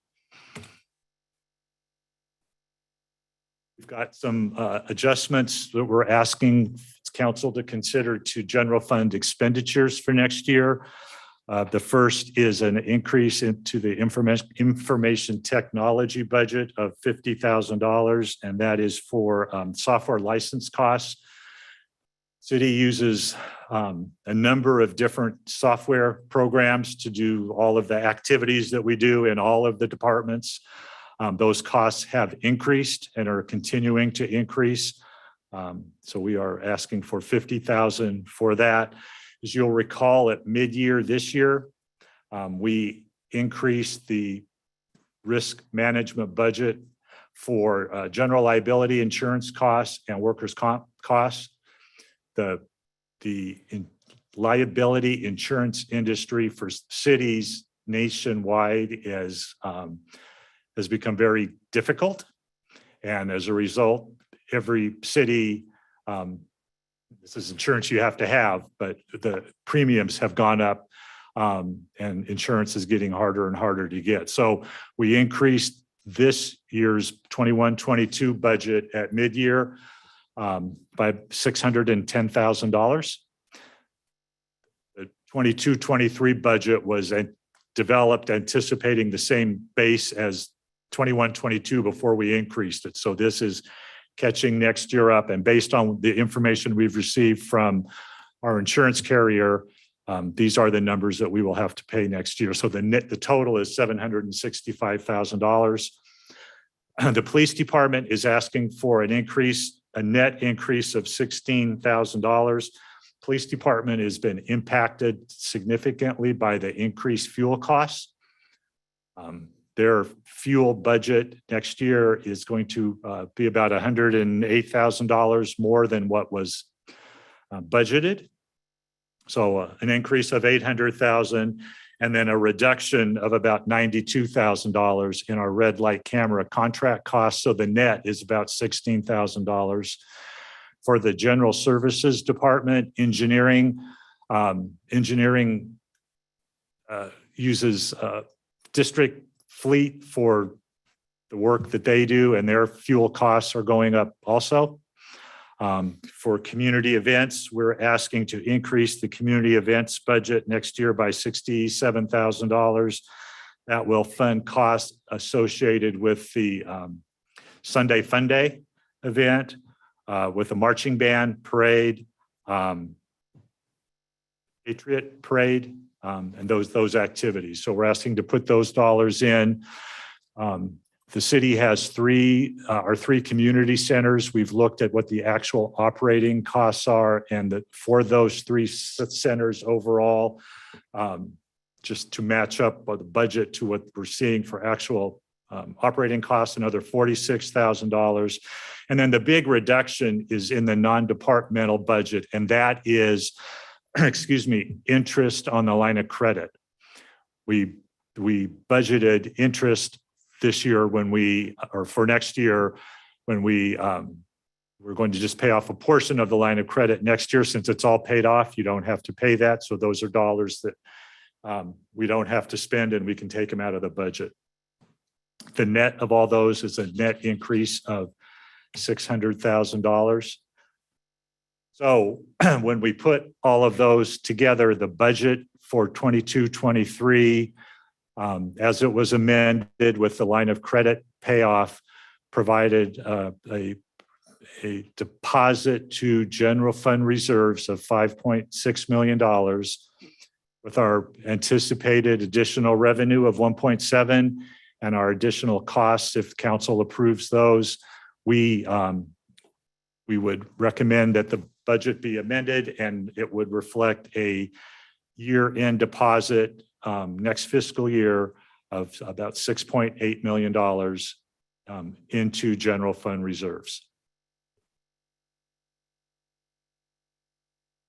We've got some adjustments that we're asking council to consider to general fund expenditures for next year. The first is an increase into the information technology budget of $50,000, and that is for software license costs. City uses a number of different software programs to do all of the activities that we do in all of the departments. Those costs have increased and are continuing to increase. So we are asking for $50,000 for that. As you'll recall, at mid-year this year, we increased the risk management budget for general liability insurance costs and workers' comp costs. The liability insurance industry for cities nationwide has become very difficult. And as a result, every city, this is insurance you have to have, but the premiums have gone up and insurance is getting harder and harder to get. So we increased this year's 21-22 budget at mid-year by $610,000. The 22-23 budget was developed anticipating the same base as 21-22 before we increased it. So this is catching next year up, and based on the information we've received from our insurance carrier, these are the numbers that we will have to pay next year. So the total is $765,000. The police department is asking for an increase, a net increase of $16,000. Police department has been impacted significantly by the increased fuel costs. Their fuel budget next year is going to be about $108,000 more than what was budgeted. So an increase of $800,000 and then a reduction of about $92,000 in our red light camera contract costs. So the net is about $16,000. For the general services department, engineering uses district fleet for the work that they do, and their fuel costs are going up also. For community events, we're asking to increase the community events budget next year by $67,000. That will fund costs associated with the Sunday Fun Day event, with a marching band parade, Patriot Parade, and those activities. So we're asking to put those dollars in. The city has our three community centers. We've looked at what the actual operating costs are, and for those three centers overall, just to match up the budget to what we're seeing for actual operating costs, another $46,000. And then the big reduction is in the non-departmental budget, and that is, excuse me, interest on the line of credit. We budgeted interest this year for next year, when we're going to just pay off a portion of the line of credit next year. Since it's all paid off, you don't have to pay that. So those are dollars that we don't have to spend, and we can take them out of the budget. The net of all those is a net increase of $600,000. So when we put all of those together, the budget for 22-23, as it was amended with the line of credit payoff, provided a deposit to general fund reserves of $5.6 million, with our anticipated additional revenue of 1.7 and our additional costs, if council approves those. We would recommend that the budget be amended, and it would reflect a year-end deposit next fiscal year of about $6.8 million into general fund reserves.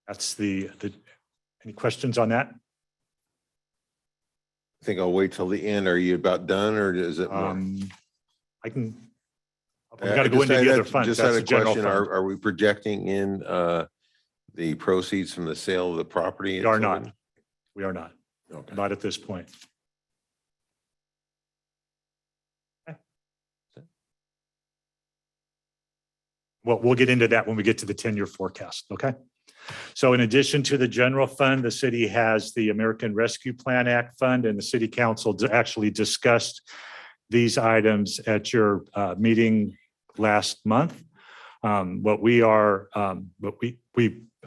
That's any questions on that? I think I'll wait till the end. Are you about done, or is it more? We got to go into the other funds. Just That's had the a general question. fund. Are we projecting in the proceeds from the sale of the property? We are not. We are not. Okay. Not at this point. Well, we'll get into that when we get to the 10-year forecast, okay? So in addition to the general fund, the city has the American Rescue Plan Act fund, and the city council actually discussed these items at your meeting last month. What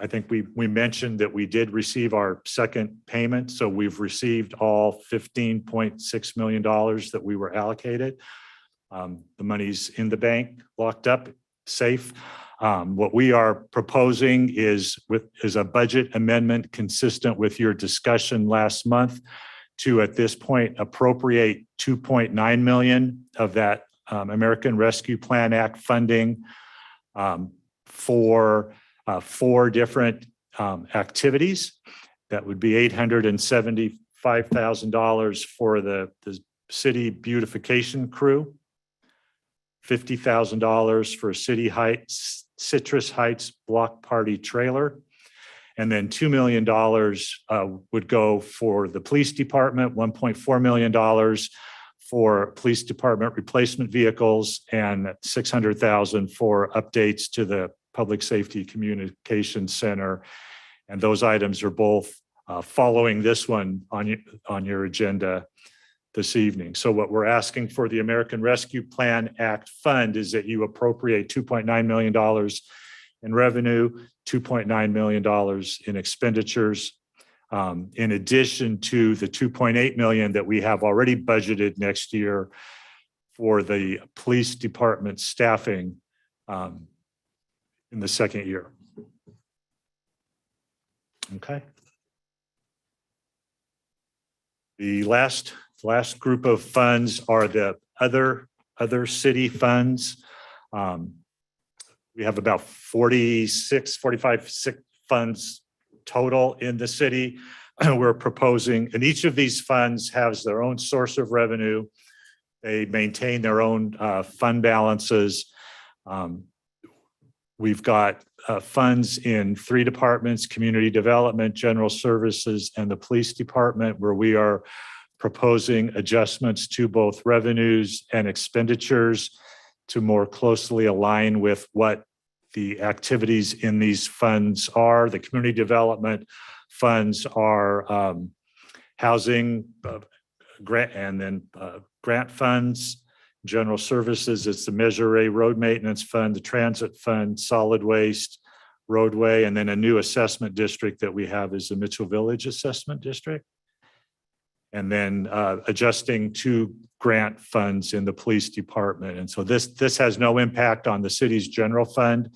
I think we mentioned that we did receive our second payment, so we've received all $15.6 million that we were allocated. The money's in the bank, locked up, safe. What we are proposing is a budget amendment consistent with your discussion last month to, at this point, appropriate $2.9 million of that American Rescue Plan Act funding for 4 different activities. That would be $875,000 for the city beautification crew, $50,000 for Citrus Heights Block Party Trailer, and then $2 million would go for the police department, $1.4 million for police department replacement vehicles, and $600,000 for updates to the Public Safety Communications Center. And those items are both following this one on your agenda this evening. So what we're asking for the American Rescue Plan Act fund is that you appropriate $2.9 million in revenue, $2.9 million in expenditures, in addition to the $2.8 million that we have already budgeted next year for the police department staffing in the second year. Okay. The last group of funds are the other city funds. We have about 45 funds total in the city. We're proposing, and each of these funds has their own source of revenue. They maintain their own fund balances. We've got funds in 3 departments: community development, general services, and the police department, where we are proposing adjustments to both revenues and expenditures to more closely align with what the activities in these funds are. The community development funds are housing, grant, and then grant funds. General services, it's the Measure A road maintenance fund, the transit fund, solid waste, roadway, and then a new assessment district that we have is the Mitchell Village Assessment District. And then adjusting to grant funds in the police department. And so this has no impact on the city's general fund.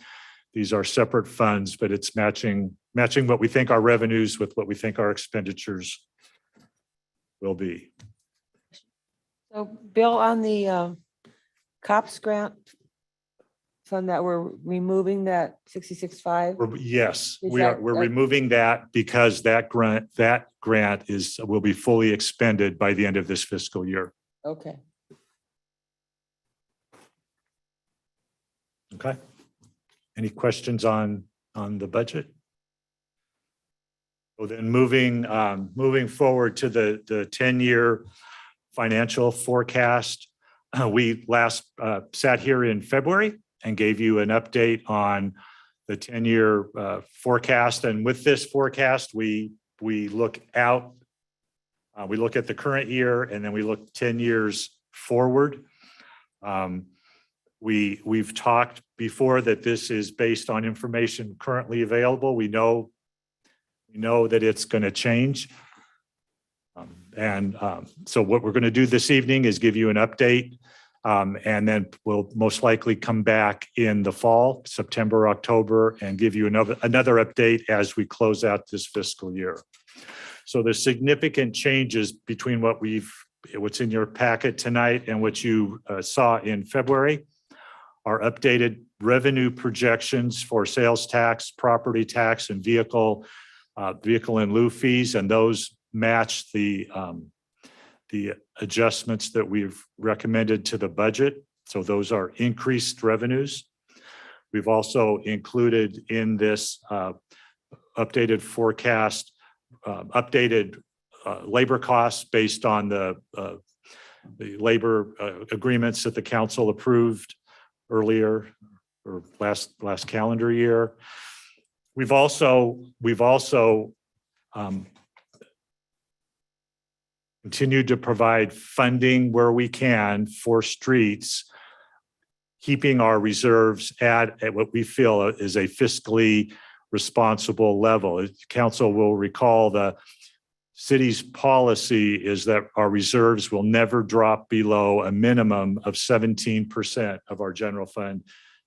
These are separate funds, but it's matching what we think our revenues with what we think our expenditures will be. So Bill, on the COPS grant fund that we're removing that 66.5? Yes, Is we're that- removing that because that grant will be fully expended by the end of this fiscal year. Okay. Okay. Any questions on the budget? So then moving forward to the 10-year financial forecast. We last sat here in February and gave you an update on the 10-year forecast. And with this forecast, we look out, we look at the current year, and then we look 10 years forward. We've talked before that this is based on information currently available. We know that it's going to change. So what we're going to do this evening is give you an update, and then we'll most likely come back in the fall, September, October, and give you another update as we close out this fiscal year. So there's significant changes between what's in your packet tonight and what you saw in February. Our updated revenue projections for sales tax, property tax, and vehicle in lieu fees, and those match the adjustments that we've recommended to the budget. So those are increased revenues. We've also included in this updated forecast, updated labor costs based on the labor agreements that the council approved earlier or last calendar year. We've also continued to provide funding where we can for streets keeping our reserves at what we feel is a fiscally responsible level. Council will recall the city's policy is that our reserves will never drop below a minimum of 17% of our general fund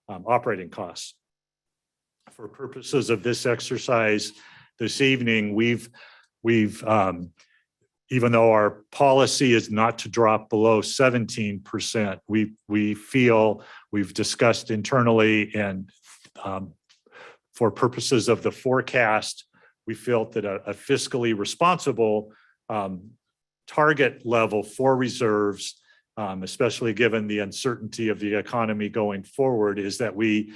operating costs. For purposes of this exercise this evening, we've even though our policy is not to drop below 17%, we feel we've discussed internally and for purposes of the forecast, we felt that a fiscally responsible target level for reserves, especially given the uncertainty of the economy going forward, is that we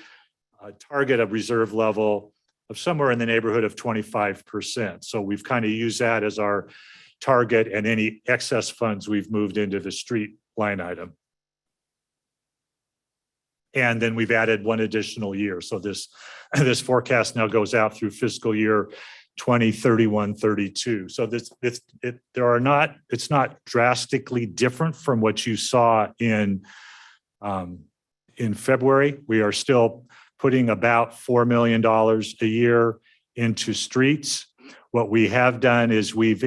target a reserve level of somewhere in the neighborhood of 25%. So we've kind of used that as our target, and any excess funds we've moved into the street line item. And then we've added one additional year. So this forecast now goes out through fiscal year 2031-32. So it's not drastically different from what you saw in February. We are still putting about $4 million a year into streets. What we have done is we've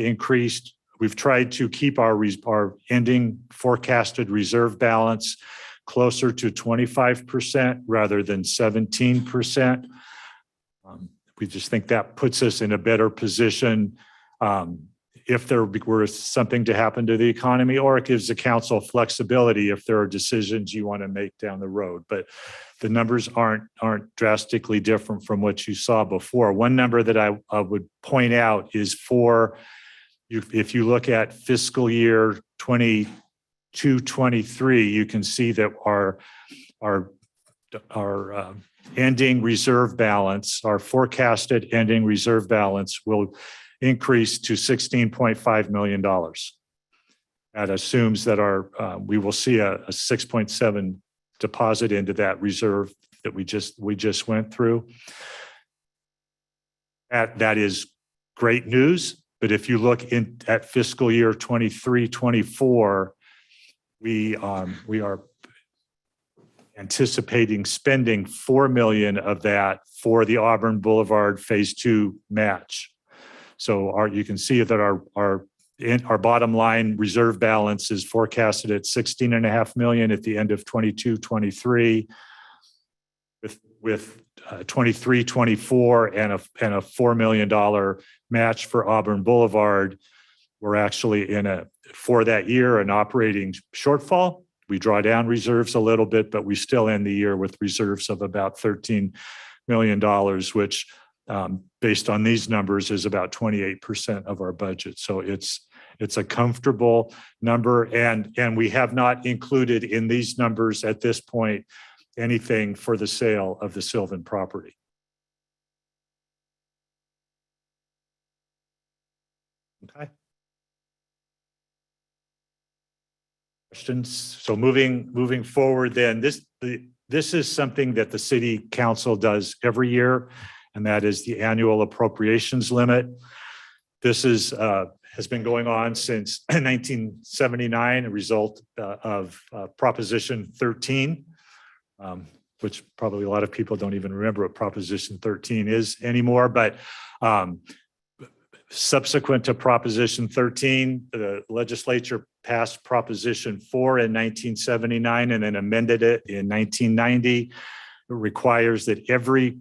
tried to keep our ending forecasted reserve balance closer to 25% rather than 17%. We just think that puts us in a better position if there were something to happen to the economy, or it gives the council flexibility if there are decisions you want to make down the road. But the numbers aren't drastically different from what you saw before. One number that I would point out is if you look at fiscal year 22-23, you can see that our ending reserve balance, our forecasted ending reserve balance will increase to $16.5 million. That assumes that we will see a 6.7 deposit into that reserve that we just went through. That is great news. But if you look at fiscal year 23-24, we are anticipating spending $4 million of that for the Auburn Boulevard Phase 2 match. So you can see that our bottom line reserve balance is forecasted at $16.5 million at the end of 22-23. With 23-24 and a $4 million match for Auburn Boulevard, we're actually for that year an operating shortfall. We draw down reserves a little bit, but we still end the year with reserves of about $13 million, which based on these numbers is about 28% of our budget. So it's a comfortable number, and we have not included in these numbers at this point anything for the sale of the Sylvan property. Okay. Questions? So moving forward, then this is something that the city council does every year, and that is the annual appropriations limit. This has been going on since 1979, a result of Proposition 13. Which probably a lot of people don't even remember what Proposition 13 is anymore, but subsequent to Proposition 13, the legislature passed Proposition 4 in 1979 and then amended it in 1990. It requires that every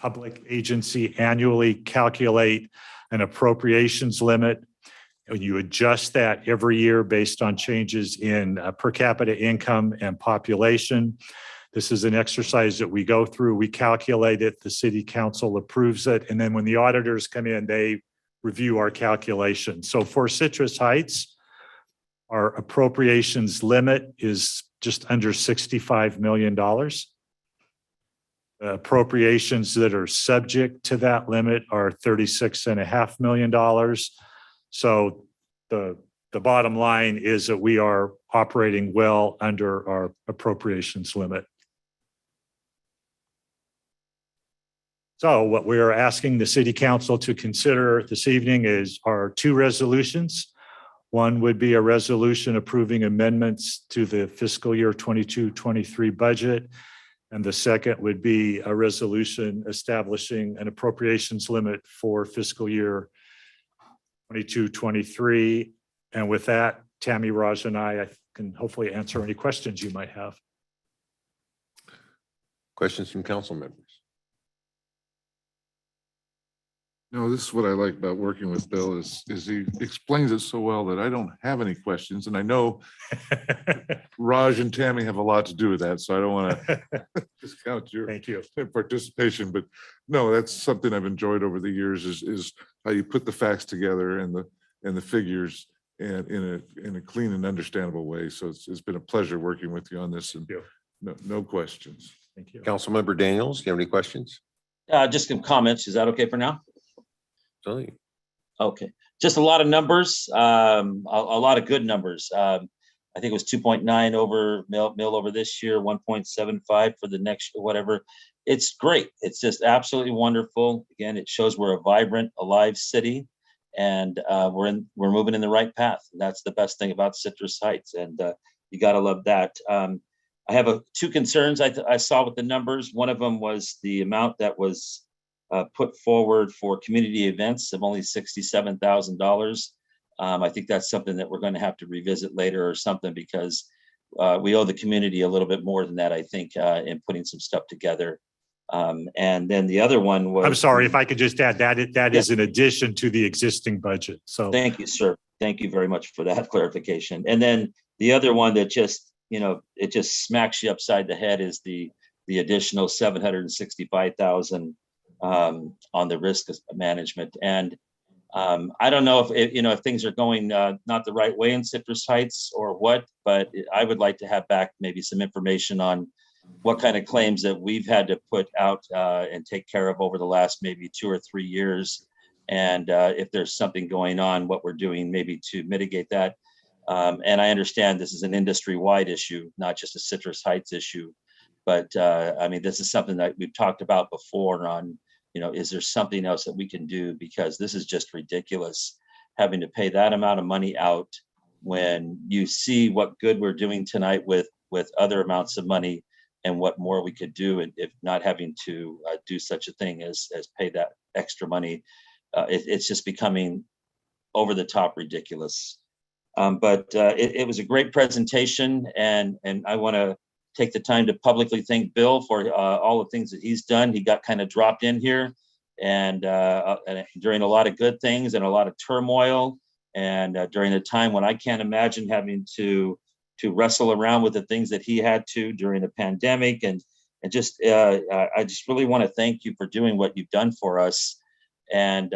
public agency annually calculate an appropriations limit. And you adjust that every year based on changes in per capita income and population. This is an exercise that we go through. We calculate it, the city council approves it, and then when the auditors come in, they review our calculation. So for Citrus Heights, our appropriations limit is just under $65 million. Appropriations that are subject to that limit are $36.5 million. So the bottom line is that we are operating well under our appropriations limit. So what we are asking the city council to consider this evening are two resolutions. One would be a resolution approving amendments to the fiscal year 22-23 budget. And the second would be a resolution establishing an appropriations limit for fiscal year 22-23. And with that, Tammy, Raj, and I can hopefully answer any questions you might have. Questions from council members? No, this is what I like about working with Bill is he explains it so well that I don't have any questions. And I know Raj and Tammy have a lot to do with that, so I don't want to discount your Thank you. participation. But no, that's something I've enjoyed over the years is how you put the facts together and the figures and in a clean and understandable way. So it's been a pleasure working with you on this, and no questions. Thank you. Councilmember Daniels, do you have any questions? Just some comments. Is that okay for now? Sorry. Okay, just a lot of numbers, a lot of good numbers. I think it was 2.9 over mill over this year, 1.75 for the next, whatever. It's great. It's just absolutely wonderful. Again, it shows we're a vibrant, alive city, and we're moving in the right path. And that's the best thing about Citrus Heights, and you got to love that. I have two concerns I saw with the numbers. One of them was the amount that was put forward for community events of only $67,000. I think that's something that we're going to have to revisit later or something, because we owe the community a little bit more than that, I think, in putting some stuff together. And then the other one was— I'm sorry, if I could just add that is in addition to the existing budget. So thank you, sir. Thank you very much for that clarification. And then the other one that just, it just smacks you upside the head is the additional $765,000 on the risk management. And I don't know if things are going not the right way in Citrus Heights or what, but I would like to have back maybe some information on what kind of claims that we've had to put out and take care of over the last maybe 2 or 3 years. And if there's something going on, what we're doing maybe to mitigate that. And I understand this is an industry-wide issue, not just a Citrus Heights issue. But I mean, this is something that we've talked about before on, is there something else that we can do? Because this is just ridiculous, having to pay that amount of money out when you see what good we're doing tonight with other amounts of money, and what more we could do, and if not having to do such a thing as pay that extra money. It's just becoming over the top ridiculous. But it was a great presentation, and I want to take the time to publicly thank Bill for all the things that he's done. He got kind of dropped in here and during a lot of good things and a lot of turmoil, and during a time when I can't imagine having to wrestle around with the things that he had to during the pandemic. And just I just really want to thank you for doing what you've done for us, and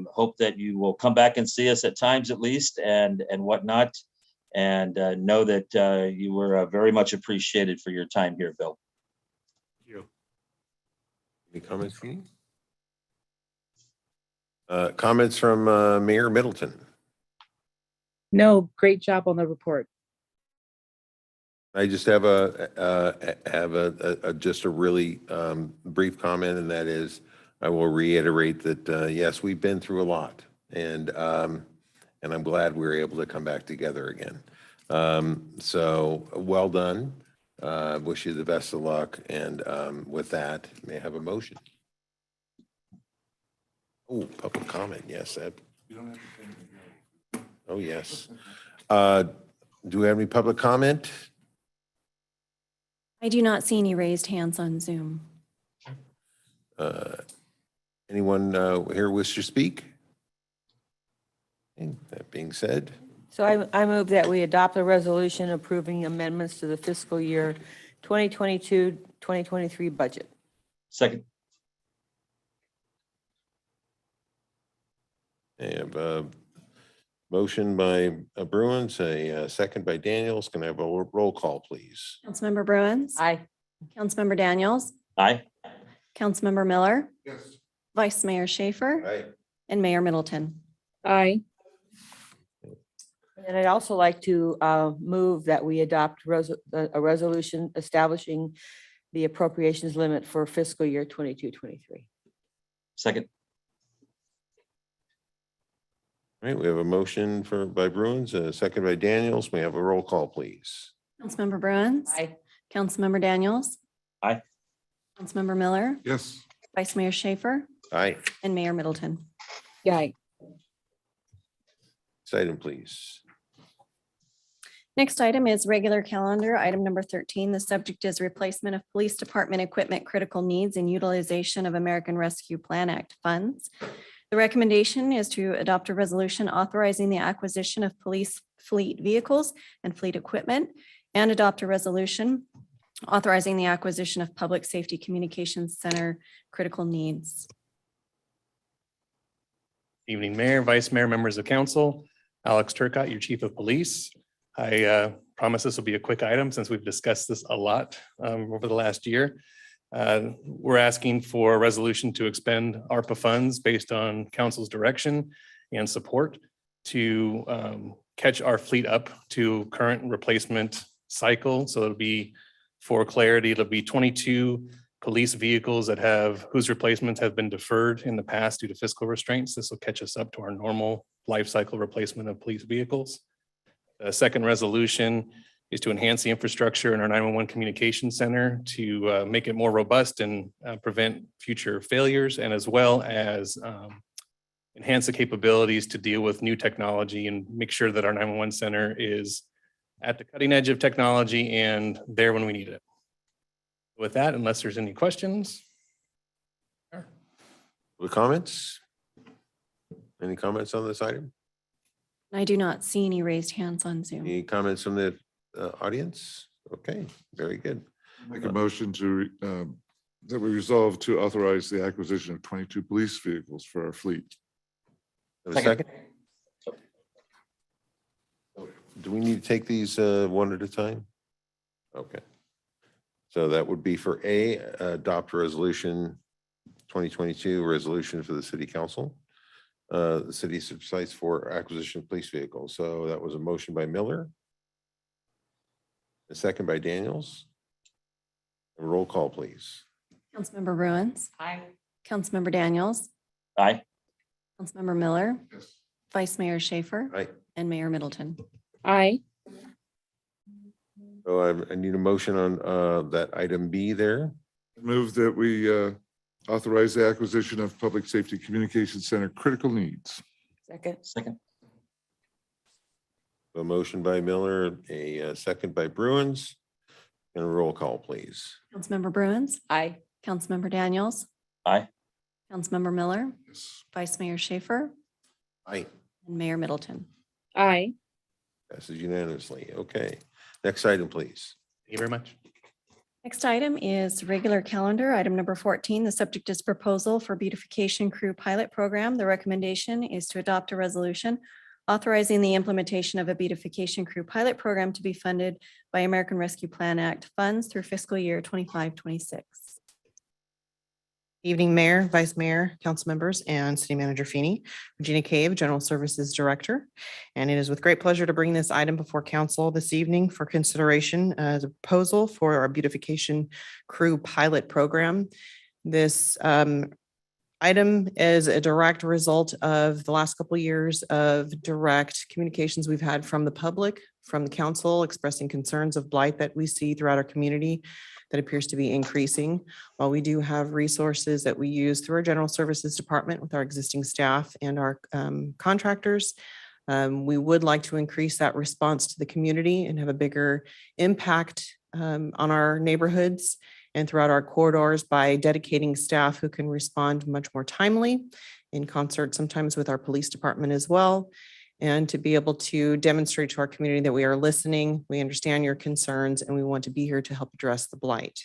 hope that you will come back and see us at times at least, and whatnot. And know that you were very much appreciated for your time here, Bill. Thank you. Any comments, Jeannie? Comments from Mayor Middleton? No, great job on the report. I just have just a really brief comment, and that is, I will reiterate that yes, we've been through a lot, and I'm glad we were able to come back together again. So well done. Wish you the best of luck. And with that, may I have a motion? Oh, public comment. Yes, Ed. Oh, yes. Do we have any public comment? I do not see any raised hands on Zoom. Anyone here wish to speak? Okay, that being said. So I move that we adopt a resolution approving amendments to the fiscal year 2022, 2023 budget. Second. I have a motion by Bruins, a second by Daniels. Can I have a roll call, please? Councilmember Bruins? Aye. Councilmember Daniels? Aye. Councilmember Miller? Yes. Vice Mayor Schaefer? Aye. And Mayor Middleton? Aye. And I'd also like to move that we adopt a resolution establishing the appropriations limit for fiscal year 22, 23. Second. All right, we have a motion by Bruins, a second by Daniels. May I have a roll call, please? Councilmember Bruins. Aye. Councilmember Daniels. Aye. Councilmember Miller, Yes. Vice Mayor Schaefer, Aye. and Mayor Middleton. Yay. Next item, please. Next item is regular calendar, item number 13. The subject is replacement of police department equipment, critical needs, and utilization of American Rescue Plan Act funds. The recommendation is to adopt a resolution authorizing the acquisition of police fleet vehicles and fleet equipment, and adopt a resolution authorizing the acquisition of Public Safety Communications Center critical needs. Evening, Mayor, Vice Mayor, members of council. Alex Turcott, your Chief of Police. I promise this will be a quick item since we've discussed this a lot over the last year. We're asking for a resolution to expend ARPA funds based on council's direction and support to catch our fleet up to current replacement cycle. So it'll be, for clarity, it'll be 22 police vehicles whose replacements have been deferred in the past due to fiscal restraints. This will catch us up to our normal life cycle replacement of police vehicles. The second resolution is to enhance the infrastructure in our 911 communication center to make it more robust and prevent future failures, and as well as enhance the capabilities to deal with new technology and make sure that our 911 center is at the cutting edge of technology and there when we need it. With that, unless there's any questions. The comments? Any comments on this item? I do not see any raised hands on Zoom. Any comments from the audience? Okay, very good. Make a motion to, that we resolve to authorize the acquisition of 22 police vehicles for our fleet. Have a second? Do we need to take these one at a time? Okay. So that would be for A, adopt resolution 2022 resolution for the city council. The city subsides for acquisition of police vehicles. So that was a motion by Miller. A second by Daniels. A roll call, please. Councilmember Bruins. Aye. Councilmember Daniels. Aye. Councilmember Miller, Yes. Vice Mayor Schaefer, Aye. and Mayor Middleton. Aye. So I need a motion on that item B there. Move that we authorize the acquisition of Public Safety Communications Center critical needs. Second. A motion by Miller, a second by Bruins, and a roll call, please. Councilmember Bruins. Aye. Councilmember Daniels. Aye. Councilmember Miller, Yes. Vice Mayor Schaefer, Aye. and Mayor Middleton. Aye. Passes unanimously. Okay. Next item, please. Thank you very much. Next item is regular calendar, item number 14. The subject is proposal for beautification crew pilot program. The recommendation is to adopt a resolution authorizing the implementation of a beautification crew pilot program to be funded by American Rescue Plan Act funds through fiscal year 25-26. Evening, Mayor, Vice Mayor, council members, and City Manager Feeney. Regina Cave, General Services Director. And it is with great pleasure to bring this item before council this evening for consideration as a proposal for our beautification crew pilot program. This item is a direct result of the last couple of years of direct communications we've had from the public, from the council, expressing concerns of blight that we see throughout our community that appears to be increasing. While we do have resources that we use through our General Services Department with our existing staff and our contractors, we would like to increase that response to the community and have a bigger impact on our neighborhoods and throughout our corridors by dedicating staff who can respond much more timely in concert sometimes with our police department as well. And to be able to demonstrate to our community that we are listening, we understand your concerns, and we want to be here to help address the blight.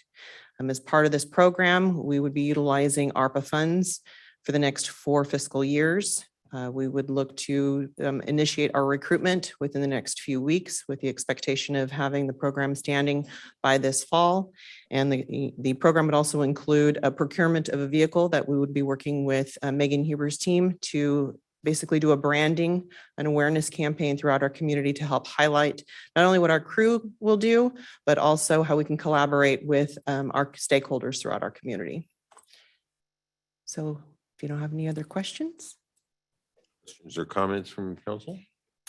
As part of this program, we would be utilizing ARPA funds for the next 4 fiscal years. We would look to initiate our recruitment within the next few weeks with the expectation of having the program standing by this fall. And the program would also include a procurement of a vehicle that we would be working with Megan Huber's team to basically do a branding and awareness campaign throughout our community to help highlight not only what our crew will do, but also how we can collaborate with our stakeholders throughout our community. So if you don't have any other questions. Questions or comments from council?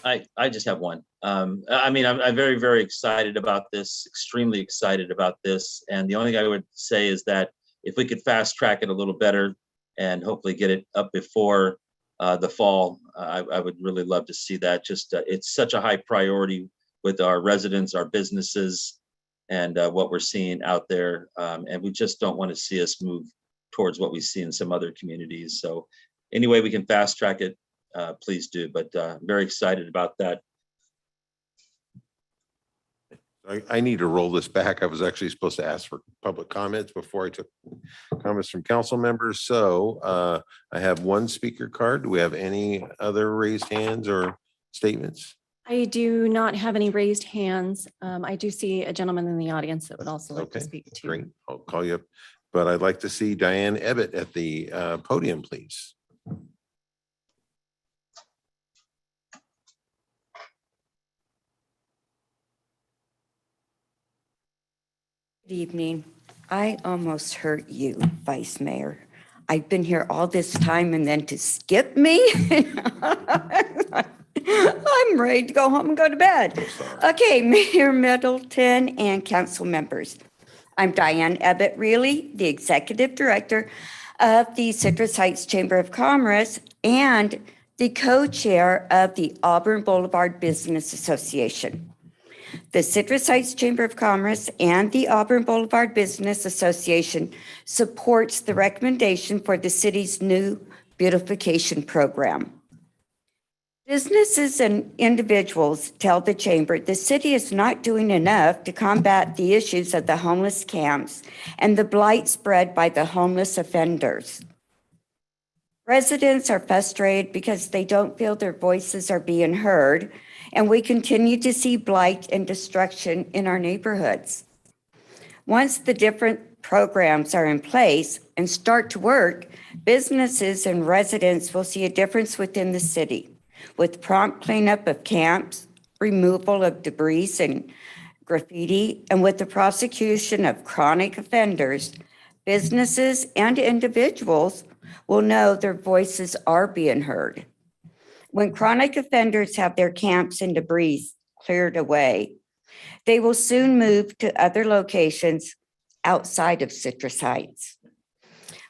I just have one. I mean, I'm very, very excited about this, extremely excited about this. And the only thing I would say is that if we could fast track it a little better and hopefully get it up before the fall, I would really love to see that. Just it's such a high priority with our residents, our businesses, and what we're seeing out there. And we just don't want to see us move towards what we see in some other communities. So any way we can fast track it, please do. But I'm very excited about that. I need to roll this back. I was actually supposed to ask for public comments before I took comments from council members. So I have one speaker card. Do we have any other raised hands or statements? I do not have any raised hands. I do see a gentleman in the audience that would also like to Okay, speak to. great. I'll call you up. But I'd like to see Diane Ebbett at the podium, please. Good evening. I almost hurt you, Vice Mayor. I've been here all this time and then to skip me? I'm ready to go home and go to bed. Okay, Mayor Middleton and council members. I'm Diane Ebbett Reilly, the Executive Director of the Citrus Heights Chamber of Commerce and the co-chair of the Auburn Boulevard Business Association. The Citrus Heights Chamber of Commerce and the Auburn Boulevard Business Association supports the recommendation for the city's new beautification program. Businesses and individuals tell the chamber the city is not doing enough to combat the issues of the homeless camps and the blight spread by the homeless offenders. Residents are frustrated because they don't feel their voices are being heard, and we continue to see blight and destruction in our neighborhoods. Once the different programs are in place and start to work, businesses and residents will see a difference within the city, with prompt cleanup of camps, removal of debris and graffiti, and with the prosecution of chronic offenders, businesses and individuals will know their voices are being heard. When chronic offenders have their camps and debris cleared away, they will soon move to other locations outside of Citrus Heights.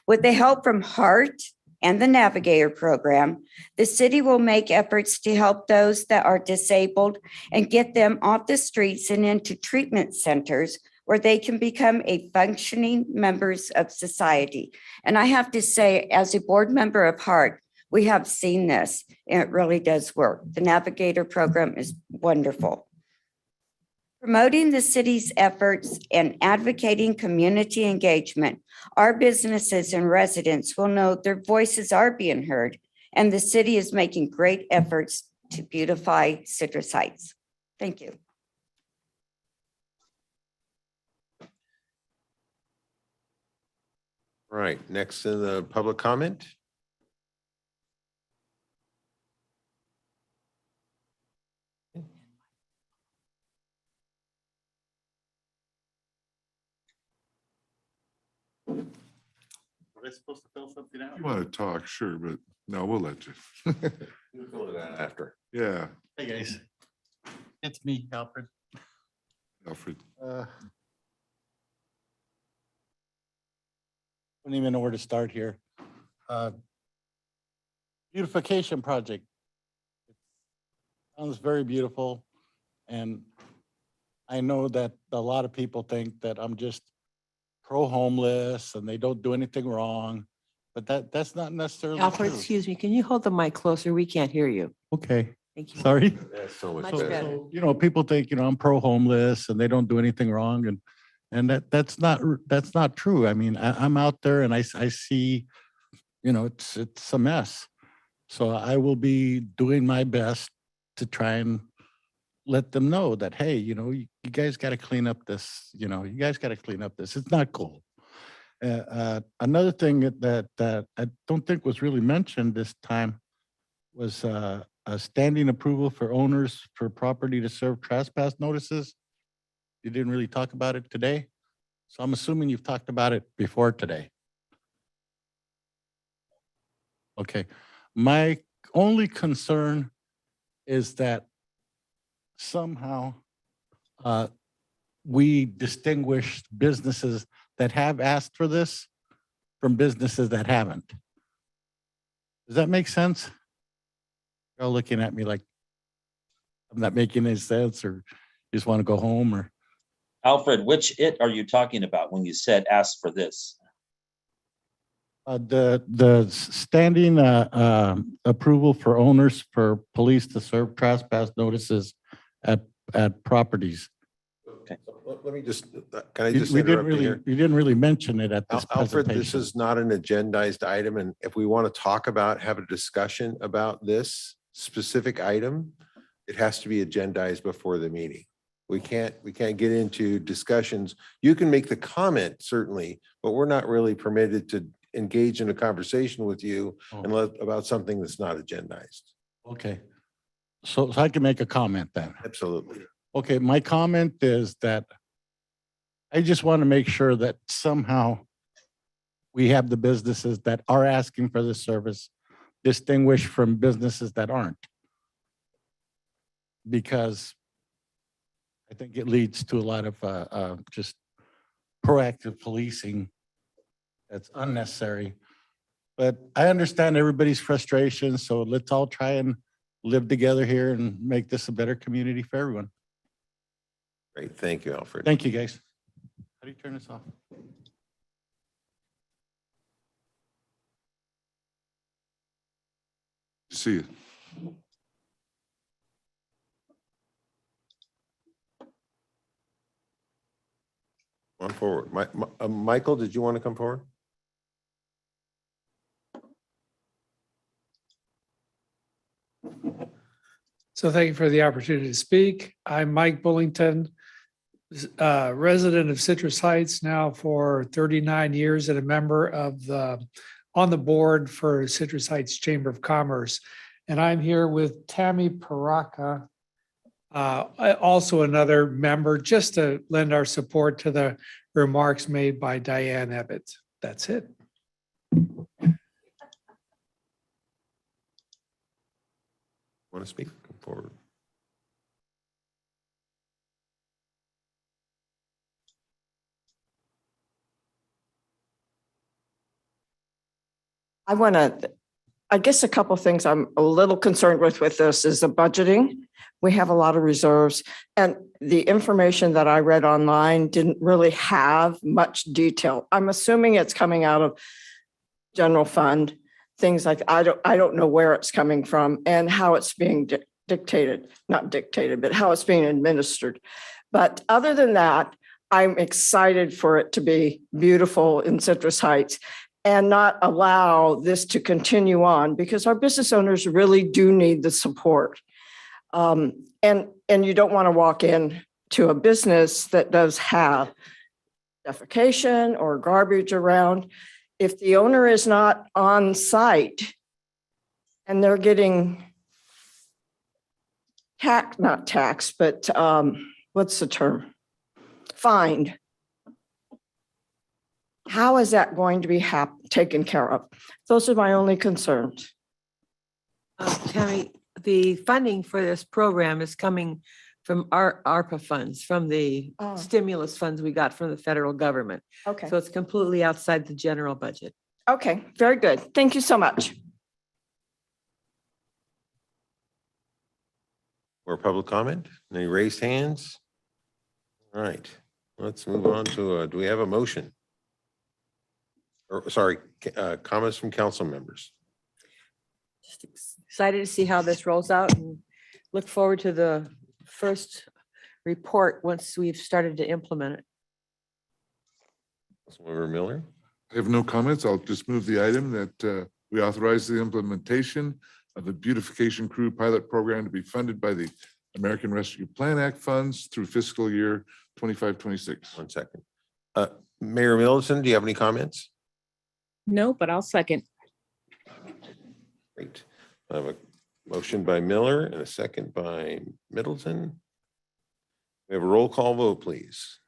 With the help from HEART and the Navigator program, the city will make efforts to help those that are disabled and get them off the streets and into treatment centers where they can become a functioning members of society. And I have to say, as a board member of HEART, we have seen this, and it really does work. The Navigator program is wonderful. Promoting the city's efforts and advocating community engagement, our businesses and residents will know their voices are being heard, and the city is making great efforts to beautify Citrus Heights. Thank you. Right, next in the public comment. Are they supposed to fill something out? You want to talk, sure, but no, we'll let you. We'll fill it out after. Yeah, Hey, guys. It's me, Alfred. Alfred. Don't even know where to start here. Beautification project. Sounds very beautiful. And I know that a lot of people think that I'm just pro-homeless and they don't do anything wrong, but that's not necessarily Alfred, true. excuse me, can you hold the mic closer? We can't hear you. Okay, Thank you. sorry. That's so much Much better. better. So, you know, people think, you know, I'm pro-homeless and they don't do anything wrong, and that's not true. I mean, I'm out there and I see, you know, it's a mess. So I will be doing my best to try and let them know that, hey, you know, you guys got to clean up this, you know, you guys got to clean up this. It's not cool. Another thing that I don't think was really mentioned this time was a standing approval for owners for property to serve trespass notices. You didn't really talk about it today. So I'm assuming you've talked about it before today. Okay. My only concern is that somehow we distinguish businesses that have asked for this from businesses that haven't. Does that make sense? You're all looking at me like I'm not making any sense, or you just want to go home, or Alfred, which it are you talking about when you said ask for this? the standing approval for owners for police to serve trespass notices at properties. Let me just, can I You just we didn't interrupt you really, here? you didn't really mention it at this Alfred, this presentation. is not an agendized item, and if we want to talk about, have a discussion about this specific item, it has to be agendized before the meeting. We can't get into discussions. You can make the comment certainly, but we're not really permitted to engage in a conversation with you about something that's not agendized. Okay. So I can make a comment then. Absolutely. Okay, my comment is that I just want to make sure that somehow we have the businesses that are asking for this service distinguished from businesses that aren't. Because I think it leads to a lot of just proactive policing that's unnecessary. But I understand everybody's frustration, so let's all try and live together here and make this a better community for everyone. Great, thank you, Alfred. Thank you, guys. How do you turn this off? See you. On forward. Michael, did you want to come forward? So thank you for the opportunity to speak. I'm Mike Bullington, resident of Citrus Heights now for 39 years and a member of on the board for Citrus Heights Chamber of Commerce. And I'm here with Tammy Paraka, also another member, just to lend our support to the remarks made by Diane Ebbett. That's it. Want to speak? Come forward. I guess a couple of things I'm a little concerned with this is the budgeting. We have a lot of reserves, and the information that I read online didn't really have much detail. I'm assuming it's coming out of general fund, things like, I don't know where it's coming from and how it's being dictated, not dictated, but how it's being administered. But other than that, I'm excited for it to be beautiful in Citrus Heights and not allow this to continue on, because our business owners really do need the support. And you don't want to walk in to a business that does have defecation or garbage around. If the owner is not on site and they're getting not taxed, but what's the term? Fined. How is that going to be taken care of? Those are my only concerns. Tammy, the funding for this program is coming from our ARPA funds, from the stimulus funds we got from the federal government. Okay. So it's completely outside the general budget. Okay, very good. Thank you so much. More public comment? Any raised hands? All right, let's move on to, do we have a motion? Or, sorry, comments from council members. Just excited to see how this rolls out and look forward to the first report once we've started to implement it. Councilmember Miller? I have no comments. I'll just move the item that we authorize the implementation of the beautification crew pilot program to be funded by the American Rescue Plan Act funds through fiscal year 25-26. 1 second. Mayor Middleton, do you have any comments? No, but I'll second. Great. I have a motion by Miller and a second by Middleton. We have a roll call vote, please.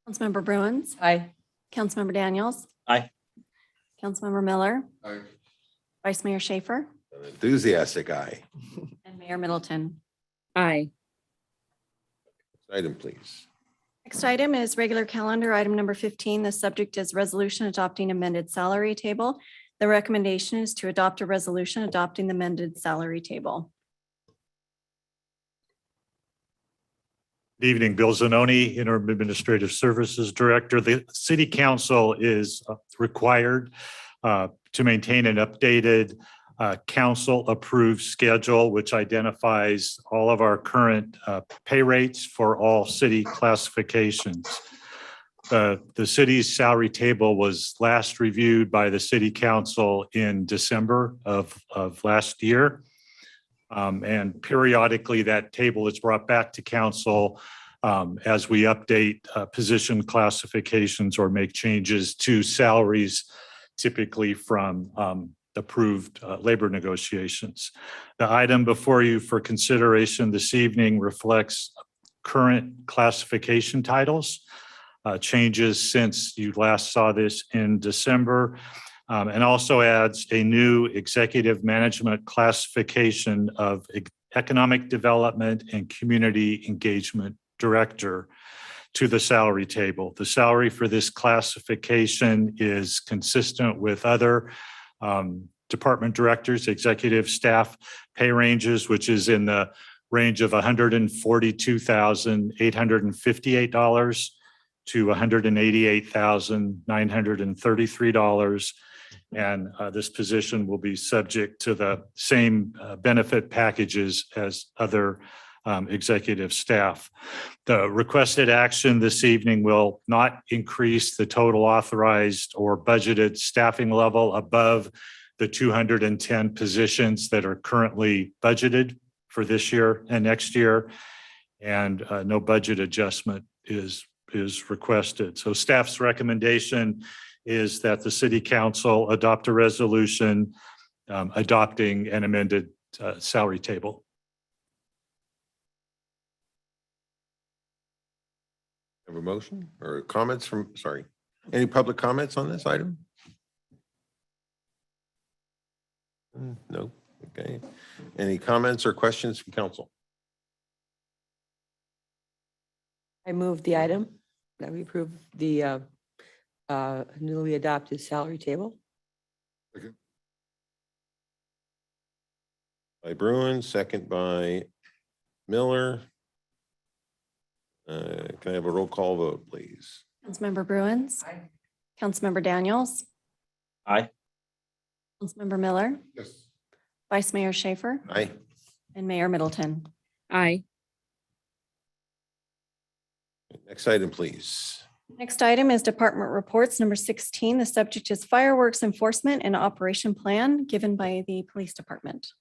Councilmember Bruins. Aye. Councilmember Daniels. Aye. Councilmember Miller. Aye. Vice Mayor Schaefer, An enthusiastic aye. and Mayor Middleton. Aye. Item, please. Next item is regular calendar, item number 15. The subject is resolution adopting amended salary table. The recommendation is to adopt a resolution adopting the amended salary table. Good evening, Bill Zanoni, Interim Administrative Services Director. The City Council is required to maintain an updated council-approved schedule, which identifies all of our current pay rates for all city classifications. The city's salary table was last reviewed by the City Council in December of last year. And periodically, that table is brought back to council as we update position classifications or make changes to salaries, typically from approved labor negotiations. The item before you for consideration this evening reflects current classification titles, changes since you last saw this in December, and also adds a new executive management classification of economic development and community engagement director to the salary table. The salary for this classification is consistent with other department directors, executive staff pay ranges, which is in the range of $142,858 to $188,933. And this position will be subject to the same benefit packages as other executive staff. The requested action this evening will not increase the total authorized or budgeted staffing level above the 210 positions that are currently budgeted for this year and next year. And no budget adjustment is requested. So staff's recommendation is that the City Council adopt a resolution adopting an amended salary table. Have a motion or comments from, sorry, any public comments on this item? No. Okay. Any comments or questions from council? I move the item that we approve the newly adopted salary table. By Bruin, second by Miller. Can I have a roll call vote, please? Councilmember Bruins. Councilmember Daniels. Aye. Councilmember Miller. Yes. Vice Mayor Schaefer, Aye. and Mayor Middleton. Aye. Next item, please. Next item is department reports, number 16. The subject is fireworks enforcement and operation plan given by the police department.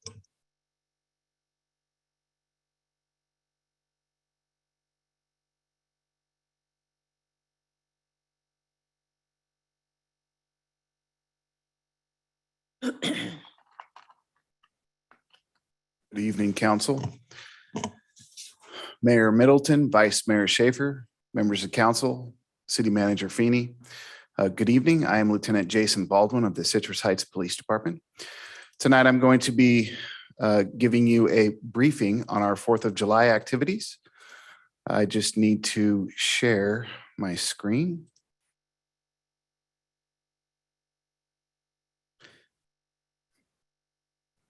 Good evening, council. Mayor Middleton, Vice Mayor Schaefer, members of council, City Manager Feeney. Good evening. I am Lieutenant Jason Baldwin of the Citrus Heights Police Department. Tonight, I'm going to be giving you a briefing on our 4th of July activities. I just need to share my screen.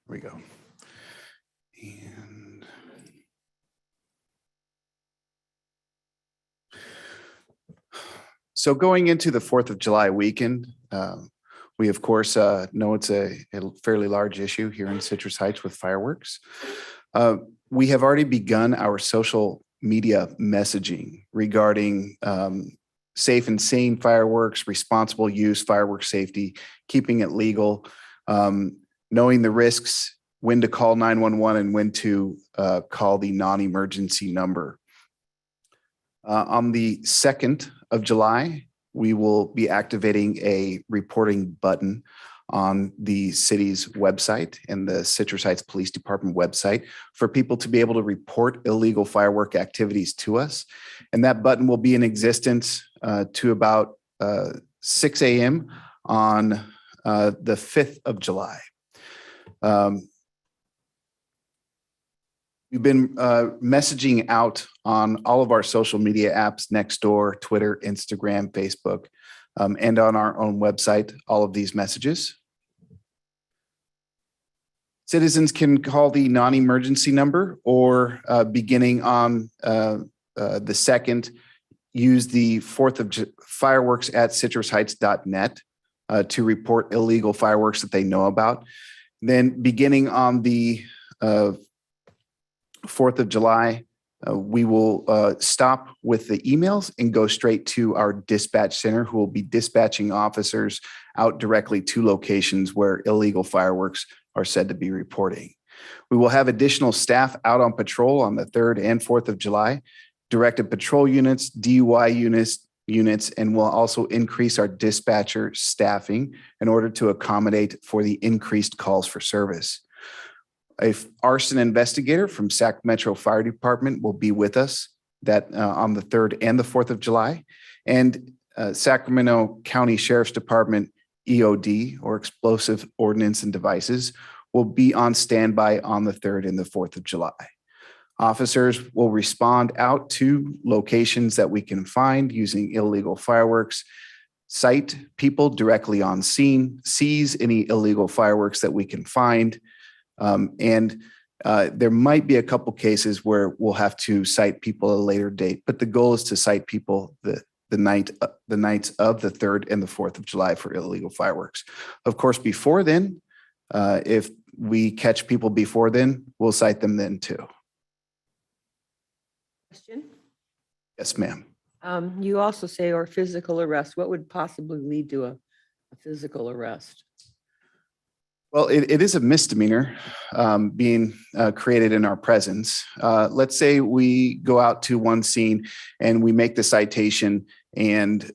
Here we go. And so going into the 4th of July weekend, we of course know it's a fairly large issue here in Citrus Heights with fireworks. We have already begun our social media messaging regarding safe and sane fireworks, responsible use, fireworks safety, keeping it legal, knowing the risks, when to call 911 and when to call the non-emergency number. On the 2nd of July, we will be activating a reporting button on the city's website and the Citrus Heights Police Department website for people to be able to report illegal firework activities to us. And that button will be in existence to about 6 a.m. on the 5th of July. We've been messaging out on all of our social media apps, Nextdoor, Twitter, Instagram, Facebook, and on our own website, all of these messages. Citizens can call the non-emergency number or beginning on the 2nd, use the 4th of fireworks at citrusheights.net to report illegal fireworks that they know about. Then beginning on the 4th of July, we will stop with the emails and go straight to our dispatch center, who will be dispatching officers out directly to locations where illegal fireworks are said to be reporting. We will have additional staff out on patrol on the 3rd and 4th of July, directed patrol units, DUI units, and we'll also increase our dispatcher staffing in order to accommodate for the increased calls for service. A arson investigator from Sac Metro Fire Department will be with us on the 3rd and the 4th of July. And Sacramento County Sheriff's Department EOD, or Explosive Ordnance and Devices, will be on standby on the 3rd and the 4th of July. Officers will respond out to locations that we can find using illegal fireworks, cite people directly on scene, seize any illegal fireworks that we can find, and there might be a couple cases where we'll have to cite people at a later date, but the goal is to cite people the nights of the 3rd and the 4th of July for illegal fireworks. Of course, before then, if we catch people before then, we'll cite them then too. Question? Yes, ma'am. You also say, or physical arrest. What would possibly lead to a physical arrest? Well, it is a misdemeanor being created in our presence. Let's say we go out to one scene and we make the citation and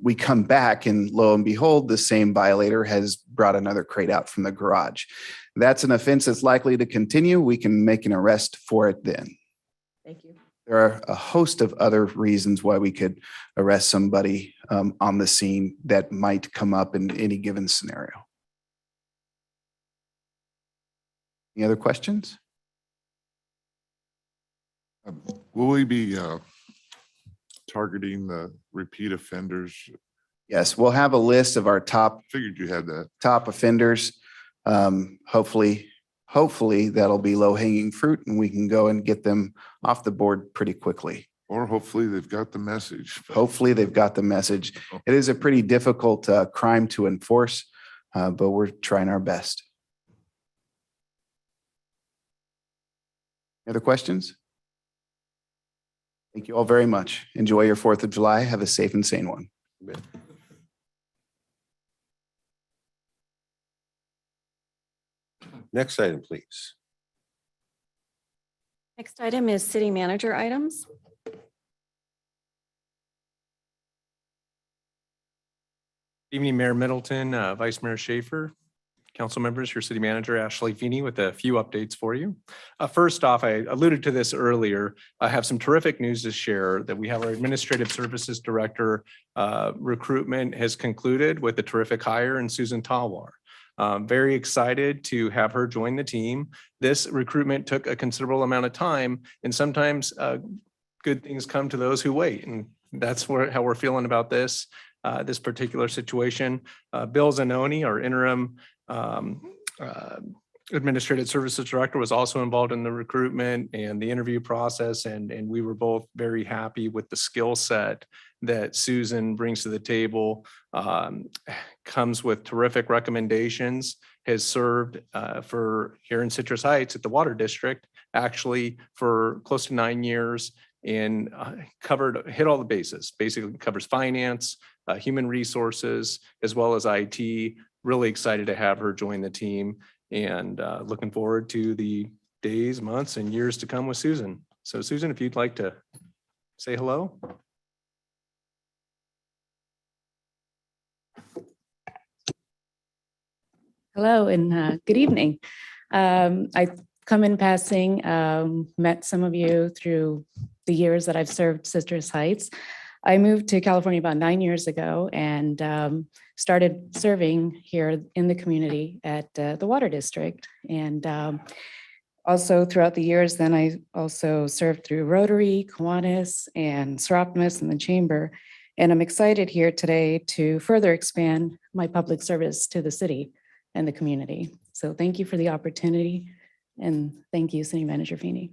we come back and lo and behold, the same violator has brought another crate out from the garage. That's an offense that's likely to continue. We can make an arrest for it then. Thank you. There are a host of other reasons why we could arrest somebody on the scene that might come up in any given scenario. Any other questions? Will we be targeting the repeat offenders? Yes, we'll have a list of our Figured you had that. top offenders. Hopefully that'll be low hanging fruit and we can go and get them off the board pretty quickly. Or hopefully they've got the message. Hopefully they've got the message. It is a pretty difficult crime to enforce, but we're trying our best. Other questions? Thank you all very much. Enjoy your 4th of July. Have a safe and sane one. Next item, please. Next item is city manager items. Evening, Mayor Middleton, Vice Mayor Schaefer, council members, your city manager, Ashley Feeney, with a few updates for you. First off, I alluded to this earlier. I have some terrific news to share that we have our Administrative Services Director recruitment has concluded with a terrific hire in Susan Talwar. Very excited to have her join the team. This recruitment took a considerable amount of time, and sometimes good things come to those who wait. And that's how we're feeling about this particular situation. Bill Zanoni, our interim Administrative Services Director, was also involved in the recruitment and the interview process. And we were both very happy with the skill set that Susan brings to the table. Comes with terrific recommendations, has served for here in Citrus Heights at the Water District, actually for close to 9 years, and hit all the bases. Basically covers finance, human resources, as well as IT. Really excited to have her join the team, and looking forward to the days, months, and years to come with Susan. So Susan, if you'd like to say hello. Hello and good evening. I've come in passing, met some of you through the years that I've served Citrus Heights. I moved to California about 9 years ago and started serving here in the community at the Water District. And also throughout the years, then I also served through Rotary, Kiwanis, and Seroptimus and the Chamber. And I'm excited here today to further expand my public service to the city and the community. So thank you for the opportunity. And thank you, City Manager Feeney.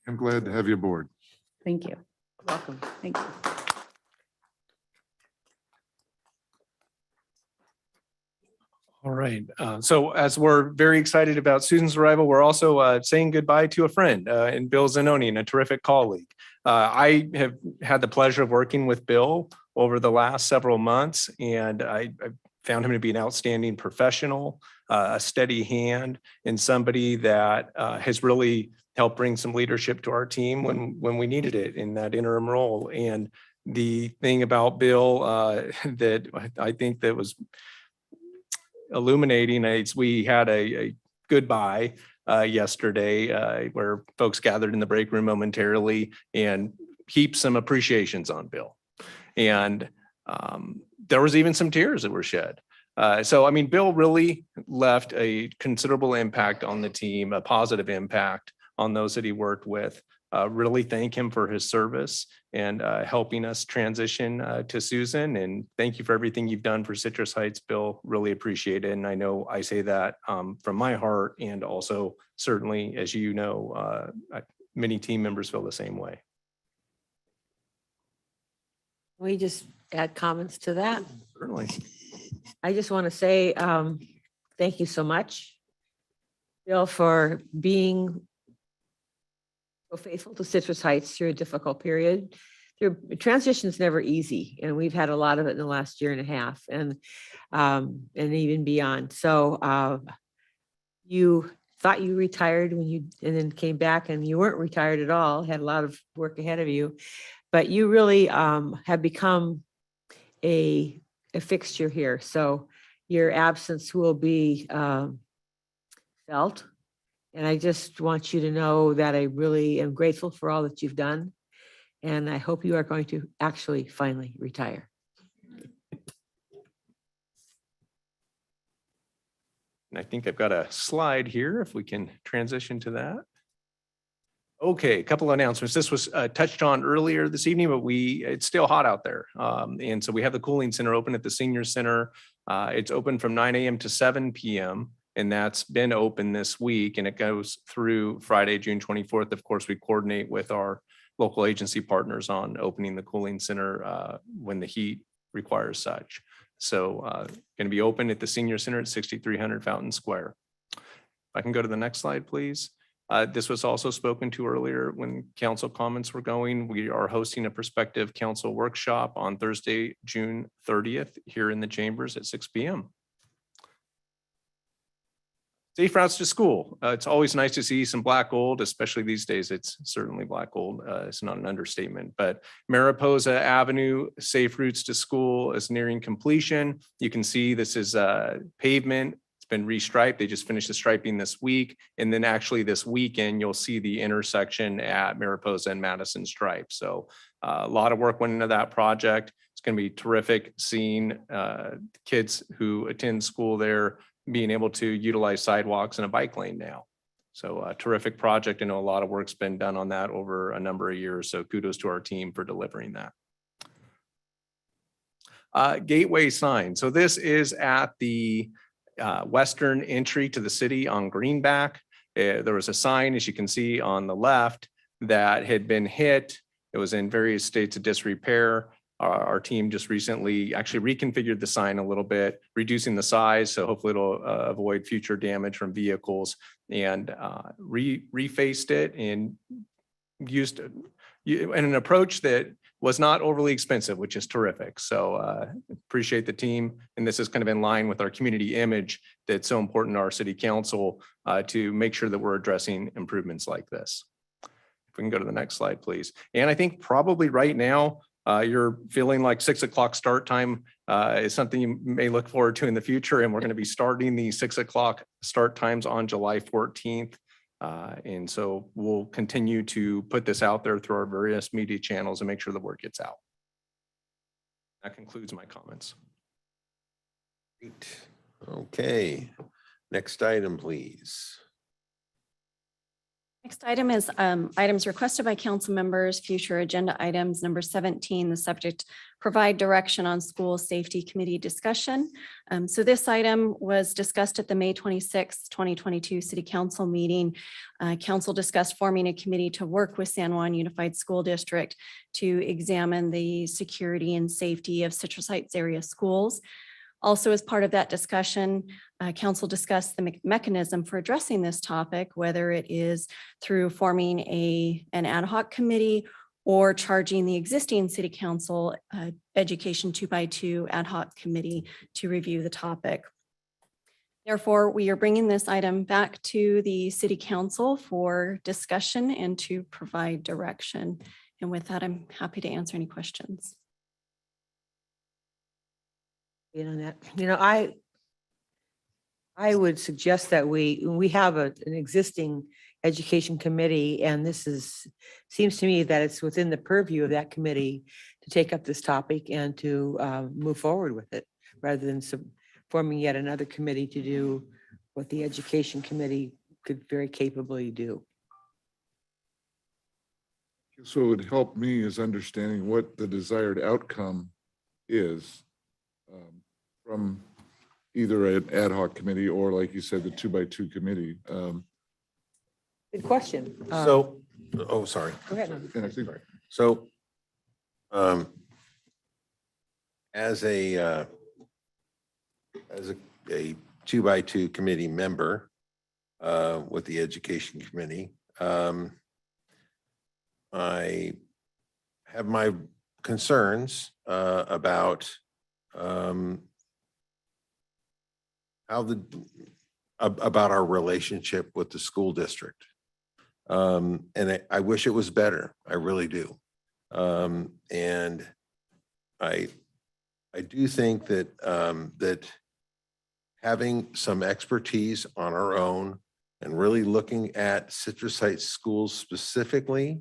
I'm glad to have you aboard. Thank you. Welcome. Thank you. All right. So as we're very excited about Susan's arrival, we're also saying goodbye to a friend in Bill Zanoni and a terrific colleague. I have had the pleasure of working with Bill over the last several months, and I found him to be an outstanding professional, a steady hand, and somebody that has really helped bring some leadership to our team when we needed it in that interim role. And the thing about Bill that I think that was illuminating is we had a goodbye yesterday where folks gathered in the break room momentarily and heaped some appreciations on Bill. And there was even some tears that were shed. So, I mean, Bill really left a considerable impact on the team, a positive impact on those that he worked with. Really thank him for his service and helping us transition to Susan. And thank you for everything you've done for Citrus Heights, Bill. Really appreciate it. And I know I say that from my heart, and also certainly, as you know, many team members feel the same way. We just add comments to that. Certainly. I just want to say thank you so much, Bill, for being so faithful to Citrus Heights through a difficult period. Transition is never easy, and we've had a lot of it in the last year and a half, and even beyond. So you thought you retired and then came back, and you weren't retired at all. Had a lot of work ahead of you, but you really have become a fixture here. So your absence will be felt. And I just want you to know that I really am grateful for all that you've done. And I hope you are going to actually finally retire. And I think I've got a slide here if we can transition to that. Okay, a couple of announcements. This was touched on earlier this evening, but it's still hot out there. And so we have the cooling center open at the senior center. It's open from 9 a.m. to 7 p.m. And that's been open this week, and it goes through Friday, June 24th. Of course, we coordinate with our local agency partners on opening the cooling center when the heat requires such. So going to be open at the senior center at 6300 Fountain Square. If I can go to the next slide, please. This was also spoken to earlier when council comments were going. We are hosting a prospective council workshop on Thursday, June 30th here in the chambers at 6 p.m. Safe routes to school. It's always nice to see some black gold, especially these days. It's certainly black gold. It's not an understatement, but Mariposa Avenue safe routes to school is nearing completion. You can see this is pavement. It's been restriped. They just finished the striping this week. And then actually this weekend, you'll see the intersection at Mariposa and Madison stripe. So a lot of work went into that project. It's going to be terrific seeing kids who attend school there being able to utilize sidewalks and a bike lane now. So a terrific project. I know a lot of work's been done on that over a number of years. So kudos to our team for delivering that. Gateway sign. So this is at the western entry to the city on Greenback. There was a sign, as you can see on the left, that had been hit. It was in various states of disrepair. Our team just recently actually reconfigured the sign a little bit, reducing the size, so hopefully it'll avoid future damage from vehicles, and refaced it and used an approach that was not overly expensive, which is terrific. So appreciate the team. And this is kind of in line with our community image that's so important to our city council to make sure that we're addressing improvements like this. If we can go to the next slide, please. And I think probably right now, you're feeling like 6 o'clock start time is something you may look forward to in the future. And we're going to be starting the 6 o'clock start times on July 14th. And so we'll continue to put this out there through our various media channels and make sure the word gets out. That concludes my comments. Great. Okay, next item, please. Next item is items requested by council members, future agenda items. Number 17, the subject, provide direction on school safety committee discussion. So this item was discussed at the May 26, 2022 City Council meeting. Council discussed forming a committee to work with San Juan Unified School District to examine the security and safety of Citrus Heights area schools. Also, as part of that discussion, council discussed the mechanism for addressing this topic, whether it is through forming an ad hoc committee or charging the existing city council education 2x2 ad hoc committee to review the topic. Therefore, we are bringing this item back to the city council for discussion and to provide direction. And with that, I'm happy to answer any questions. On that, I would suggest that we have an existing education committee, and seems to me that it's within the purview of that committee to take up this topic and to move forward with it, rather than forming yet another committee to do what the education committee could very capably do. So it would help me is understanding what the desired outcome is from either an ad hoc committee or, like you said, the 2x2 committee. Good question. So, sorry. Go ahead. And I think So, as a 2x2 committee member with the education committee, I have my concerns about about our relationship with the school district. And I wish it was better. I really do. And I do think that that having some expertise on our own and really looking at Citrus Heights schools specifically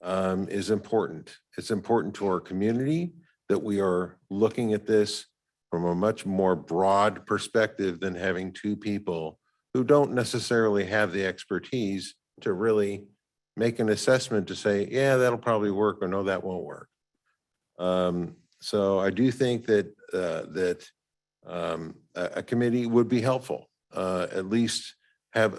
is important. It's important to our community that we are looking at this from a much more broad perspective than having two people who don't necessarily have the expertise to really make an assessment to say, yeah, that'll probably work, or no, that won't work. So I do think that a committee would be helpful, at least have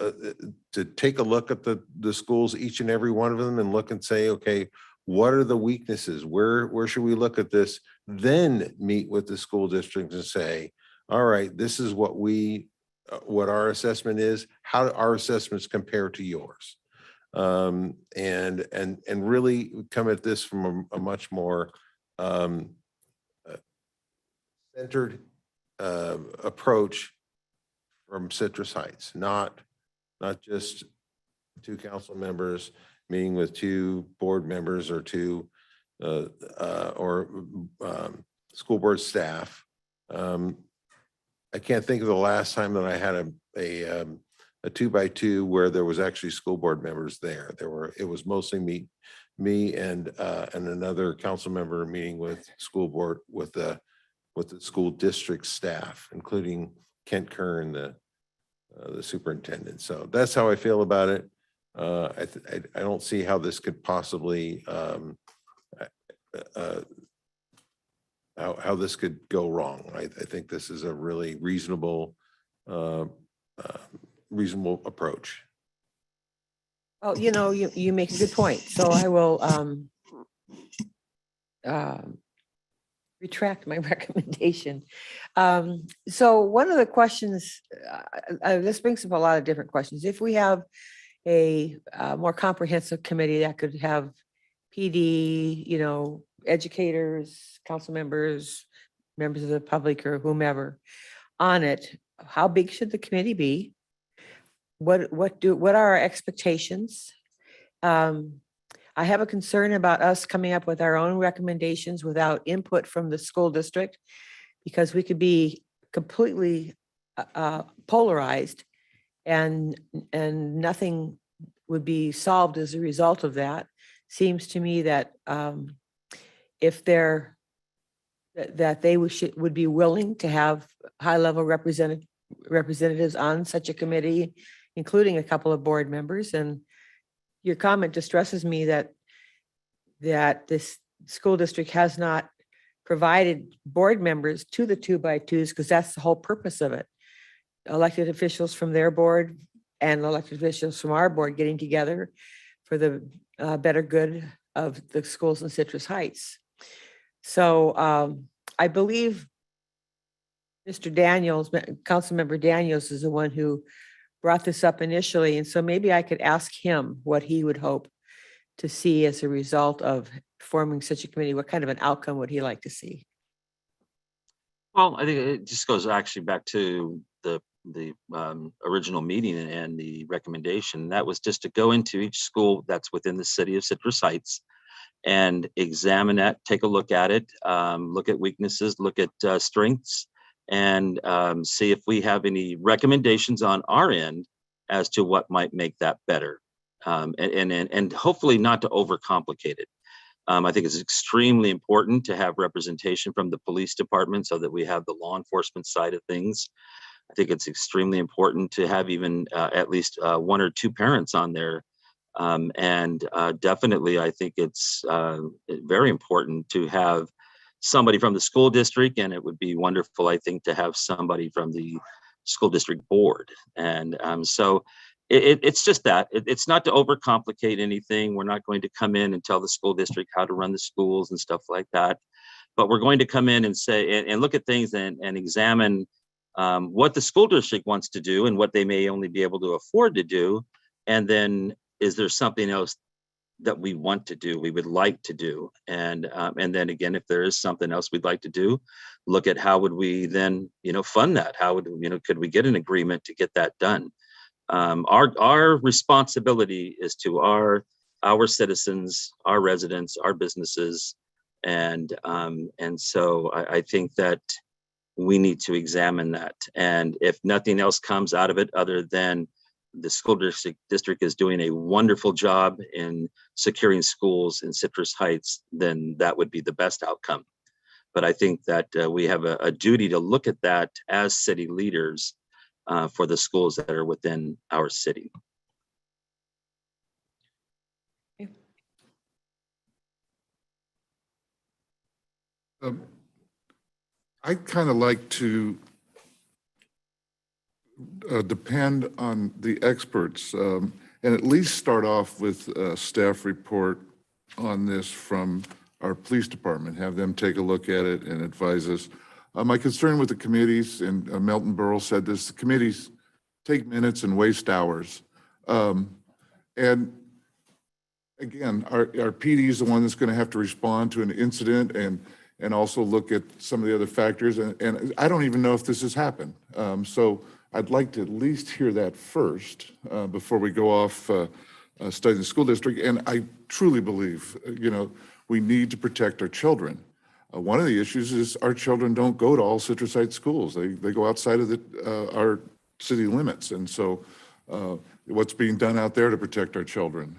to take a look at the schools, each and every one of them, and look and say, okay, what are the weaknesses? Where should we look at this? Then meet with the school district and say, all right, this is what our assessment is. How do our assessments compare to yours? And really come at this from a much more centered approach from Citrus Heights, not just two council members meeting with two board members or two school board staff. I can't think of the last time that I had a 2x2 where there was actually school board members there. It was mostly me and another council member meeting with school board with the school district staff, including Kent Kern, the superintendent. So that's how I feel about it. I don't see how this could possibly how this could go wrong. I think this is a really reasonable approach. Well, you make a good point. So I will retract my recommendation. So one of the questions, this brings up a lot of different questions. If we have a more comprehensive committee that could have PD, educators, council members, members of the public or whomever on it, how big should the committee be? What are our expectations? I have a concern about us coming up with our own recommendations without input from the school district, because we could be completely polarized and nothing would be solved as a result of that. Seems to me that if they're, that they would be willing to have high-level representatives on such a committee, including a couple of board members. And your comment distresses me that this school district has not provided board members to the 2x2s, because that's the whole purpose of it. Elected officials from their board and elected officials from our board getting together for the better good of the schools in Citrus Heights. So I believe Mr. Daniels, Councilmember Daniels is the one who brought this up initially. And so maybe I could ask him what he would hope to see as a result of forming such a committee. What kind of an outcome would he like to see? Well, I think it just goes actually back to the original meeting and the recommendation. That was just to go into each school that's within the city of Citrus Heights and examine that, take a look at it, look at weaknesses, look at strengths, and see if we have any recommendations on our end as to what might make that better. And hopefully not to overcomplicate it. I think it's extremely important to have representation from the police department so that we have the law enforcement side of things. I think it's extremely important to have even at least 1 or 2 parents on there. Definitely, I think it's very important to have somebody from the school district, and it would be wonderful, I think, to have somebody from the school district board. And so it's just that. It's not to overcomplicate anything. We're not going to come in and tell the school district how to run the schools and stuff like that. But we're going to come in and say, and look at things and examine what the school district wants to do and what they may only be able to afford to do. And then is there something else that we want to do, we would like to do? And then again, if there is something else we'd like to do, look at how would we then, fund that? How would, could we get an agreement to get that done? Our responsibility is to our citizens, our residents, our businesses. And so I think that we need to examine that. And if nothing else comes out of it other than the school district is doing a wonderful job in securing schools in Citrus Heights, then that would be the best outcome. But I think that we have a duty to look at that as city leaders for the schools that are within our city. I'd kind of like to depend on the experts and at least start off with a staff report on this from our police department, have them take a look at it and advise us. My concern with the committees, and Melton Burrell said this, the committees take minutes and waste hours. And again, our PD is the one that's going to have to respond to an incident and also look at some of the other factors. And I don't even know if this has happened. So I'd like to at least hear that first before we go off studying the school district. And I truly believe, we need to protect our children. One of the issues is our children don't go to all Citrus Heights schools. They go outside of our city limits. And so what's being done out there to protect our children?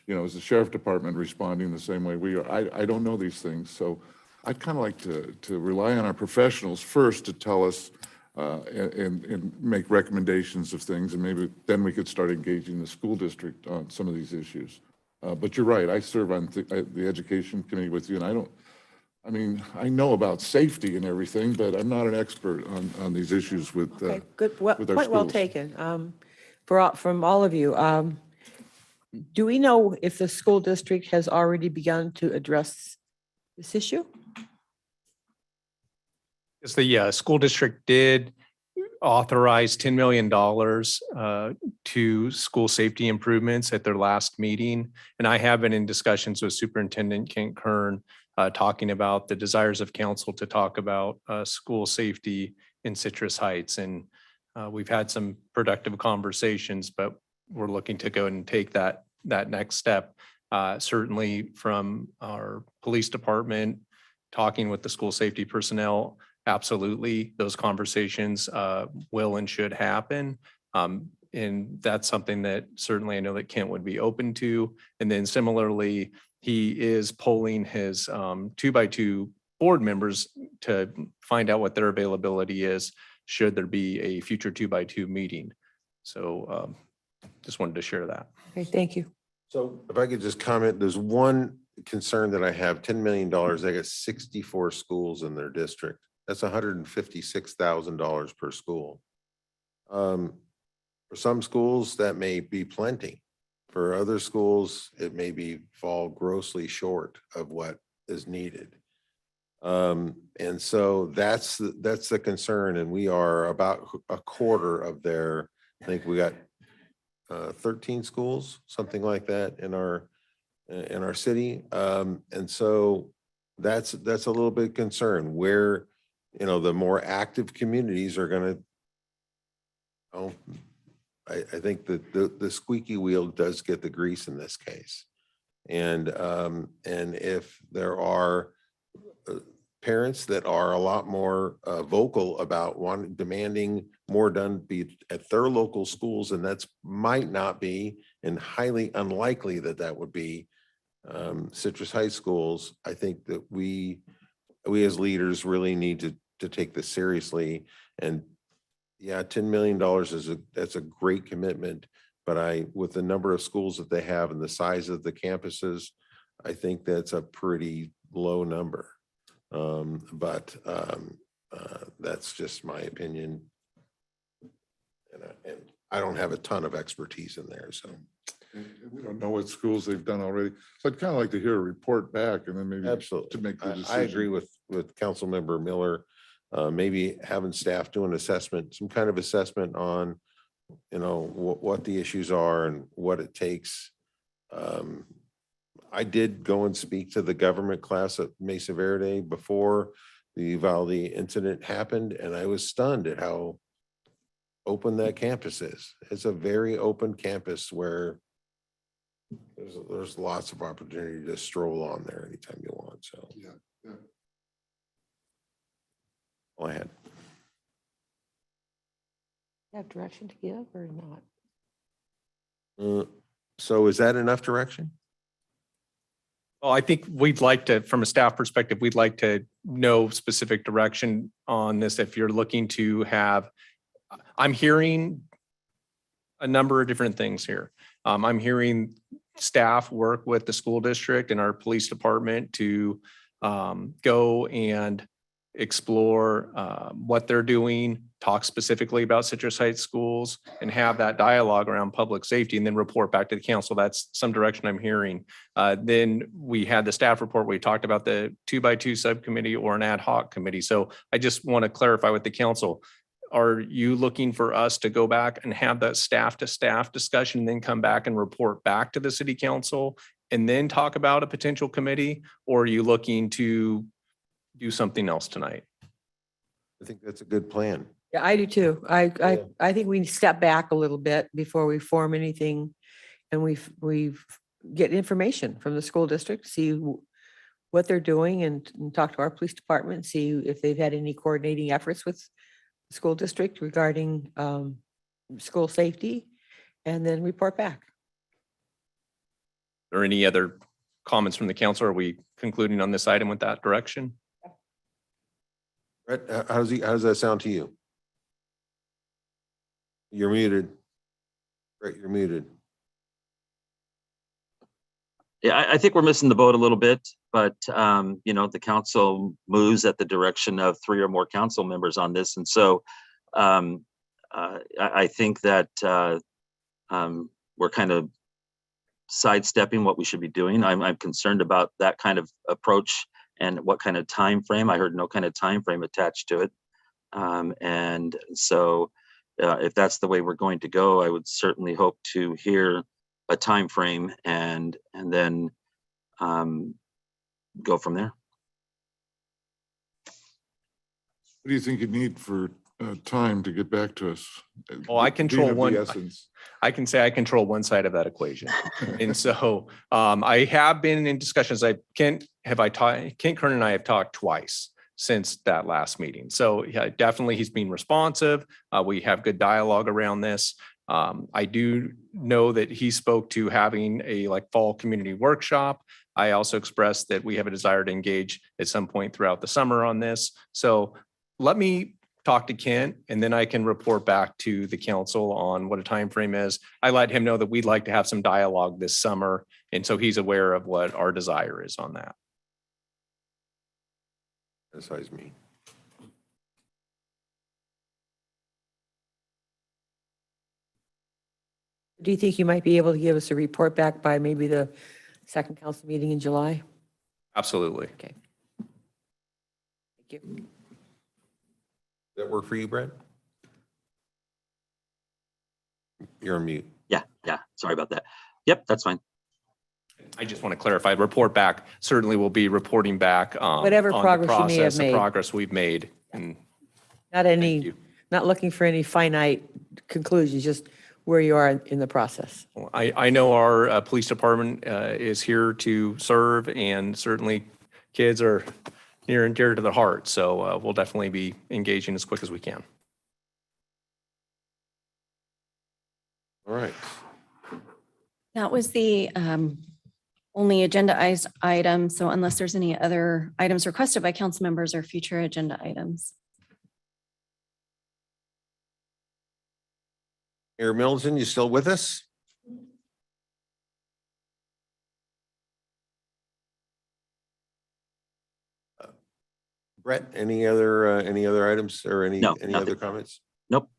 Is the sheriff department responding the same way we are? I don't know these things. So I'd kind of like to rely on our professionals first to tell us and make recommendations of things, and maybe then we could start engaging the school district on some of these issues. But you're right, I serve on the education committee with you, and I know about safety and everything, but I'm not an expert on these issues with Okay, good, with our point well schools. taken. From all of you, do we know if the school district has already begun to address this issue? Yes, the school district did authorize $10 million to school safety improvements at their last meeting. And I have been in discussions with Superintendent Kent Kern, talking about the desires of council to talk about school safety in Citrus Heights. And we've had some productive conversations, but we're looking to go and take that next step. Certainly from our police department, talking with the school safety personnel, absolutely, those conversations will and should happen. And that's something that certainly I know that Kent would be open to. And then similarly, he is polling his 2x2 board members to find out what their availability is, should there be a future 2x2 meeting. So just wanted to share that. Okay, thank you. So if I could just comment, there's one concern that I have, $10 million, they got 64 schools in their district. That's $156,000 per school. For some schools, that may be plenty. For other schools, it may be fall grossly short of what is needed. And so that's the concern, and we are about a quarter of their, I think we got 13 schools, something like that in our city. And so that's a little bit concern where, the more active communities are going to, I think that the squeaky wheel does get the grease in this case. And if there are parents that are a lot more vocal about demanding more done be at their local schools, and that's might not be, and highly unlikely that would be Citrus Heights schools. I think that we as leaders really need to take this seriously. And yeah, $10 million that's a great commitment, but with the number of schools that they have and the size of the campuses, I think that's a pretty low number. But that's just my opinion. And I don't have a ton of expertise in there, so. And we don't know what schools they've done already. So I'd kind of like to hear a report back and then maybe Absolutely. to make the decision. I agree with Councilmember Miller. Maybe having staff do an assessment, some kind of assessment on, what the issues are and what it takes. I did go and speak to the government class at Mesa Verde before the Uvalde incident happened, and I was stunned at how open that campus is. It's a very open campus where there's lots of opportunity to stroll on there anytime you want. So Yeah. all I had. Have direction to give or not? So is that enough direction? Well, I think we'd like to, from a staff perspective, we'd like to know specific direction on this. If you're looking to have, I'm hearing a number of different things here. I'm hearing staff work with the school district and our police department to go and explore what they're doing, talk specifically about Citrus Heights schools, and have that dialogue around public safety, and then report back to the council. That's some direction I'm hearing. Then we had the staff report. We talked about the 2x2 subcommittee or an ad hoc committee. So I just want to clarify with the council. Are you looking for us to go back and have that staff to staff discussion, and then come back and report back to the city council and then talk about a potential committee? Or are you looking to do something else tonight? I think that's a good plan. Yeah, I do too. I think we step back a little bit before we form anything, and we've get information from the school district, see what they're doing, and talk to our police department, see if they've had any coordinating efforts with the school district regarding school safety, and then report back. Or any other comments from the council? Are we concluding on this item with that direction? Brett, how does that sound to you? You're muted. Brett, you're muted. Yeah, I think we're missing the boat a little bit, but the council moves at the direction of 3 or more council members on this. And so I think that we're kind of sidestepping what we should be doing. I'm concerned about that kind of approach and what kind of time frame. I heard no kind of time frame attached to it. And so if that's the way we're going to go, I would certainly hope to hear a time frame and then go from there. What do you think you need for time to get back to us? Well, I control Being of the one. essence. I can say I control one side of that equation. And so I have been in discussions. Kent Kern and I have talked twice since that last meeting. So yeah, definitely he's being responsive. We have good dialogue around this. I do know that he spoke to having a like fall community workshop. I also expressed that we have a desire to engage at some point throughout the summer on this. So let me talk to Kent and then I can report back to the council on what a time frame is. I let him know that we'd like to have some dialogue this summer. And so he's aware of what our desire is on that. Besides me. Do you think you might be able to give us a report back by maybe the second council meeting in July? Absolutely. Okay. Thank you. Does that work for you, Brett? You're on mute. Yeah, sorry about that. Yep, that's fine. I just want to clarify, report back, certainly we'll be reporting back. Whatever on the progress you may have process, the made. progress we've made. And Not looking for any finite conclusions, just where you are in the process. I know our police department is here to serve and certainly kids are near and dear to the heart. So we'll definitely be engaging as quick as we can. All right. That was the only agendized item. So unless there's any other items requested by council members or future agenda items. Mayor Middleton, you still with us? Brett, any other items or any No, other nothing. comments? Nope.